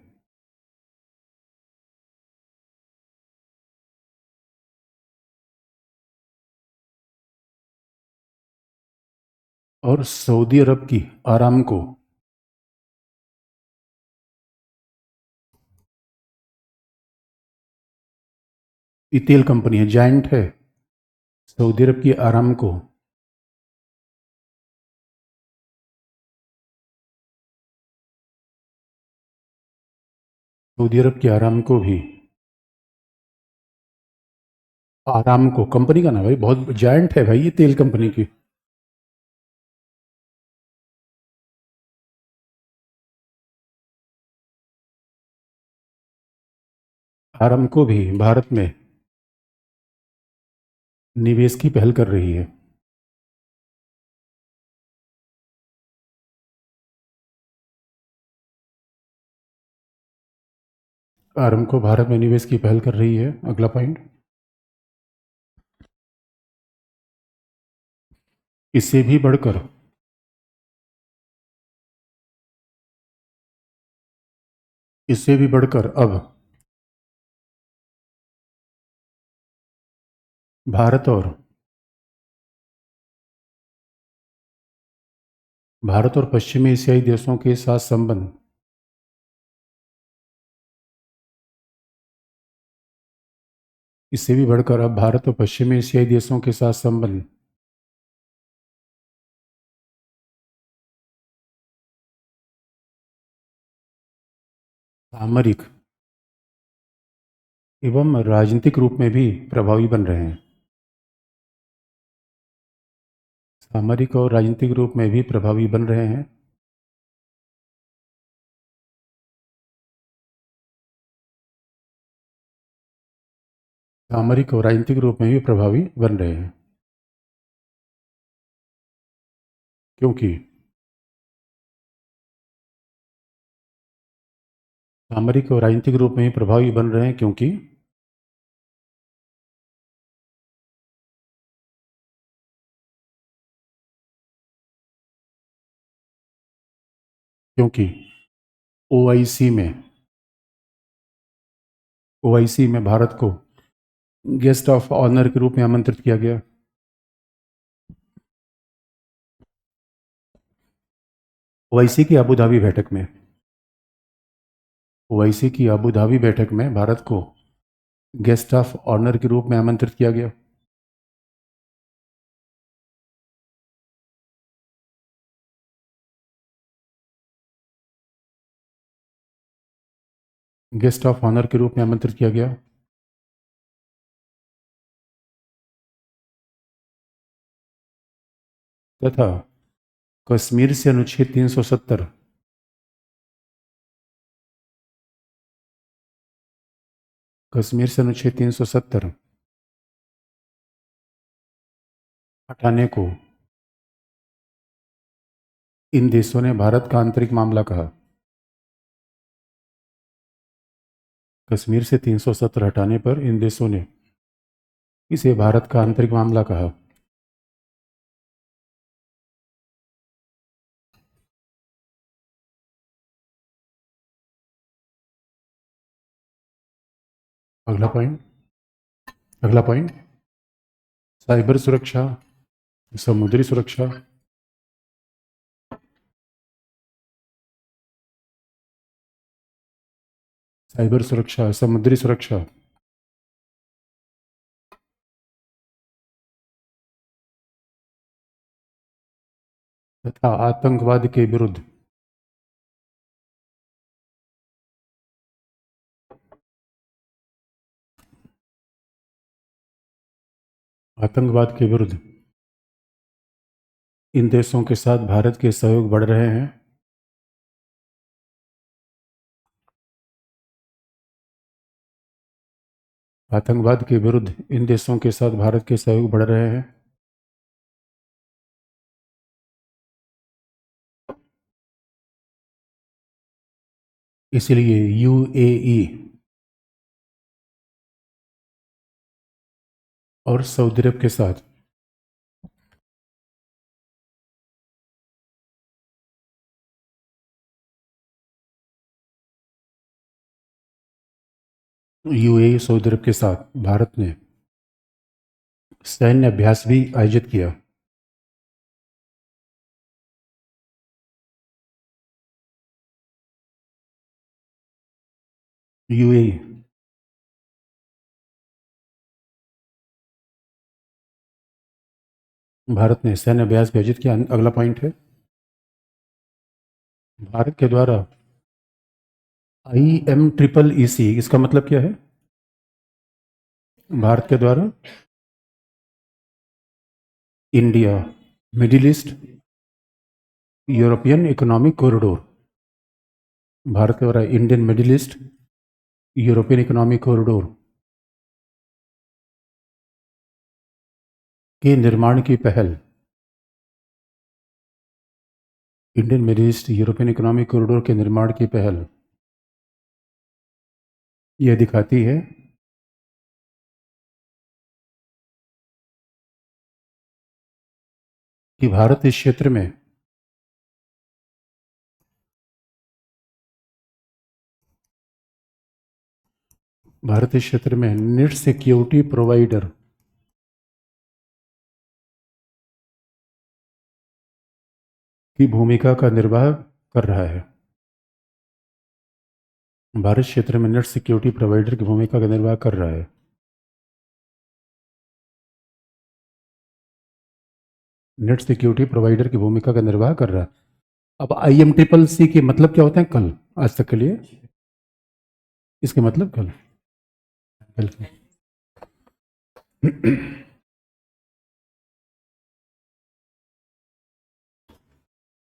Speaker 1: और सऊदी अरब की आरामको, ये तेल कंपनी है, जायंट है, सऊदी अरब की आरामको, सऊदी अरब की आरामको भी, आरामको कंपनी का नाम भाई, बहुत जायंट है भाई ये तेल कंपनी की। आरामको भी भारत में निवेश की पहल कर रही है। आरामको भारत में निवेश की पहल कर रही है। अगला पॉइंट, इससे भी बढ़कर, इससे भी बढ़कर अब भारत और भारत और पश्चिमी एशियाई देशों के साथ संबंध, इससे भी बढ़कर अब भारत और पश्चिमी एशियाई देशों के साथ संबंध सामरिक एवं राजनीतिक रूप में भी प्रभावी बन रहे हैं। सामरिक और राजनीतिक रूप में भी प्रभावी बन रहे हैं। सामरिक और राजनीतिक रूप में भी प्रभावी बन रहे हैं, क्योंकि सामरिक और राजनीतिक रूप में भी प्रभावी बन रहे हैं क्योंकि ओआईसी में, ओआईसी में भारत को गेस्ट ऑफ ऑनर के रूप में आमंत्रित किया गया। ओआईसी की अबू धाबी बैठक में ओआईसी की अबू धाबी बैठक में भारत को गेस्ट ऑफ ऑनर के रूप में आमंत्रित किया गया। गेस्ट ऑफ ऑनर के रूप में आमंत्रित किया गया। तथा कश्मीर से अनुच्छेद 370 कश्मीर से अनुच्छेद 370 हटाने को इन देशों ने भारत का आंतरिक मामला कहा। कश्मीर से 370 हटाने पर इन देशों ने इसे भारत का आंतरिक मामला कहा। अगला पॉइंट साइबर सुरक्षा, समुद्री सुरक्षा, साइबर सुरक्षा, समुद्री सुरक्षा तथा आतंकवाद के विरुद्ध इन देशों के साथ भारत के सहयोग बढ़ रहे हैं। आतंकवाद के विरुद्ध इन देशों के साथ भारत के सहयोग बढ़ रहे हैं। इसलिए यूएई और सऊदी अरब के साथ सऊदी अरब के साथ भारत ने सैन्य अभ्यास भी आयोजित किया। यूएई भारत ने सैन्य अभ्यास भी आयोजित किया। अगला पॉइंट है भारत के द्वारा IMEEC, इसका मतलब क्या है? भारत के द्वारा India middle east European economic corridor, Bharat के द्वारा Indian middle east European economic corridor के निर्माण की पहल, Indian middle east European economic corridor के निर्माण की पहल यह दिखाती है कि भारत इस क्षेत्र में नेट सिक्योरिटी प्रोवाइडर की भूमिका का निर्वाह कर रहा है। भारत क्षेत्र में नेट सिक्योरिटी प्रोवाइडर की भूमिका का निर्वाह कर रहा है। नेट सिक्योरिटी प्रोवाइडर की भूमिका का निर्वाह कर रहा है। अब IMEEC के मतलब क्या होते हैं? कल, आज तक के लिए इसके मतलब कल